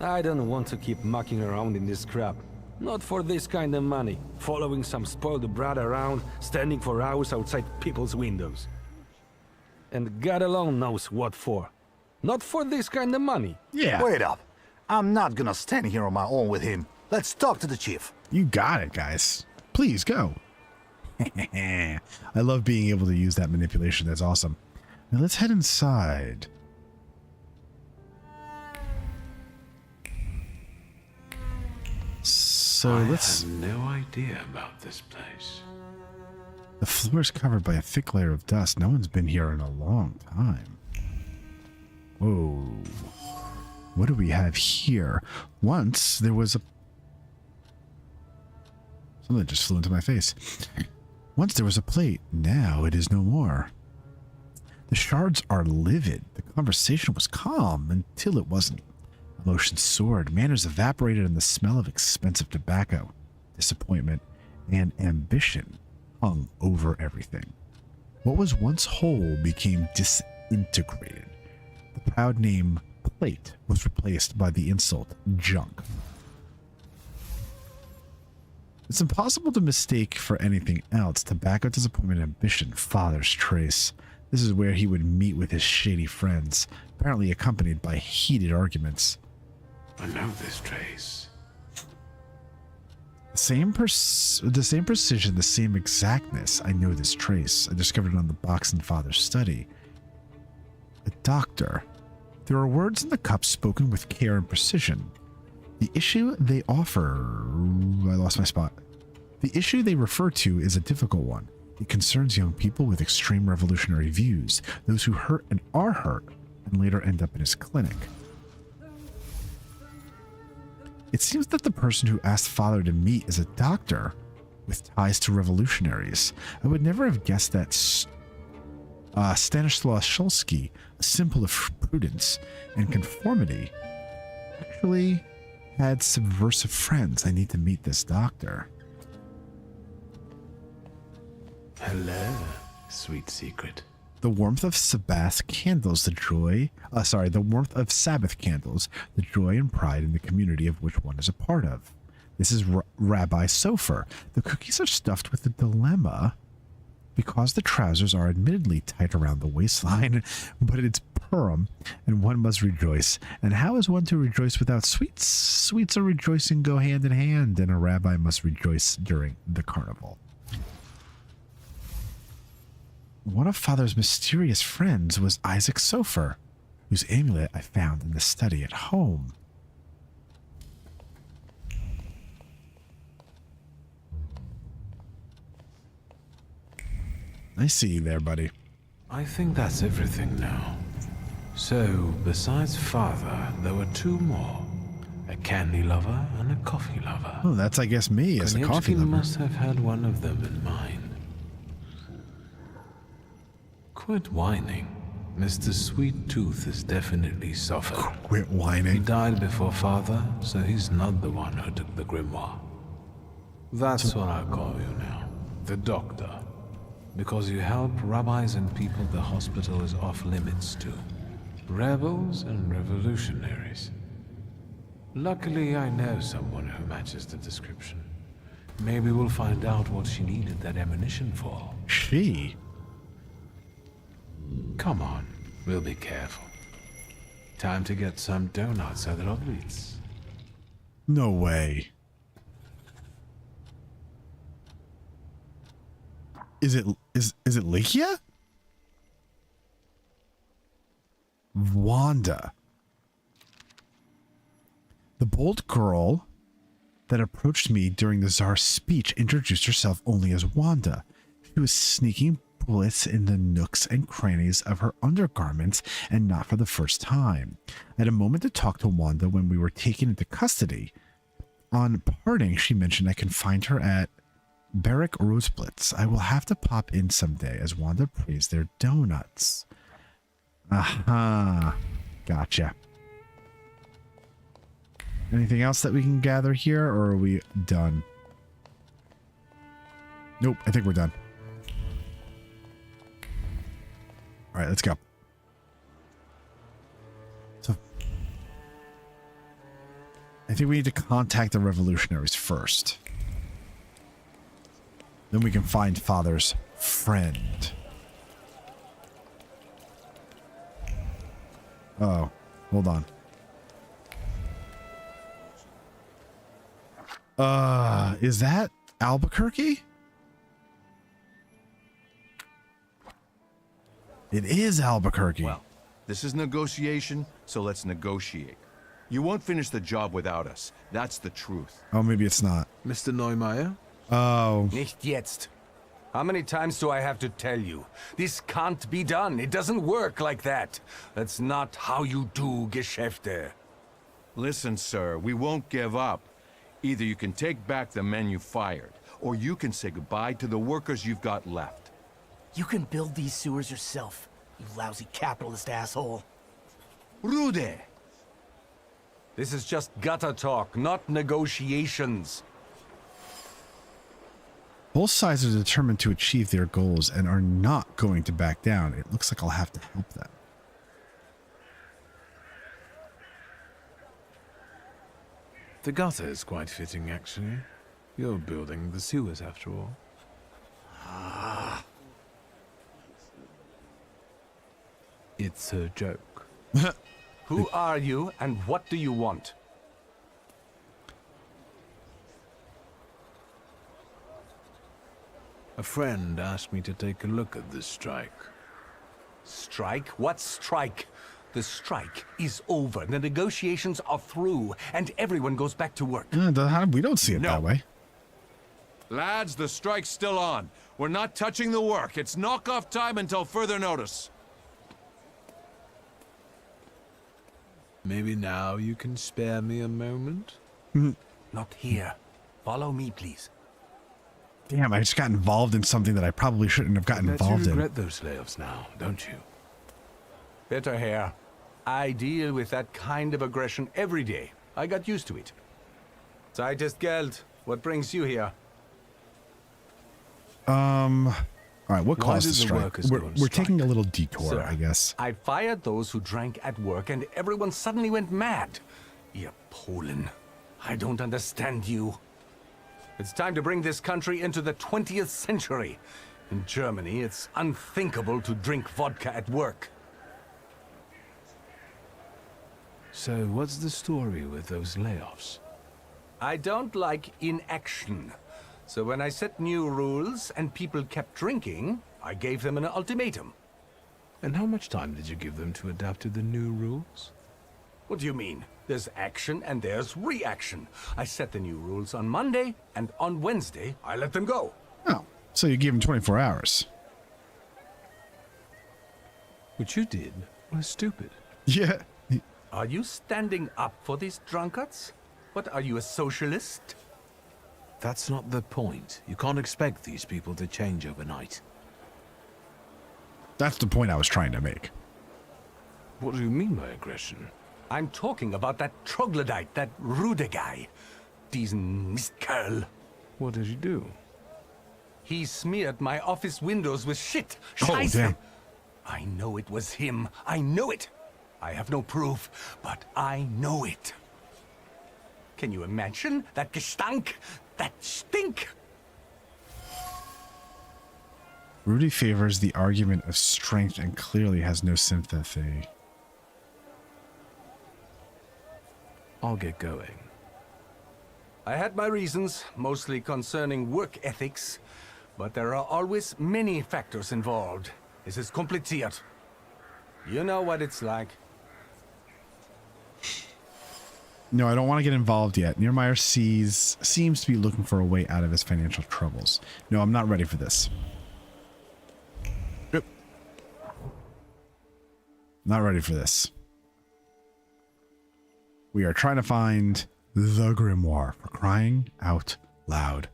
I don't want to keep mucking around in this crap. Not for this kind of money. Following some spoiled brat around, standing for hours outside people's windows. And God alone knows what for. Not for this kind of money. Yeah. Wait up. I'm not gonna stand here on my own with him. Let's talk to the chief. You got it, guys. Please go. I love being able to use that manipulation. That's awesome. Now let's head inside. So I let's... have no idea about this place. The floor is covered by a thick layer of dust. No one's been here in a long time. Whoa. What do we have here? Once there was a... Something just flew into my face. Once there was a plate. Now it is no more. The shards are livid. The conversation was calm until it wasn't. Emotions soared, manners evaporated, and the smell of expensive tobacco, disappointment, and ambition hung over everything. What was once whole became disintegrated. The proud name plate was replaced by the insult junk. It's impossible to mistake for anything else. Tobacco, disappointment, ambition, father's trace. This is where he would meet with his shady friends, apparently accompanied by heated arguments. I know this trace. The same precision, the same exactness. I know this trace. I discovered it on the box in Father's study. A doctor. There are words in the cup spoken with care and precision. The issue they offer... I lost my spot. The issue they refer to is a difficult one. It concerns young people with extreme revolutionary views, those who hurt and are hurt, and later end up in his clinic. It seems that the person who asked Father to meet is a doctor with ties to revolutionaries. I would never have guessed that Stanislaus Shulsky, a symbol of prudence and conformity, actually had subversive friends. I need to meet this doctor. Hello, sweet secret. The warmth of Sabbath candles, the warmth of Sabbath candles, the joy and pride in the community of which one is a part of. This is Rabbi Sofer. The cookies are stuffed with a dilemma because the trousers are admittedly tight around the waistline, but it's Purim, and one must rejoice. And how is one to rejoice without sweets? Sweets or rejoicing go hand in hand, and a rabbi must rejoice during the carnival. One of Father's mysterious friends was Isaac Sofer, whose amulet I found in the study at home. I see you there, buddy. I think that's everything now. So, besides Father, there were two more. A candy lover and a coffee lover. Oh, that's, I guess, me as the coffee lover. must have had one of them in mind. Quit whining. Mr. Sweet Tooth has definitely suffered. Quit whining. He died before Father, so he's not the one who took the grimoire. That's what I call you now. The Doctor. Because you help rabbis and people the hospital is off limits to. Rebels and revolutionaries. Luckily, I know someone who matches the description. Maybe we'll find out what she needed that ammunition for. She? Come on, we'll be careful. Time to get some donuts at Rodriguez. No way. Is it Likia? Wanda. The bold girl that approached me during the Tsar's speech introduced herself only as Wanda. She was sneaking bullets in the nooks and crannies of her undergarments, and not for the first time. I had a moment to talk to Wanda when we were taken into custody. On parting, she mentioned I can find her at Barrack Roseblitz. I will have to pop in someday as Wanda praised their donuts. Aha. Gotcha. Anything else that we can gather here, or are we done? Nope, I think we're done. All right, let's go. So, I think we need to contact the revolutionaries first. Then we can find Father's friend. Oh, hold on. Is that Albuquerque? It is Albuquerque. Well, this is negotiation, so let's negotiate. You won't finish the job without us. That's the truth. Oh, maybe it's not. Mr. Neumeier? Oh. Nicht jetzt. How many times do I have to tell you? This can't be done. It doesn't work like that. That's not how you do Geschäfte. Listen, sir, we won't give up. Either you can take back the men you fired, or you can say goodbye to the workers you've got left. You can build these sewers yourself, you lousy capitalist asshole. Rude! This is just gutter talk, not negotiations. Both sides are determined to achieve their goals and are not going to back down. It looks like I'll have to help them. The gutter is quite fitting, actually. You're building the sewers, after all. It's a joke. Who are you, and what do you want? A friend asked me to take a look at this strike. Strike? What strike? The strike is over. The negotiations are through, and everyone goes back to work. We don't see it that way. Lads, the strike's still on. We're not touching the work. It's knock-off time until further notice. Maybe now you can spare me a moment? Not here. Follow me, please. Damn, I just got involved in something that I probably shouldn't have gotten involved You in. regret those layoffs now, don't you? Better hair. I deal with that kind of aggression every day. I got used to it. Zeit ist Geld. What brings you here? All right, what Why caused the did the strike? workers go on We're strike? taking a little detour, Sir, I guess. I fired those who drank at work, and everyone suddenly went mad. Ihr Polen. I don't understand you. It's time to bring this country into the 20th century. In Germany, it's unthinkable to drink vodka at work. So, what's the story with those layoffs? I don't like inaction. So when I set new rules and people kept drinking, I gave them an ultimatum. And how much time did you give them to adapt to the new rules? What do you mean? There's action and there's reaction. I set the new rules on Monday, and on Wednesday, I let them go. Oh, so you gave him 24 hours. What you did was stupid. Yeah. Are you standing up for these drunkards? What, are you a socialist? That's not the point. You can't expect these people to change overnight. That's the point I was trying to make. What do you mean by aggression? I'm talking about that troglodyte, that Rude guy. Diesen Mistkerl. What did you do? He smeared my office windows with shit. Oh, Scheiße. damn. I know it was him. I know it. I have no proof, but I know it. Can you imagine that Gestank? That stink? Rudy favors the argument of strength and clearly has no sympathy. I'll get going. I had my reasons, mostly concerning work ethics, But there are always many factors involved. Es ist kompliziert. You know what it's like. No, I don't want to get involved yet. Niermeyer seems to be looking for a way out of his financial troubles. No, I'm not ready for this. Yep. Not ready for this. We are trying to find the grimoire, for crying out loud.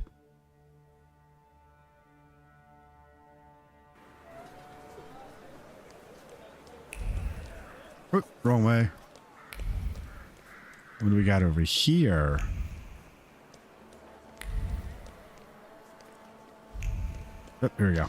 Oop, wrong way. What do we got over here? Oh, here we go.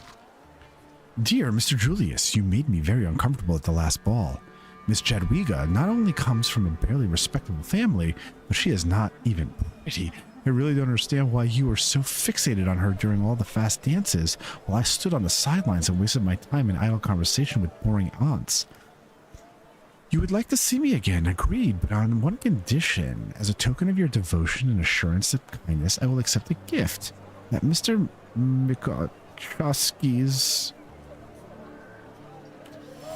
Dear Mr. Julius, you made me very uncomfortable at the last ball. Miss Jadwiga not only comes from a barely respectable family, but she is not even pretty. I really don't understand why you were so fixated on her during all the fast dances, while I stood on the sidelines and wasted my time in idle conversation with boring aunts. You would like to see me again, agreed, but on one condition. As a token of your devotion and assurance of kindness, I will accept a gift. That Mr. Mikochowski's...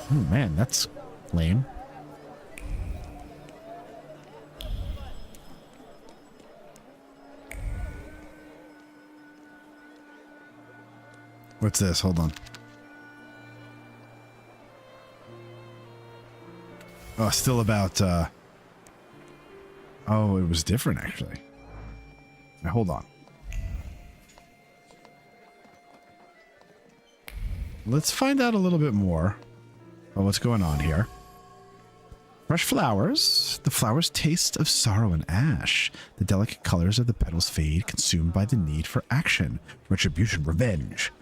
Oh man, that's lame. What's this? Hold on. Oh, still about, oh, it was different, actually. Now, hold on. Let's find out a little bit more about what's going on here. Fresh flowers. The flowers taste of sorrow and ash. The delicate colors of the petals fade, consumed by the need for action, retribution, revenge.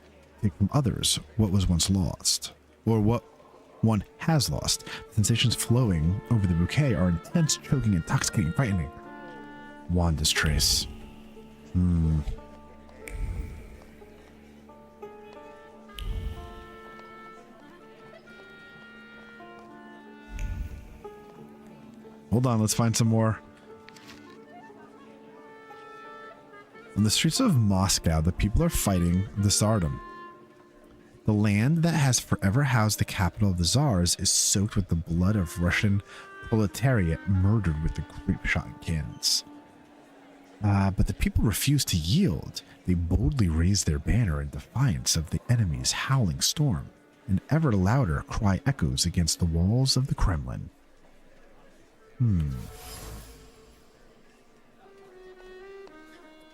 Take from others what was once lost, or what one has lost. The sensations flowing over the bouquet are intense, choking, intoxicating, frightening. Wanda's trace. Hold on, let's find some more. On the streets of Moscow, the people are fighting the Tsardom. The land that has forever housed the capital of the Tsars is soaked with the blood of Russian proletariat murdered with the grape shot cannons. But the people refuse to yield. They boldly raise their banner in defiance of the enemy's howling storm. An ever louder cry echoes against the walls of the Kremlin.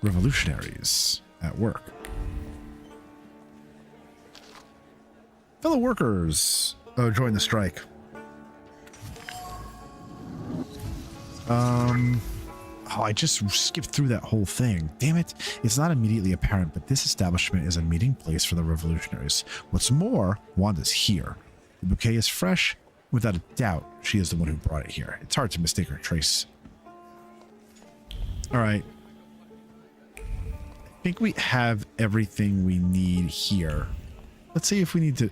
Revolutionaries at work. Fellow workers, join the strike. Oh, I just skipped through that whole thing. Damn it. It's not immediately apparent, but this establishment is a meeting place for the revolutionaries. What's more, Wanda's here. The bouquet is fresh. Without a doubt, she is the one who brought it here. It's hard to mistake her trace. All right. I think we have everything we need here. Let's see if we need to...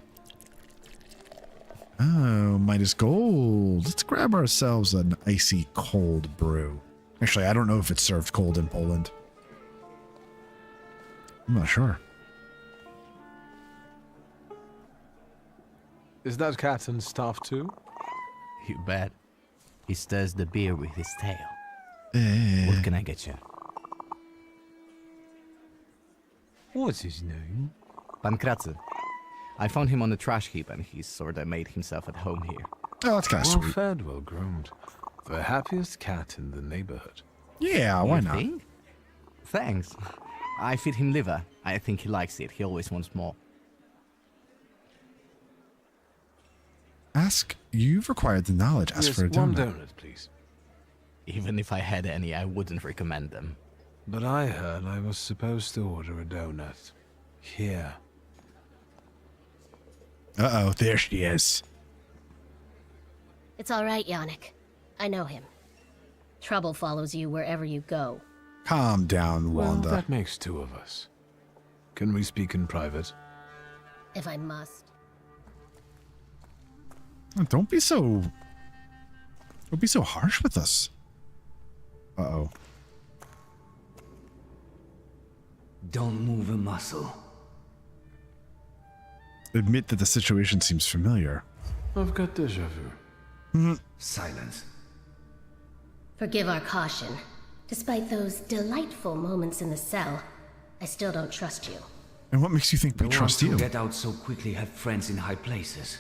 Oh, minus gold. Let's grab ourselves an icy cold brew. Actually, I don't know if it's served cold in Poland. I'm not sure. Is that Captain Staff too? You bet. He stirs the beer with his tail. What can I get you? What's his name? Pankratzy. I found him on the trash heap and he's sorta made himself at home here. Oh, that's kind of Well sweet. fed, well groomed. The happiest cat in the neighborhood. Yeah, why You not? think? Thanks. I feed him liver. I think he likes it. He always wants more. Ask. You've required the knowledge. Ask Yes, for a one donut. donut, please. Even if I had any, I wouldn't recommend them. But I heard I was supposed to order a donut. Here. Uh-oh, there she is. It's all right, Yannick. I know him. Trouble follows you wherever you go. Calm down, Wanda. Well, that makes two of us. Can we speak in private? If I must. Don't be so harsh with us. Uh-oh. Don't move a muscle. admit that the situation seems familiar. I've got déjà vu. Silence. Forgive our caution. Despite those delightful moments in the cell, I still don't trust you. And what makes you think we trust you? The ones who get out so quickly have friends in high places.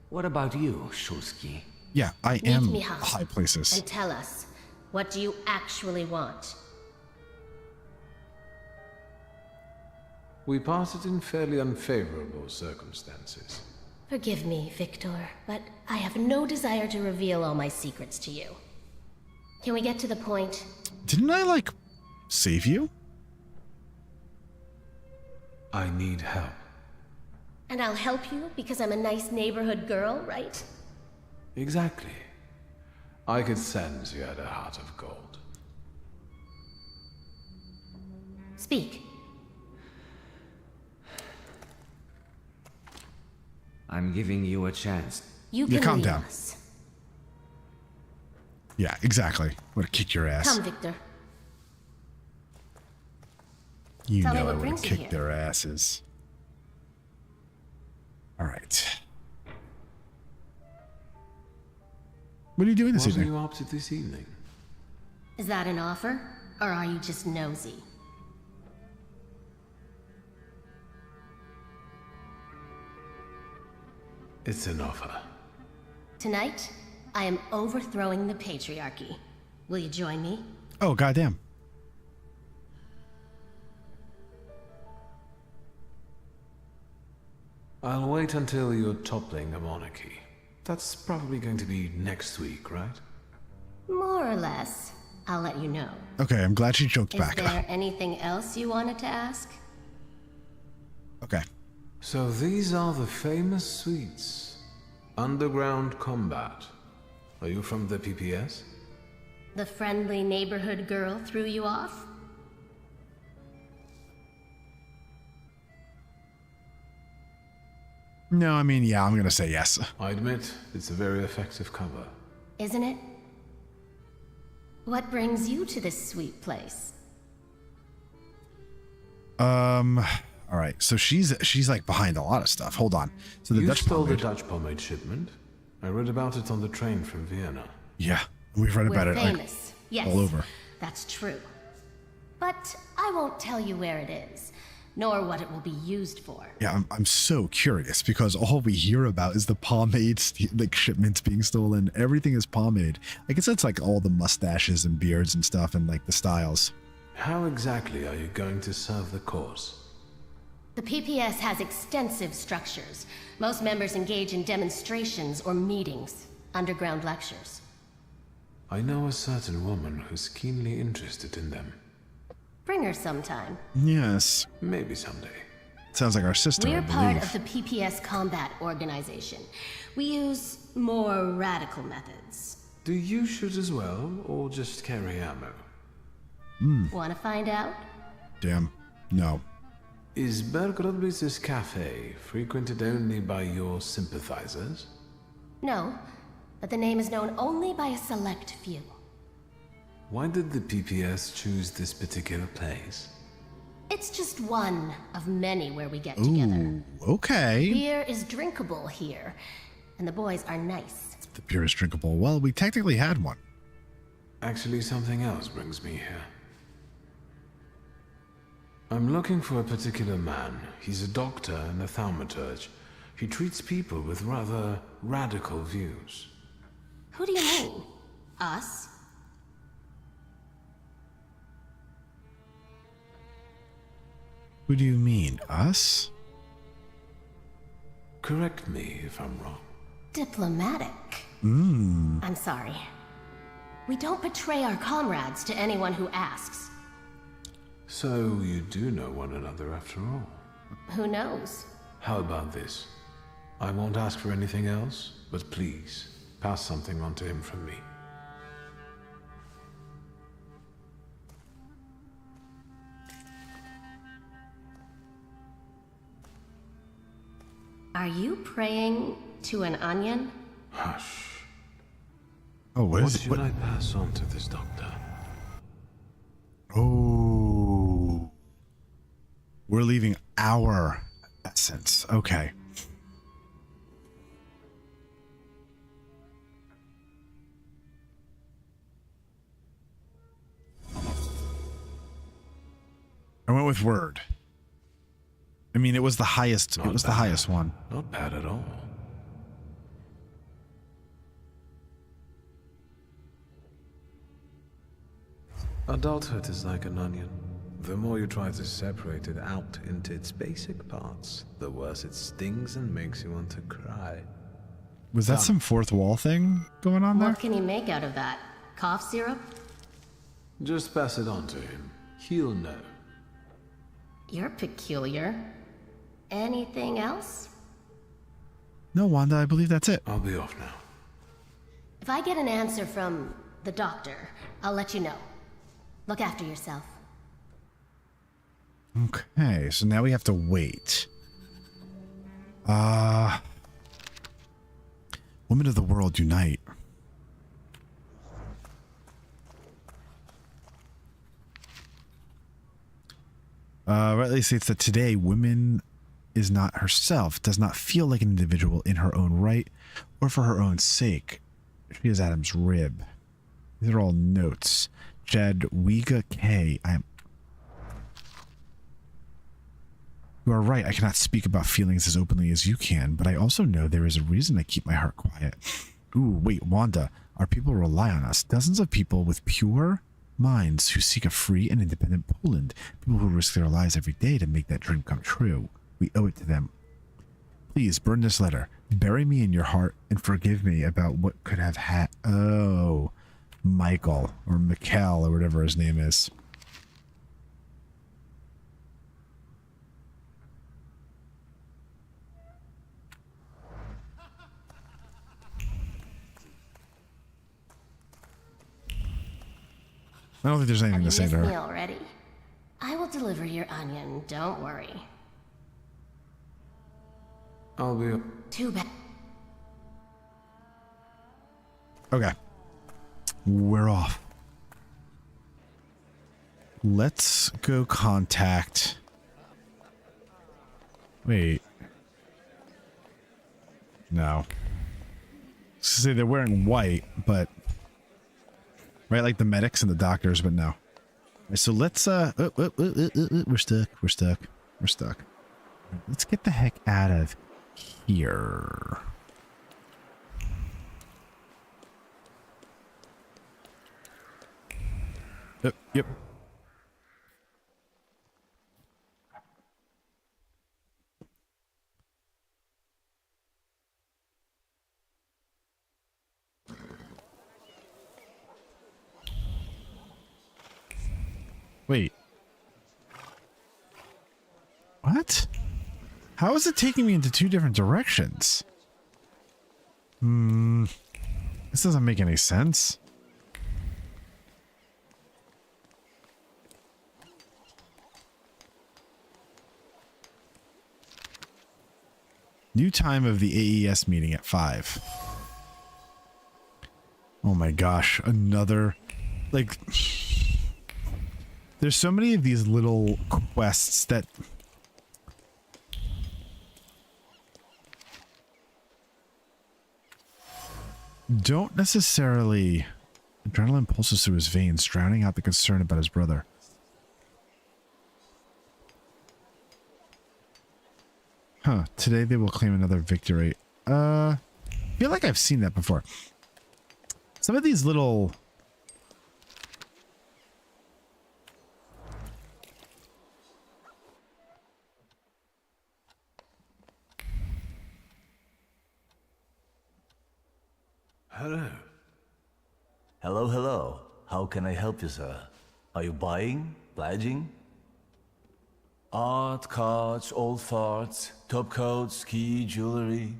What about you, Shulsky? Yeah, I Meet am me half high places. and tell us, what do you actually want? We parted in fairly unfavorable circumstances. Forgive me, Wiktor, but I have no desire to reveal all my secrets to you. Can we get to the point? Didn't I, like, save you? I need help. And I'll help you because I'm a nice neighborhood girl, right? Exactly. I could sense you had a heart of gold. Speak. I'm giving you a chance. You can calm leave down. us. Yeah, exactly. I'm gonna kick your ass. Come, Wiktor. You Tell me know I what would have brings you kicked here. their asses. All right. What are you doing this What are evening? you up to this evening? Is that an offer, or are you just nosy? It's an offer. Tonight, I am overthrowing the patriarchy. Will you join me? Oh, goddamn. I'll wait until you're toppling the monarchy. That's probably going to be next week, right? More or less. I'll let you know. Okay, I'm glad she joked Is back. there anything else you wanted to ask? Okay. So these are the famous suites. Underground combat. Are you from the PPS? The friendly neighborhood girl threw you off? No, I mean, yeah, I'm gonna say yes. I admit, it's a very effective cover. Isn't it? What brings you to this sweet place? All right. So she's like behind a lot of stuff. Hold on. So the You Dutch stole the pomade. Dutch pomade shipment. I read about it on the train from Vienna. Yeah, we've read about We're it like, famous. Yes, all over. that's true. But I won't tell you where it is, nor what it will be used for. Yeah, I'm so curious because all we hear about is the pomade like shipments being stolen. Everything is pomade. I guess that's like all the mustaches and beards and stuff and like the styles. How exactly are you going to serve the cause? The PPS has extensive structures. Most members engage in demonstrations or meetings, underground lectures. I know a certain woman who's keenly interested in them. Bring her sometime. Yes. Maybe someday. Sounds like our sister, I We're believe. part of the PPS combat organization. We use more radical methods. Do you shoot as well, or just carry ammo? Want to find out? Damn. No. Is Bergrodblitz's cafe frequented only by your sympathizers? No, but the name is known only by a select few. Why did the PPS choose this particular place? It's just one of many where we get together. Ooh, okay. Beer is drinkable here, and the boys are nice. The beer is drinkable. Well, we technically had one. Actually, something else brings me here. I'm looking for a particular man. He's a doctor and a thaumaturge. He treats people with rather radical views. Who do you mean? Us? Who do you mean? Us? Correct me if I'm wrong. Diplomatic. I'm sorry. We don't betray our comrades to anyone who asks. So you do know one another after all. Who knows? How about this? I won't ask for anything else, but please, pass something on to him from me. Are you praying to an onion? Hush. Oh, What is it? should I pass on to this doctor? Oh. We're leaving our essence. Okay. I went with word. I mean, it was the highest. It was the highest one. Not bad at all. Adulthood is like an onion. The more you try to separate it out into its basic parts, the worse it stings and makes you want to cry. Was that some fourth wall thing going on there? What can he make out of that? Cough syrup? Just pass it on to him. He'll know. You're peculiar. Anything else? No, Wanda, I believe that's it. I'll be off now. If I get an answer from the doctor, I'll let you know. Look after yourself. Okay, so now we have to wait. Women of the world unite. Rightly states that today women is not herself, does not feel like an individual in her own right or for her own sake. She is Adam's rib. These are all notes. Jadwiga K. You are right. I cannot speak about feelings as openly as you can, but I also know there is a reason I keep my heart quiet. Ooh, wait, Wanda. Our people rely on us. Dozens of people with pure minds who seek a free and independent Poland. People who risk their lives every day to make that dream come true. We owe it to them. Please burn this letter. Bury me in your heart and forgive me about what could have had. Oh, Michael or Mikhail or whatever his name is. I don't think there's anything to say to her. Me already? I will deliver your onion, don't worry. I'll be... Too bad. Okay. We're off. Let's go contact... Wait. No. Say they're wearing white, but... Right, like the medics and the doctors, but no. Right, so let's, we're stuck. Let's get the heck out of here. Yep. Wait. What? How is it taking me into two different directions? This doesn't make any sense. New time of the AES meeting at 5. Oh my gosh, another... Like... There's so many of these little quests that... don't necessarily... Adrenaline pulses through his veins, drowning out the concern about his brother. Huh. Today they will claim another victory. I feel like I've seen that before. Some of these little... Hello. Hello. How can I help you, sir? Are you buying? Pledging? Art, cards, old farts, top coats, ski, jewelry.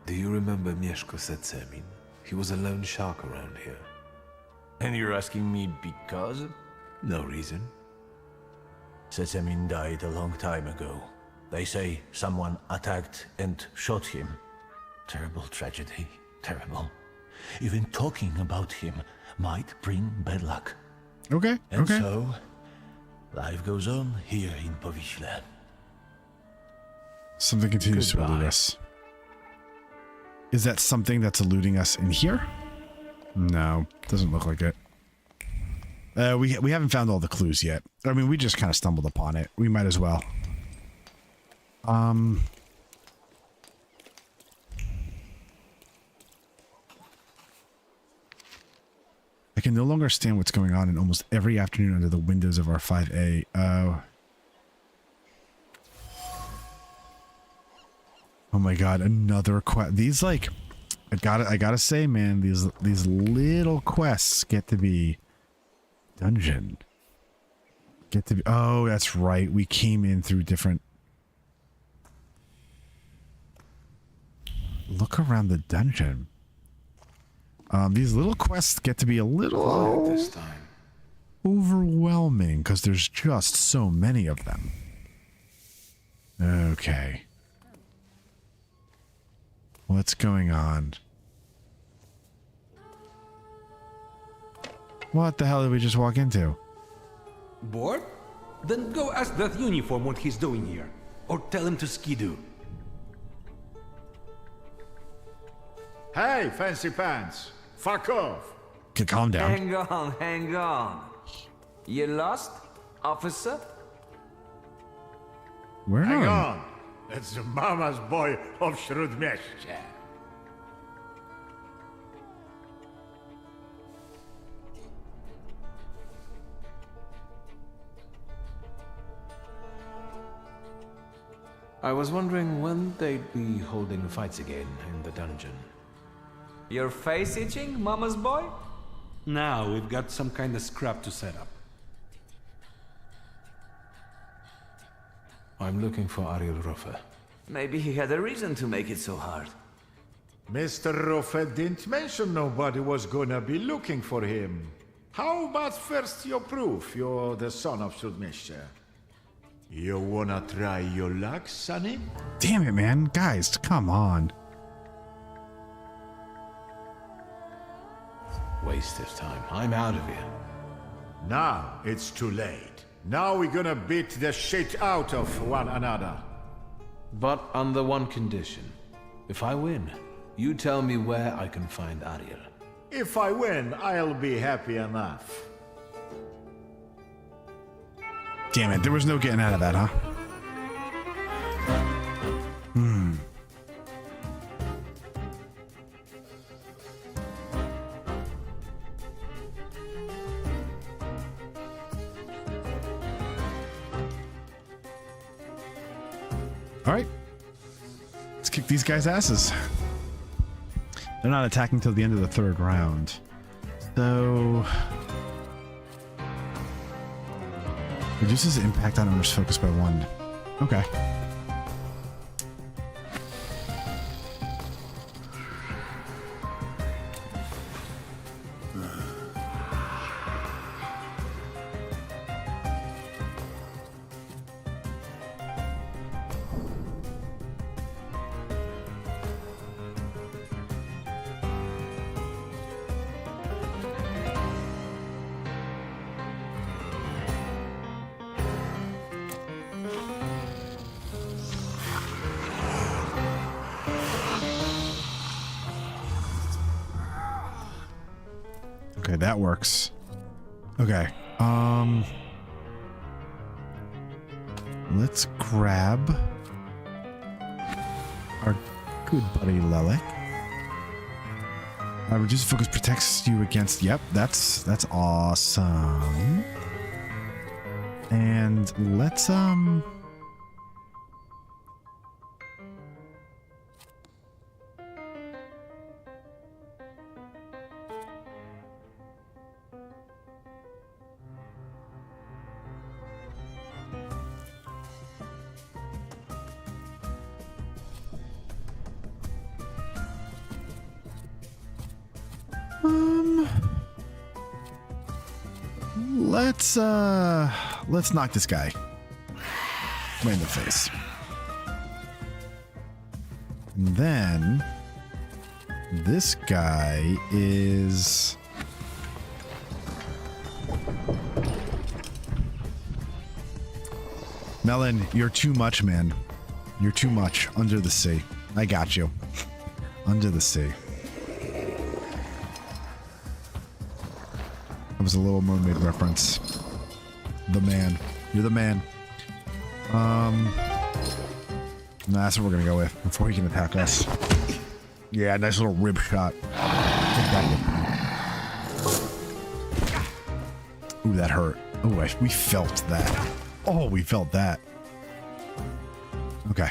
Do you remember Mieszko Setsemin? He was a lone shark around here. And you're asking me because? No reason. Setsemin died a long time ago. They say someone attacked and shot him. Terrible tragedy. Terrible. Even talking about him might bring bad luck. Okay, and okay. So, life goes on here in Powiśle. Something continues to elude us. Is that something that's eluding us in here? No, doesn't look like it. We haven't found all the clues yet. I mean, we just kind of stumbled upon it. We might as well. I can no longer stand what's going on in almost every afternoon under the windows of our 5A. Oh my god, another quest. These, like, I gotta say, man, these little quests get to be dungeon. Get to be, oh, that's right. We came in through different. Look around the dungeon. These little quests get to be a little this time. Overwhelming because there's just so many of them. Okay. What's going on? What the hell did we just walk into? Bored? Then go ask that uniform what he's doing here. Or tell him to skidoo. Hey, fancy pants! Fuck off! Calm down. Hang on. You lost, officer? Where Hang on! That's the mama's boy of Shrudmeshcha. I was wondering when they'd be holding fights again in the dungeon. Your face itching, mama's boy? Now we've got some kind of scrap to set up. I'm looking for Ariel Rufe. Maybe he had a reason to make it so hard. Mr. Rufe didn't mention nobody was gonna be looking for him. How about first your proof you're the son of Shrudmeshcha? You wanna try your luck, sonny? Damn it, man. Guys, come on. Waste of time. I'm out of here. Now it's too late. Now we're gonna beat the shit out of one another. But under one condition. If I win, you tell me where I can find Ariel. If I win, I'll be happy enough. Damn it, there was no getting out of that, huh? All right. Let's kick these guys' asses. They're not attacking till the end of the third round. So... reduces impact on owner's focus by 1. Okay. Okay, that works. Okay. Let's grab our good buddy Lelek. Reduce focus protects you against. Yep, that's awesome. And let's let's knock this guy right in the face. And then this guy is Melon, you're too much, man. You're too much. Under the sea. I got you. Under the sea. That was a Little Mermaid reference. The man. You're the man. That's what we're gonna go with before he can attack us. Yeah, nice little rib shot. Ooh, that hurt. Oh, we felt that. Oh, we felt that. Okay.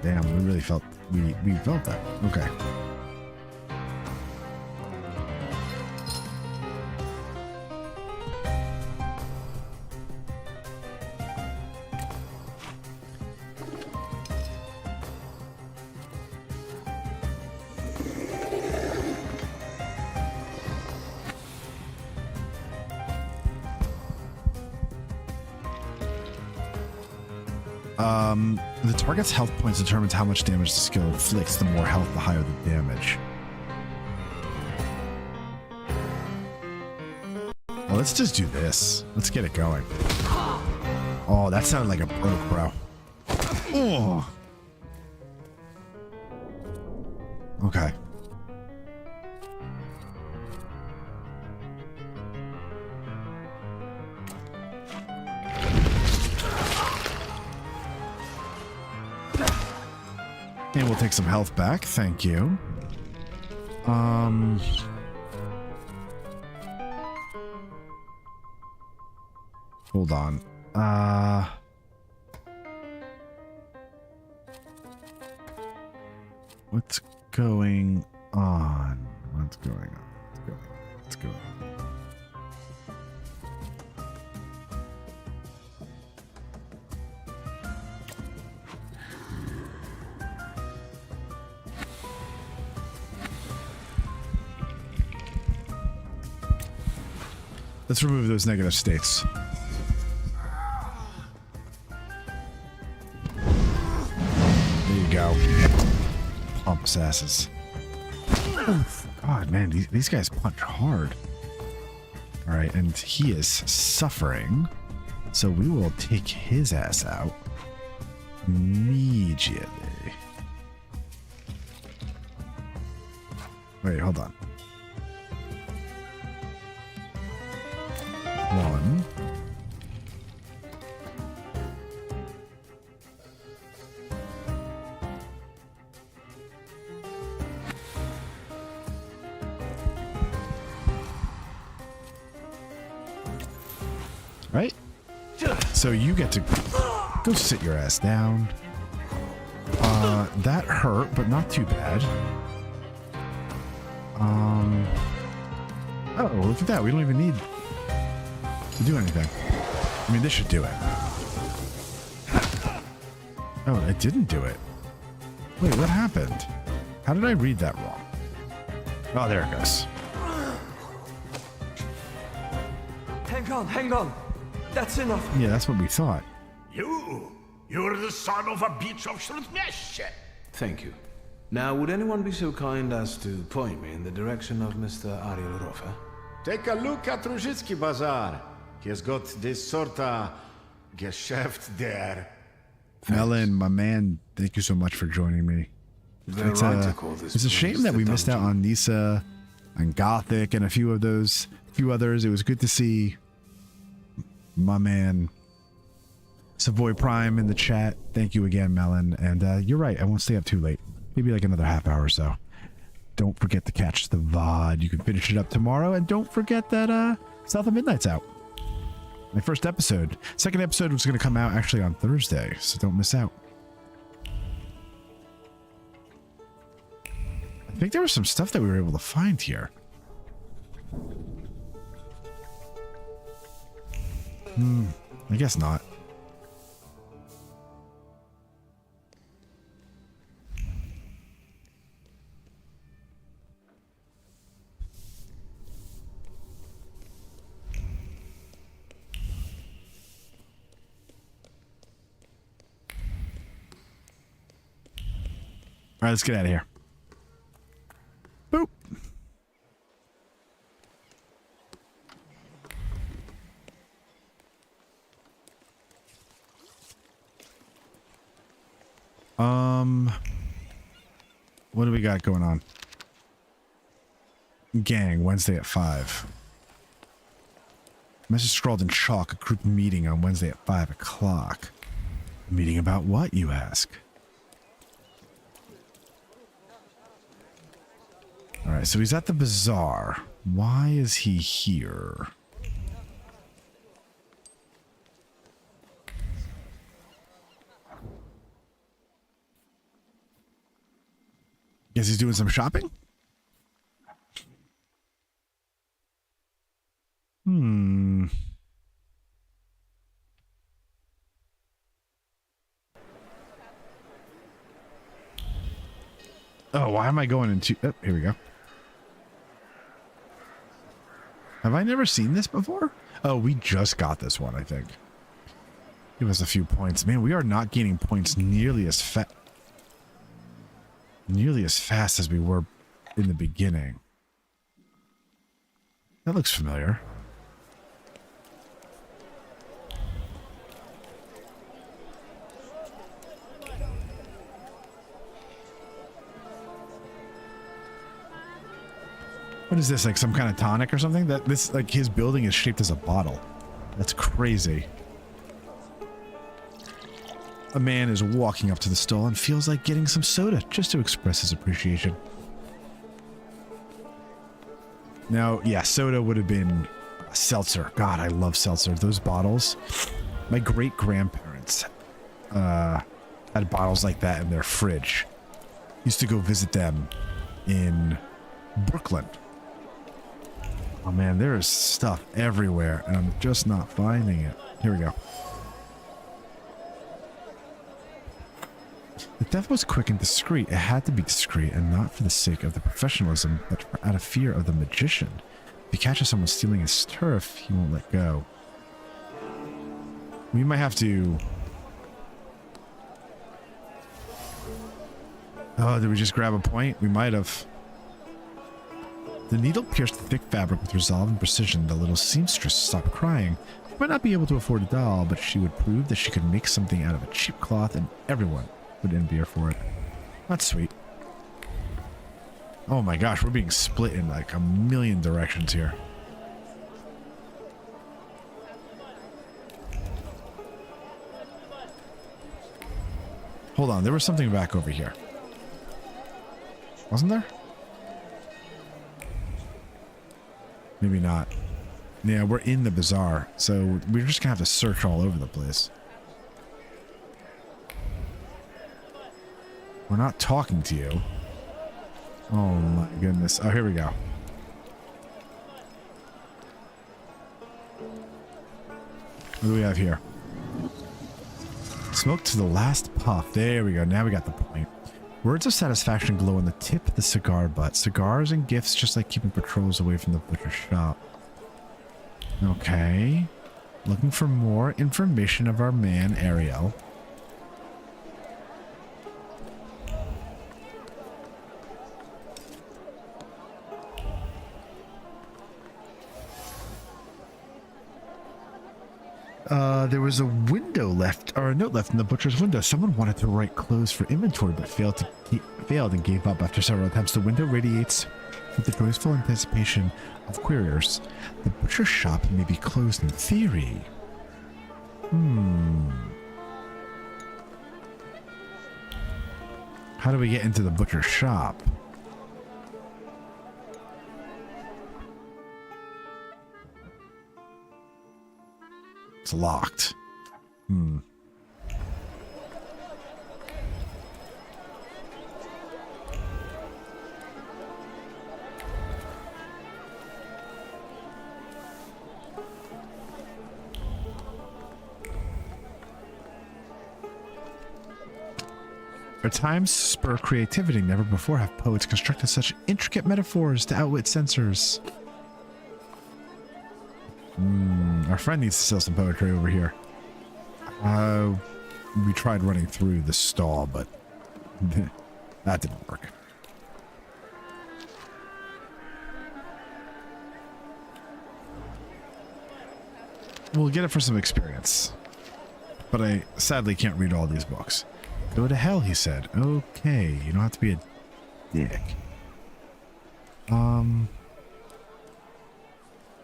Damn, we really felt we felt that. Okay. The target's health points determines how much damage the skill inflicts. The more health, the higher the damage. Well, let's just do this. Let's get it going. Oh, that sounded like a broke, bro. Oh. Okay. And we'll take some health back. Thank you. Hold on. What's going on? What's going on? What's going on? Let's remove those negative states. There you go. Pompous asses. God, man, these guys punch hard. All right, and he is suffering. So we will take his ass out immediately. Wait, hold on. One. Right? So you get to go sit your ass down. That hurt, but not too bad. Oh, look at that. We don't even need to do anything. I mean, this should do it. Oh, it didn't do it. Wait, what happened? How did I read that wrong? Oh, there it goes. Hang on. That's enough. Yeah, that's what we thought. You're the son of a bitch of Shrutmesh. Thank you. Now, would anyone be so kind as to point me in the direction of Mr. Ariel Rofa? Take a look at Ruzhitsky Bazaar. He has got this sort of geschäft there. Melon, my man, thank you so much for joining me. It's a shame that we missed out on Nisa and Gothic and a few others. It was good to see my man Savoy Prime in the chat. Thank you again, Melon. And you're right, I won't stay up too late. Maybe like another half hour or so. Don't forget to catch the VOD. You can finish it up tomorrow. And don't forget that South of Midnight's out. My first episode. Second episode was going to come out actually on Thursday, so don't miss out. I think there was some stuff that we were able to find here. I guess not. All right, let's get out of here. Boop. What do we got going on? Gang, Wednesday at 5. Message scrawled in chalk, a group meeting on Wednesday at 5 o'clock. Meeting about what, you ask? Alright, so he's at the bazaar. Why is he here? Guess he's doing some shopping? Oh, why am I going into... Oh, here we go. Have I never seen this before? Oh, we just got this one, I think. Give us a few points. Man, we are not gaining points nearly as fast as we were in the beginning. That looks familiar. What is this, like some kind of tonic or something? That this, like, his building is shaped as a bottle. That's crazy. A man is walking up to the stall and feels like getting some soda just to express his appreciation. Now, yeah, soda would have been seltzer. God, I love seltzer. Those bottles. My great-grandparents had bottles like that in their fridge. Used to go visit them in Brooklyn. Oh man, there is stuff everywhere, and I'm just not finding it. Here we go. The theft was quick and discreet. It had to be discreet, and not for the sake of the professionalism, but out of fear of the magician. If he catches someone stealing his turf, he won't let go. We might have to... Oh, did we just grab a point? We might have... The needle pierced the thick fabric with resolve and precision. The little seamstress stopped crying. She might not be able to afford a doll, but she would prove that she could make something out of a cheap cloth, and everyone would envy her for it. That's sweet. Oh my gosh, we're being split in like a million directions here. Hold on, there was something back over here. Wasn't there? Maybe not. Yeah, we're in the bazaar, so we're just gonna have to search all over the place. We're not talking to you. Oh my goodness. Oh, here we go. What do we have here? Smoke to the last puff. There we go. Now we got the point. Words of satisfaction glow on the tip of the cigar butt. Cigars and gifts, just like keeping patrols away from the butcher shop. Okay. Looking for more information of our man, Ariel. There was a window left, or a note left in the butcher's window. Someone wanted to write clothes for inventory, but failed and gave up after several attempts. The window radiates with the joyful anticipation of queriers. The butcher shop may be closed in theory. How do we get into the butcher shop? It's locked. Our times spur creativity. Never before have poets constructed such intricate metaphors to outwit censors. Our friend needs to sell some poetry over here. We tried running through the stall, but that didn't work. We'll get it for some experience. But I sadly can't read all these books. Go to hell, he said. Okay, you don't have to be a dick.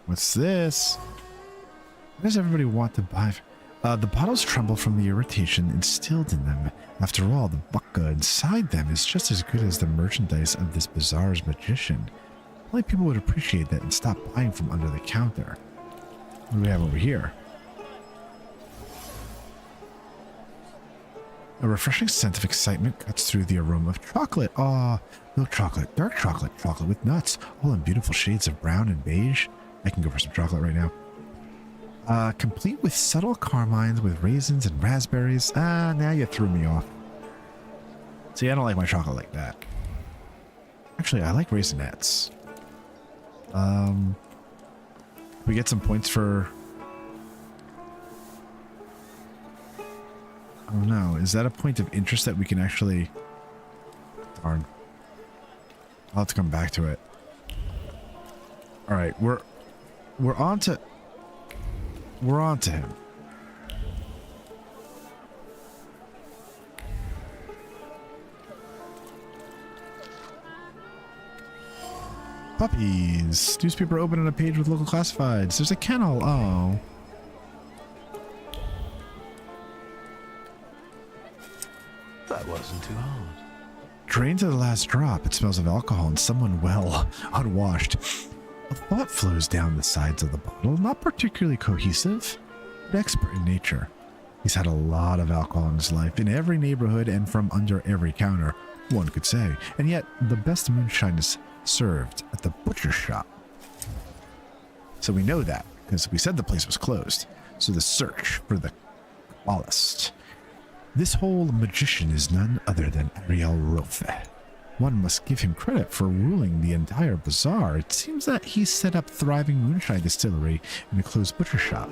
What's this? Why does everybody want to buy? The bottles tremble from the irritation instilled in them. After all, the bucka inside them is just as good as the merchandise of this bazaar's magician. Only people would appreciate that and stop buying from under the counter. What do we have over here? A refreshing scent of excitement cuts through the aroma of chocolate. Ah, milk chocolate, dark chocolate, chocolate with nuts, all in beautiful shades of brown and beige. I can go for some chocolate right now. Complete with subtle carmines with raisins and raspberries. Ah, now you threw me off. See, I don't like my chocolate like that. Actually, I like raisinets. We get some points for... Oh no, is that a point of interest that we can actually... Darn. I'll have to come back to it. Alright, we're on to... We're on to him. Puppies. Newspaper open on a page with local classifieds. There's a kennel. Oh. That wasn't too hard. Drained to the last drop. It smells of alcohol and someone well unwashed. A thought flows down the sides of the bottle, not particularly cohesive, but expert in nature. He's had a lot of alcohol in his life, in every neighborhood and from under every counter, one could say. And yet, the best moonshine is served at the butcher's shop. So we know that, because we said the place was closed. So the search for the Kabbalist. This whole magician is none other than Ariel Rofe. One must give him credit for ruling the entire bazaar. It seems that he set up thriving moonshine distillery in a closed butcher shop.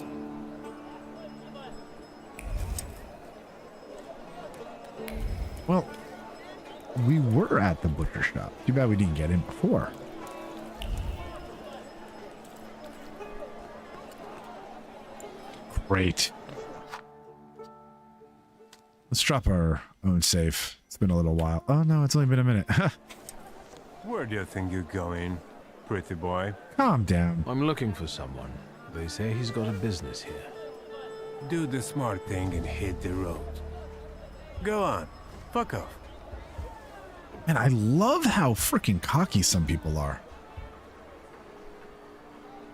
Well, we were at the butcher shop. Too bad we didn't get in before. Great. Let's drop our own safe. It's been a little while. Oh no, it's only been a minute. Where do you think you're going, pretty boy? Calm down. I'm looking for someone. They say he's got a business here. Do the smart thing and hit the road. Go on. Fuck off. Man, I love how freaking cocky some people are.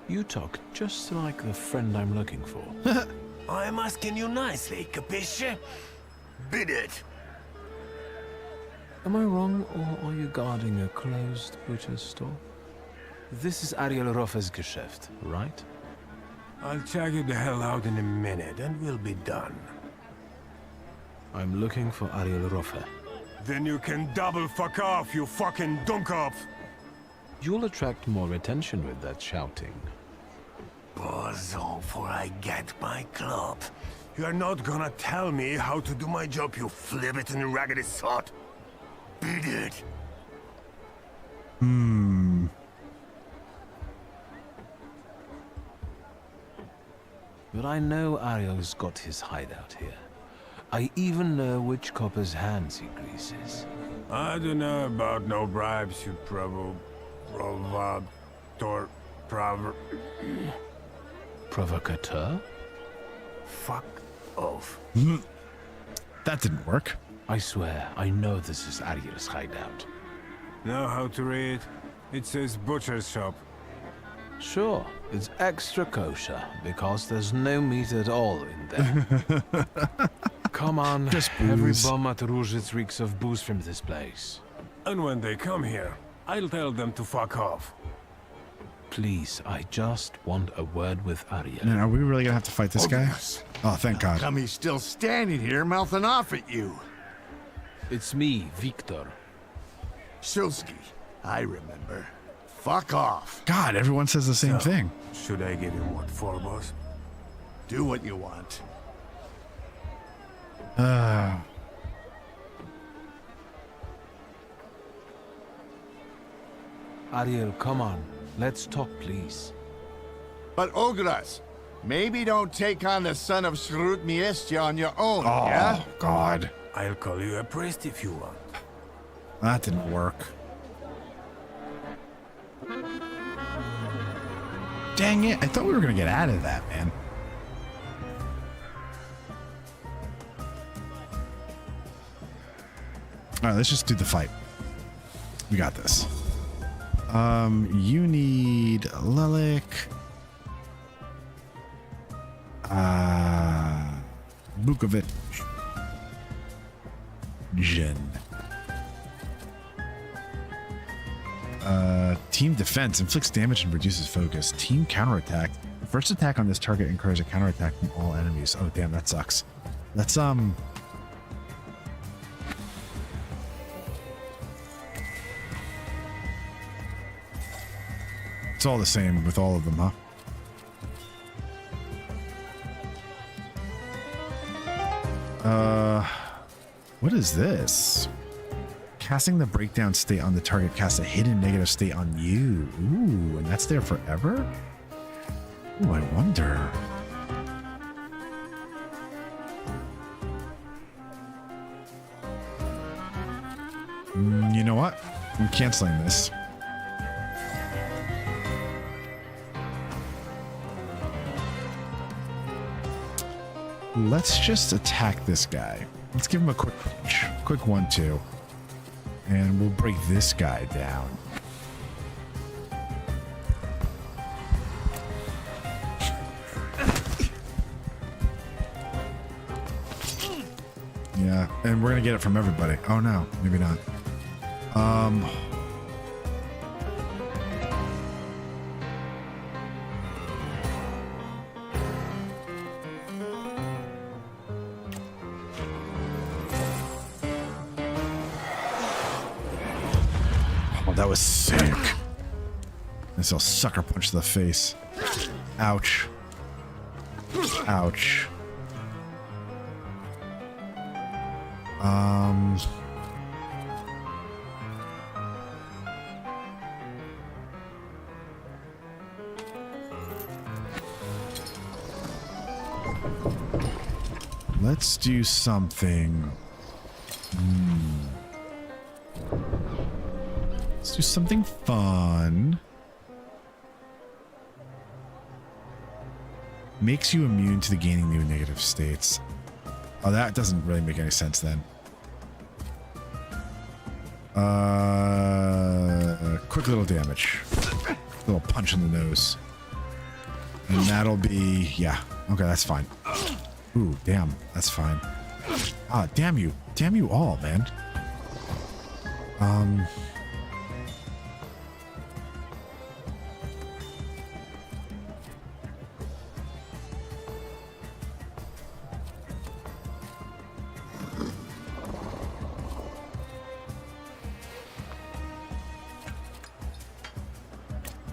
You talk just like the friend I'm looking for. I'm asking you nicely, capisce? Bid it. Am I wrong, or are you guarding a closed butcher's store? This is Ariel Rofe's Geschäft, right? I'll check you the hell out in a minute, and we'll be done. I'm looking for Ariel Rofe. Then you can double fuck off, you fucking dunkopf! You'll attract more attention with that shouting. Buzz on before I get my club. You're not gonna tell me how to do my job, you flibbit and raggedy sot. Beat it. But I know Ariel's got his hideout here. I even know which copper's hands he greases. I don't know about no bribes, you Provocateur? Fuck off. That didn't work. I swear, I know this is Ariel's hideout. Know how to read? It says butcher's shop. Sure, it's extra kosher, because there's no meat at all in there. Come on, just every booze. bum at Różic reeks of booze from this place. And when they come here, I'll tell them to fuck off. Please, I just want a word with Ariel. Man, are we really gonna have to fight this guy? Oh, thank God. Come, he's still standing here, mouthing off at you. It's me, Wiktor. Shulsky, I remember. Fuck off. God, everyone says the same thing. Should I give him what for, boss? Do what you want. Ariel, come on. Let's talk, please. But Ogras, maybe don't take on the son of Shrut Miestia on your own, yeah? God. I'll call you a priest if you want. That didn't work. Dang it. I thought we were going to get out of that, man. All right, let's just do the fight. We got this. You need Lelik. Bukovic. Jen. Team defense inflicts damage and reduces focus. Team counterattack. The first attack on this target incurs a counterattack from all enemies. Oh damn, that sucks. Let's It's all the same with all of them, huh? What is this? Casting the breakdown state on the target casts a hidden negative state on you. Ooh, and that's there forever? Ooh, I wonder. You know what? I'm canceling this. Let's just attack this guy. Let's give him a quick punch. Quick 1-2. And we'll break this guy down. Yeah, and we're gonna get it from everybody. Oh no, maybe not. That was sick. This will sucker punch to the face. Ouch. Ouch. Let's do something. Let's do something fun. Makes you immune to the gaining new negative states. Oh, that doesn't really make any sense then. Quick little damage. Little punch in the nose. And that'll be... yeah. Okay, that's fine. Ooh, damn. That's fine. Ah, damn you. Damn you all, man.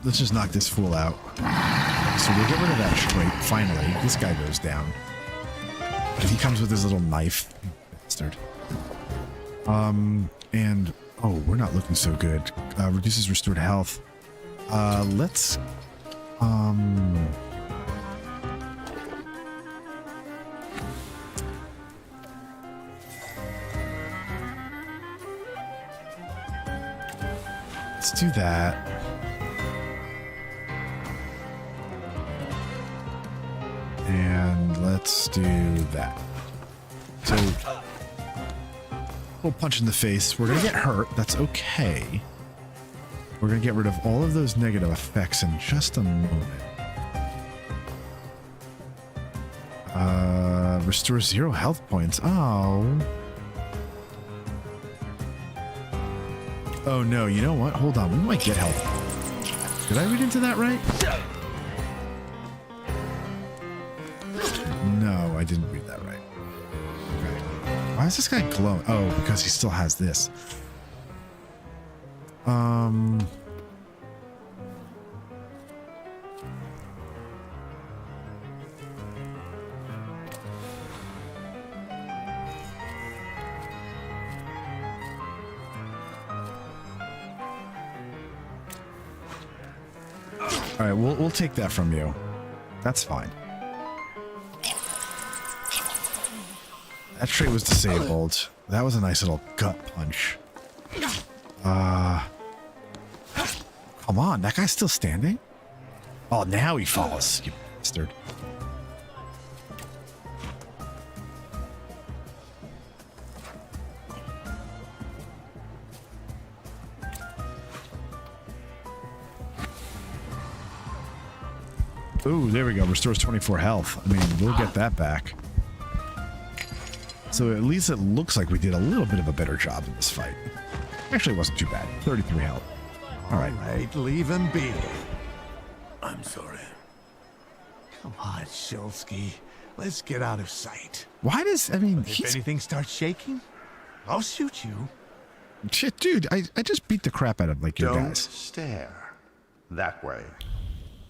Let's just knock this fool out. So we'll get rid of that trait. Finally, this guy goes down. But he comes with his little knife. Bastard. And... oh, we're not looking so good. Reduces restored health. Let's... let's do that. And let's do that. So, we'll punch in the face. We're going to get hurt. That's okay. We're going to get rid of all of those negative effects in just a moment. Restore 0 health points. Oh. Oh no, you know what? Hold on. We might get health. Did I read into that right? No, I didn't read that right. Okay. Why is this guy glowing? Oh, because he still has this. All right, we'll take that from you. That's fine. That trait was disabled. That was a nice little gut punch. Come on, that guy's still standing? Oh, now he falls, you bastard. Ooh, there we go. Restores 24 health. I mean, we'll get that back. So at least it looks like we did a little bit of a better job in this fight. Actually, it wasn't too bad. 33 health. All right, leave him be. I'm sorry. Come on, Shulsky. Let's get out of sight. Why does, I mean, If anything starts shaking, I'll shoot you. Shit, dude, I just beat the crap out of, like, your Don't guys. stare. That way.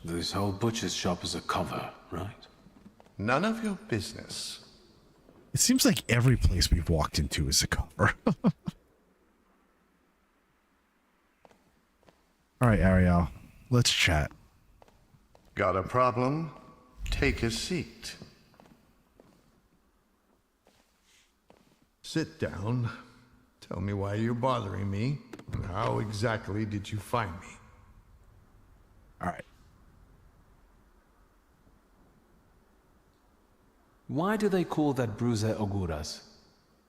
This whole butcher's shop is a cover, right? None of your business. It seems like every place we've walked into is a cover. All right, Ariel, let's chat. Got a problem? Take a seat. Sit down. Tell me why you're bothering me, and how exactly did you find me? All right. Why do they call that bruiser Oguras?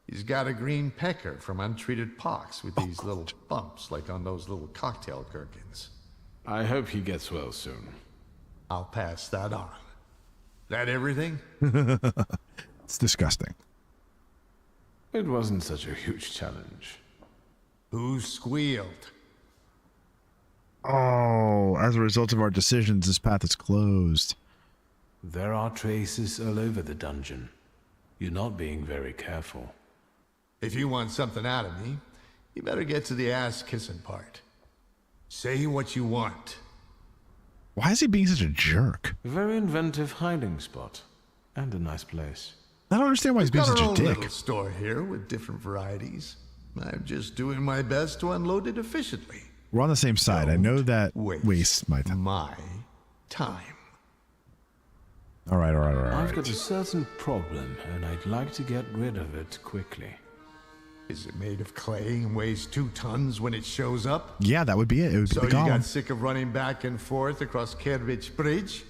He's got a green pecker from untreated pox with these little bumps like on those little cocktail gherkins. I hope he gets well soon. I'll pass that on. That everything? It's disgusting. It wasn't such a huge challenge. Who squealed? Oh, as a result of our decisions, this path is closed. There are traces all over the dungeon. You're not being very careful. If you want something out of me, you better get to the ass-kissing part. Say what you want. Why is he being such a jerk? Very inventive hiding spot. And a nice place. I don't understand why he's being Got such our a own dick. little store here with different varieties. I'm just doing my best to unload it efficiently. We're on the same side. I know that wastes my time. My time. All right. I've got a certain problem, and I'd like to get rid of it quickly. Is it made of clay and weighs 2 tons when it shows up? Yeah, that would be it. It would be So the you golem. got sick of running back and forth across Kervich Bridge?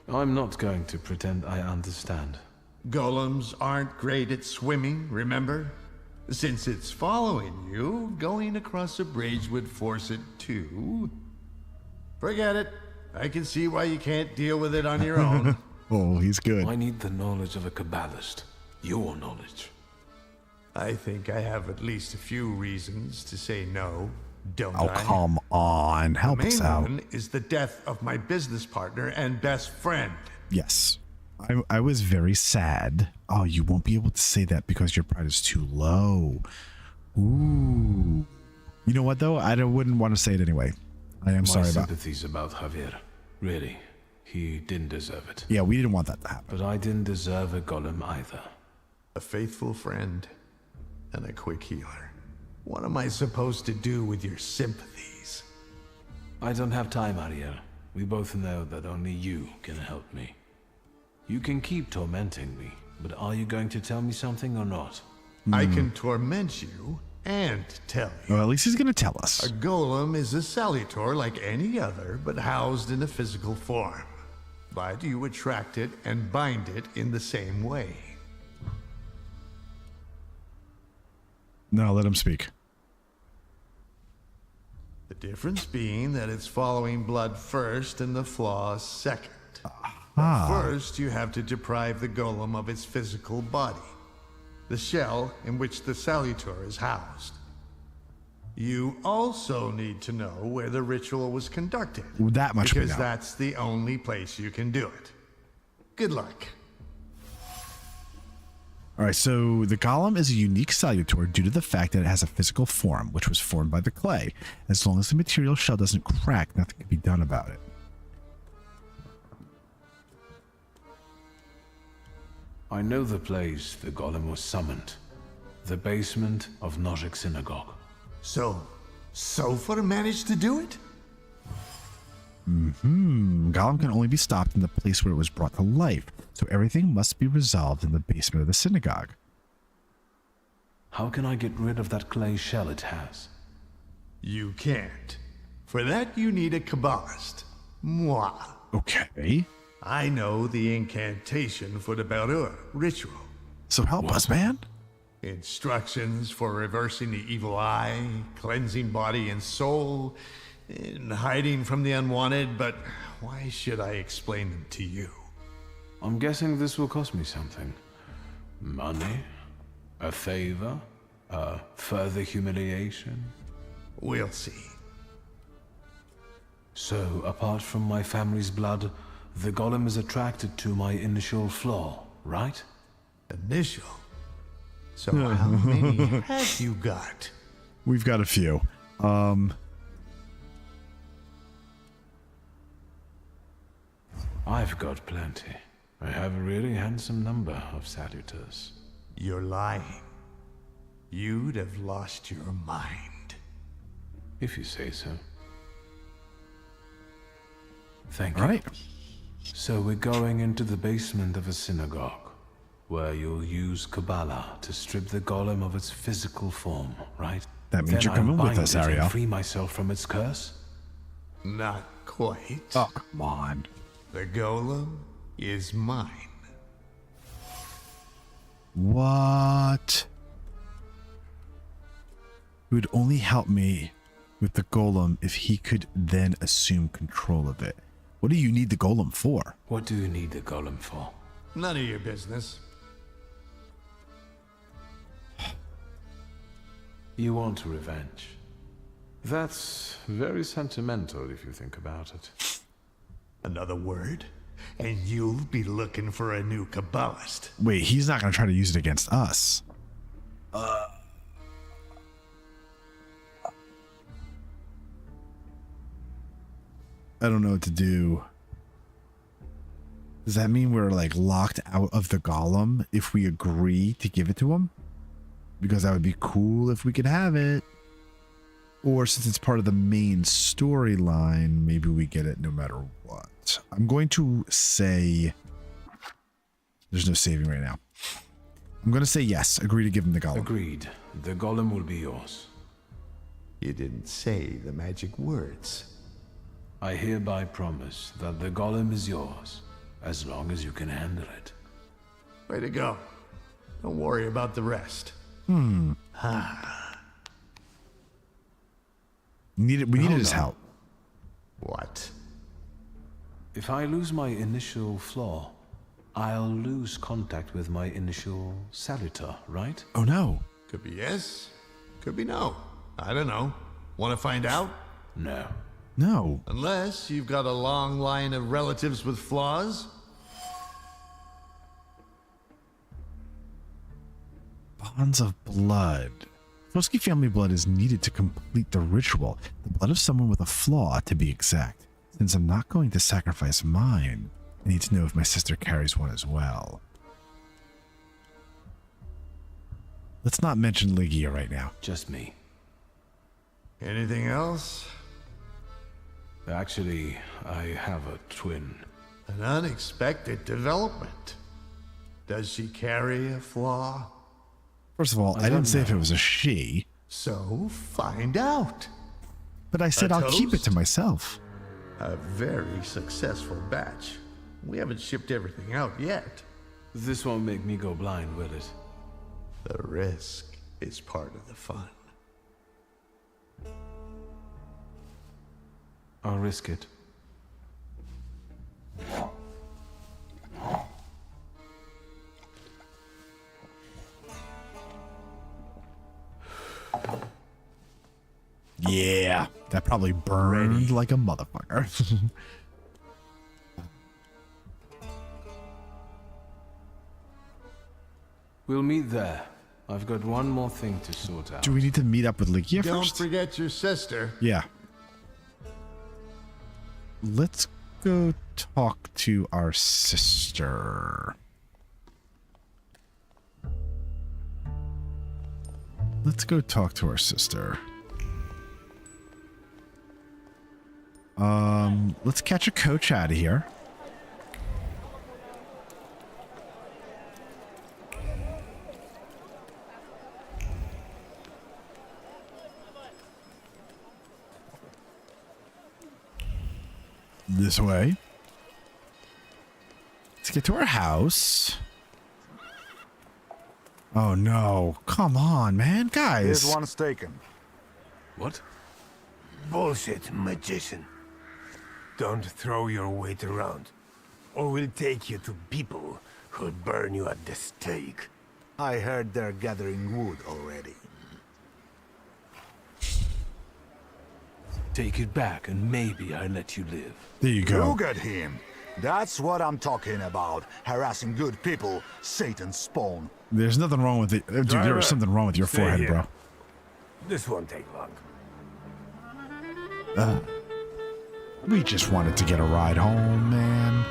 I'm not going to pretend I understand. Golems aren't great at swimming, remember? Since it's following you, going across a bridge would force it to. Forget it. I can see why you can't deal with it on your own. Oh, he's good. I need the knowledge of a Kabbalist. Your knowledge. I think I have at least a few reasons to say no, don't I? Oh, come on. Help us out. The main one is the death of my business partner and best friend. Yes. I was very sad. Oh, you won't be able to say that because your pride is too low. Ooh. You know what, though? Wouldn't want to say it anyway. I am sorry about it. My sympathies about Javier. Really. He didn't deserve it. Yeah, we didn't want that to happen. But I didn't deserve a golem either. A faithful friend and a quick healer. What am I supposed to do with your sympathies? I don't have time, Ariel. We both know that only you can help me. You can keep tormenting me, but are you going to tell me something or not? I can torment you and tell you. Well, at least he's going to tell us. A golem is a salutor like any other, but housed in a physical form. But you attract it and bind it in the same way. No, let him speak. The difference being that it's following blood first and the flaws second. First, you have to deprive the golem of its physical body, the shell in which the salutor is housed. You also need to know where the ritual was conducted. That much we because know. that's the only place you can do it. Good luck. All right, so the golem is a unique salutor due to the fact that it has a physical form, which was formed by the clay. As long as the material shell doesn't crack, nothing can be done about it. I know the place the golem was summoned. The basement of Nozhik Synagogue. So, Sofer managed to do it? Golem can only be stopped in the place where it was brought to life, so everything must be resolved in the basement of the synagogue. How can I get rid of that clay shell it has? You can't. For that, you need a Kabbalist. Moi. Okay. I know the incantation for the Berur ritual. So help us, man. Instructions for reversing the evil eye, cleansing body and soul, and hiding from the unwanted, but why should I explain them to you? I'm guessing this will cost me something. Money? A favor? Further humiliation? We'll see. So, apart from my family's blood, the Golem is attracted to my initial flaw, right? Initial? So how many have you got? We've got a few. I've got plenty. I have a really handsome number of salutors. You're lying. You'd have lost your mind. If you say so. Thank you. All right. So we're going into the basement of a synagogue, where you'll use Kabbalah to strip the Golem of its physical form, right? That means you're coming with us, Ariel. Free myself from its curse? Not quite. Oh, come on. The Golem is mine. What? It would only help me with the Golem if he could then assume control of it. What do you need the Golem for? What do you need the Golem for? None of your business. You want revenge. That's very sentimental if you think about it. Another word, and you'll be looking for a new Kabbalist. Wait, he's not going to try to use it against us. I don't know what to do. Does that mean we're like locked out of the Golem if we agree to give it to him? Because that would be cool if we could have it. Or since it's part of the main storyline, maybe we get it no matter what. I'm going to say... There's no saving right now. I'm going to say yes. Agree to give him the Golem. Agreed. The Golem will be yours. You didn't say the magic words. I hereby promise that the Golem is yours, as long as you can handle it. Way to go. Don't worry about the rest. We needed his help. What? If I lose my initial flaw, I'll lose contact with my initial salutor, right? Oh no. Could be yes, could be no. I don't know. Want to find out? No. No. Unless you've got a long line of relatives with flaws. Bonds of blood. Fosky family blood is needed to complete the ritual. The blood of someone with a flaw, to be exact. Since I'm not going to sacrifice mine, I need to know if my sister carries one as well. Let's not mention Ligia right now. Just me. Anything else? Actually, I have a twin. An unexpected development. Does she carry a flaw? First of all, I didn't say if it was a she. So find out. But I said I'll keep it to myself. A very successful batch. We haven't shipped everything out yet. This won't make me go blind, will it? The risk is part of the fun. I'll risk it. Yeah, that probably burned like a motherfucker. We'll meet there. I've got one more thing to sort out. Do we need to meet up with Ligia Don't first? forget your sister. Yeah. Let's go talk to our sister. Let's go talk to our sister. Let's catch a coach out of here. This way. Let's get to our house. Oh no. Come on, man. Guys. Here's one taken. What? Bullshit, magician. Don't throw your weight around, or we'll take you to people who'll burn you at the stake. I heard they're gathering wood already. Take it back and maybe I let you live. There you go. Look at him. That's what I'm talking about. Harassing good people, Satan's spawn. There's nothing wrong with it. Dude, there was something wrong with your forehead, here. bro. This won't take long. We just wanted to get a ride home, man.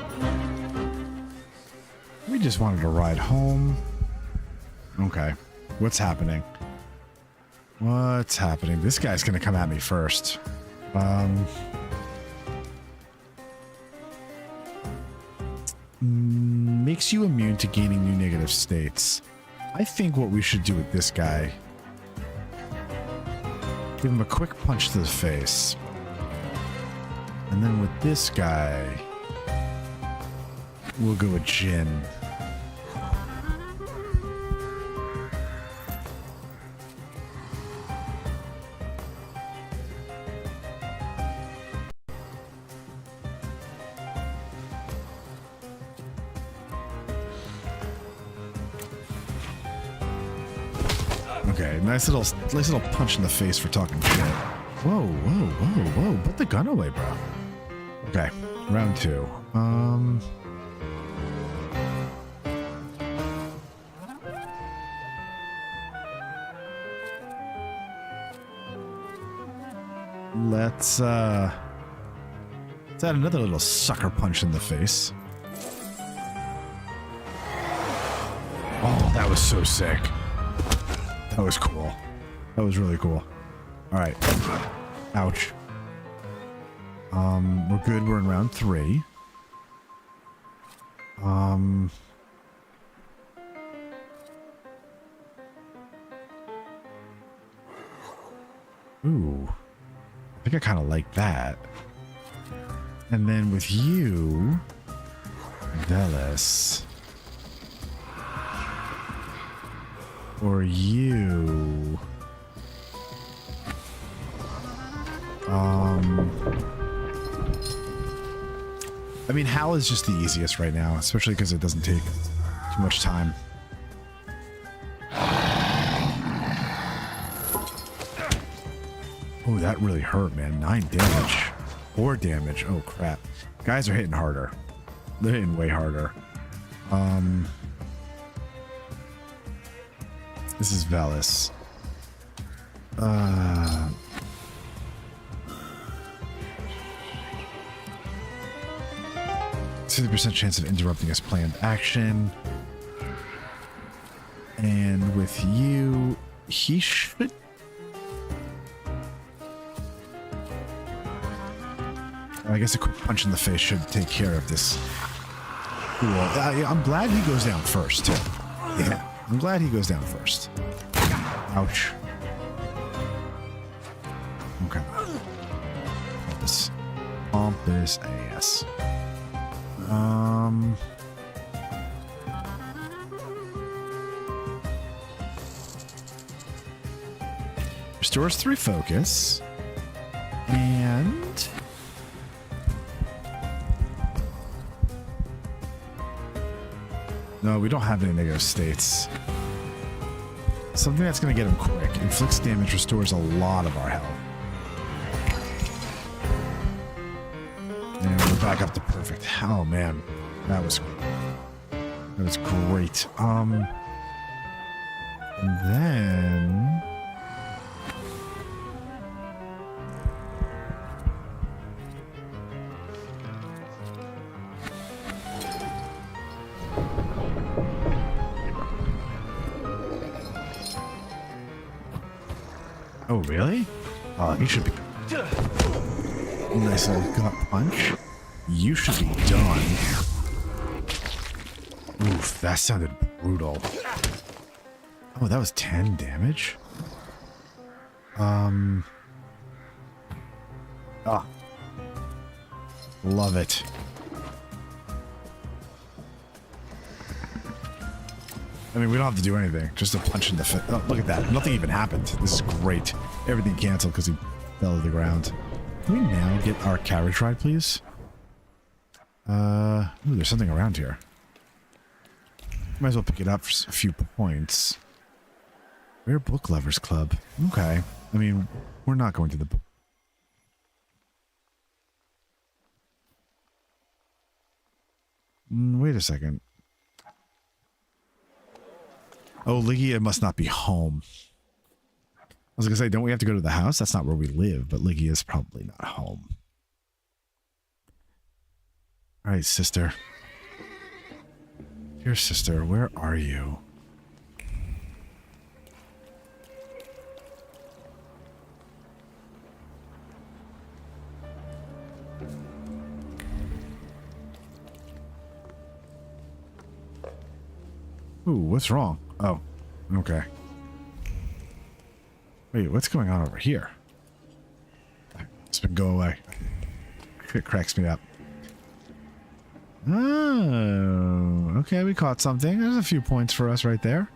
We just wanted a ride home. Okay. What's happening? What's happening? This guy's gonna come at me first. Makes you immune to gaining new negative states. I think what we should do with this guy, give him a quick punch to the face. And then with this guy, we'll go with Jin. Okay, nice little punch in the face for talking shit. Whoa, whoa, whoa, whoa! Put the gun away, bro. Okay, round 2. Let's add another little sucker punch in the face. Oh, that was so sick. That was cool. That was really cool. All right. Ouch. We're good. We're in round 3. Ooh. I think I kind of like that. And then with you, Velis. Or you. I mean, Hal is just the easiest right now, especially because it doesn't take too much time. Oh, that really hurt, man. 9 damage. 4 damage. Oh, crap. Guys are hitting harder. They're hitting way harder. This is Velis. 50% chance of interrupting his planned action. And with you, he should... I guess a quick punch in the face should take care of this. Cool. I'm glad he goes down first, too. Yeah, I'm glad he goes down first. Ouch. Okay. Pompous. Pompous ass. Restores 3 focus. And... no, we don't have any negative states. Something that's going to get him quick. Inflicts damage, restores a lot of our health. And we're back up to perfect. Oh man, that was great. And then oh really? Oh, he should be. Nice little gut punch. You should be done. Oof, that sounded brutal. Oh, that was 10 damage? Love it. I mean, we don't have to do anything. Just a punch in the face. Oh, look at that. Nothing even happened. This is great. Everything canceled because he fell to the ground. Can we now get our carriage ride, please? Ooh, there's something around here. Might as well pick it up for a few points. Rare Book Lovers Club. Okay. I mean, we're not going to the book. Wait a second. Oh, Ligia must not be home. I was going to say, don't we have to go to the house? That's not where we live, but Ligia is probably not home. All right, sister. Dear sister, where are you? Ooh, what's wrong? Oh, okay. Wait, what's going on over here? It's been go away. It cracks me up. Oh, okay, we caught something. There's a few points for us right there.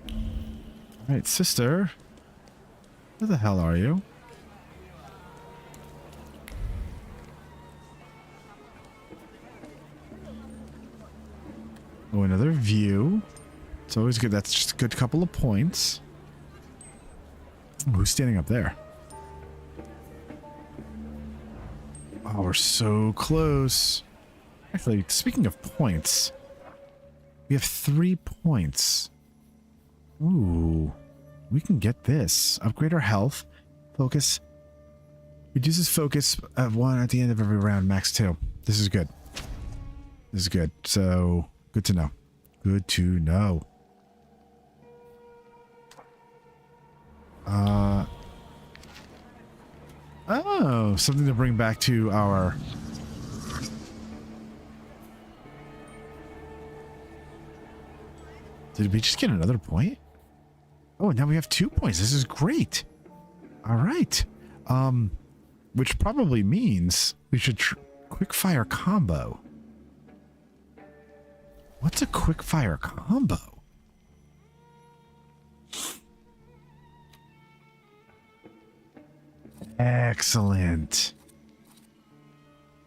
All right, sister. Where the hell are you? Oh, another view. It's always good. That's just a good couple of points. Oh, who's standing up there? Oh, we're so close. Actually, speaking of points, we have 3 points. Ooh, we can get this. Upgrade our health. Focus. Reduces focus of 1 at the end of every round, max 2. This is good. This is good. So, good to know. Good to know. Oh, something to bring back to our... Did we just get another point? Oh, now we have 2 points. This is great. All right. Which probably means we should quick fire combo. What's a quick fire combo? Excellent.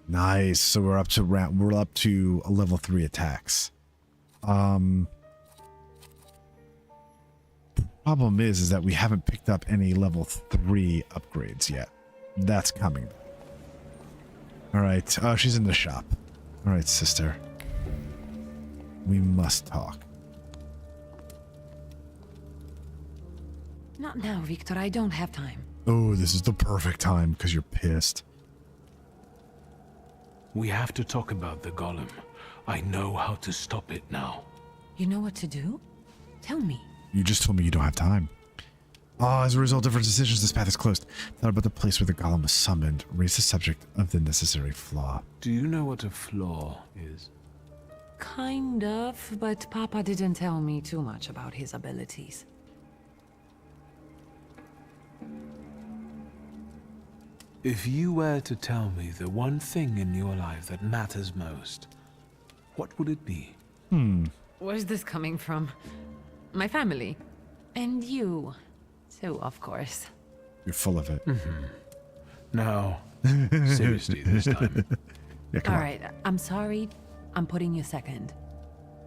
Nice. So we're up to a level 3 attacks. Problem is that we haven't picked up any level 3 upgrades yet. That's coming. All right. Oh, she's in the shop. All right, sister. We must talk. Not now, Wiktor. I don't have time. Oh, this is the perfect time because you're pissed. We have to talk about the Golem. I know how to stop it now. You know what to do? Tell me. You just told me you don't have time. As a result of our decisions, this path is closed. Thought about the place where the Golem was summoned. Raise the subject of the necessary flaw. Do you know what a flaw is? Kind of, but Papa didn't tell me too much about his abilities. If you were to tell me the one thing in your life that matters most, what would it be? Where's this coming from? My family. And you. So, of course. You're full of it. Now, seriously this time. Yeah, come All on. right, I'm sorry. I'm putting you second.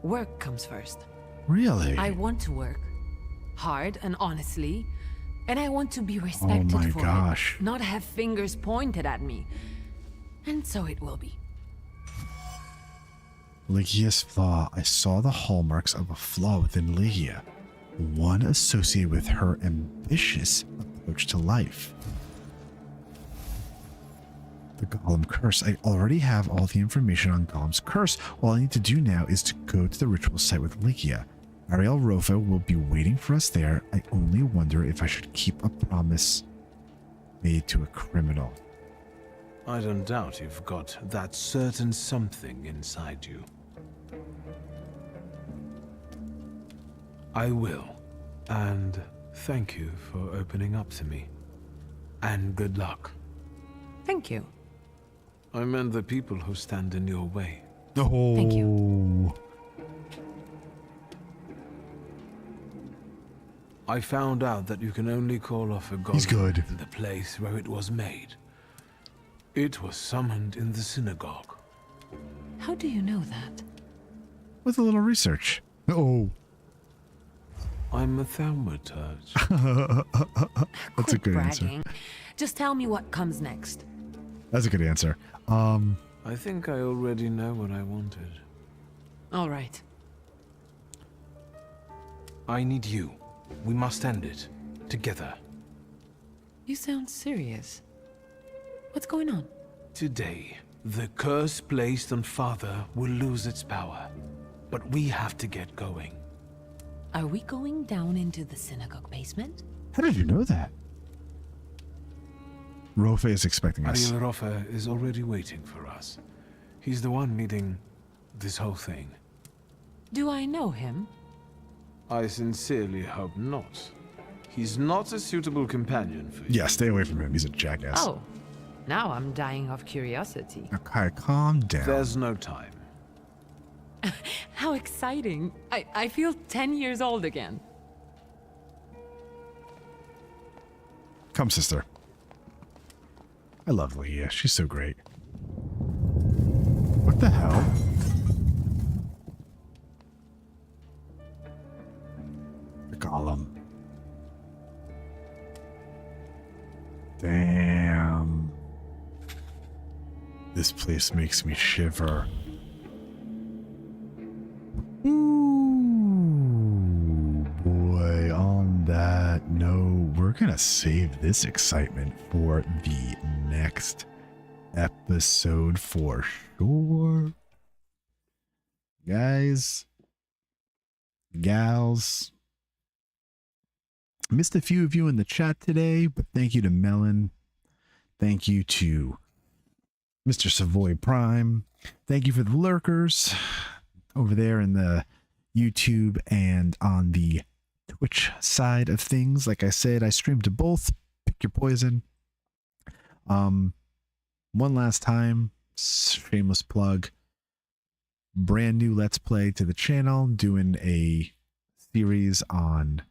Work comes first. Really? I want to work. Hard and honestly. And I want to be respected my for gosh. it. Not have fingers pointed at me. And so it will be. Ligia's flaw. I saw the hallmarks of a flaw within Ligia. One associated with her ambitious approach to life. The Golem curse. I already have all the information on Golem's curse. All I need to do now is to go to the ritual site with Ligia. Ariel Rofa will be waiting for us there. I only wonder if I should keep a promise made to a criminal. I don't doubt you've got that certain something inside you. I will. And thank you for opening up to me. And good luck. Thank you. I meant the people who stand in your way. Oh. Thank you. I found out that you can only call off a golem He's good. in the place where it was made. It was summoned in the synagogue. How do you know that? With a little research. Oh. I'm a Thaumaturge. That's a good bragging. answer. Just tell me what comes next. That's a good answer. I think I already know what I wanted. All right. I need you. We must end it. Together. You sound serious. What's going on? Today, the curse placed on Father will lose its power. But we have to get going. Are we going down into the synagogue basement? How did you know that? Rofe is expecting us. Ariel Rofe is already waiting for us. He's the one leading this whole thing. Do I know him? I sincerely hope not. He's not a suitable companion for you. Yeah, stay away from him. He's a jackass. Oh, now I'm dying of curiosity. Okay, calm down. There's no time. How exciting. I feel 10 years old again. Come, sister. I love Leah. She's so great. What the hell? The Golem. Damn. This place makes me shiver. Ooh, boy, on that note, we're gonna save this excitement for the next episode for sure. Guys, gals, missed a few of you in the chat today, but thank you to Melon. Thank you to Mr. Savoy Prime. Thank you for the lurkers over there in the YouTube and on the Twitch side of things. Like I said, I stream to both. Pick your poison. One last time, shameless plug. Brand new Let's Play to the channel, doing a series on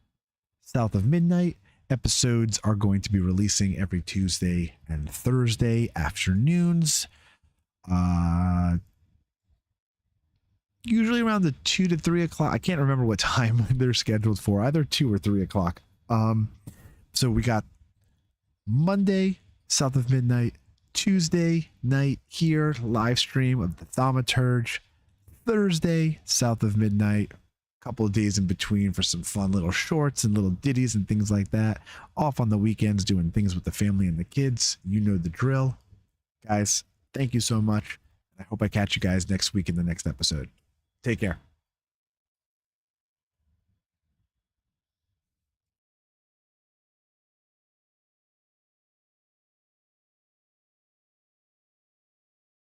South of Midnight. Episodes are going to be releasing every Tuesday and Thursday afternoons. Usually around the 2 to 3 o'clock. I can't remember what time they're scheduled for, either 2 or 3 o'clock. So we got Monday, South of Midnight, Tuesday night here, live stream of the Thaumaturge, Thursday, South of Midnight, a couple of days in between for some fun little shorts and little ditties and things like that. Off on the weekends doing things with the family and the kids. You know the drill. Guys, thank you so much. I hope I catch you guys next week in the next episode. Take care.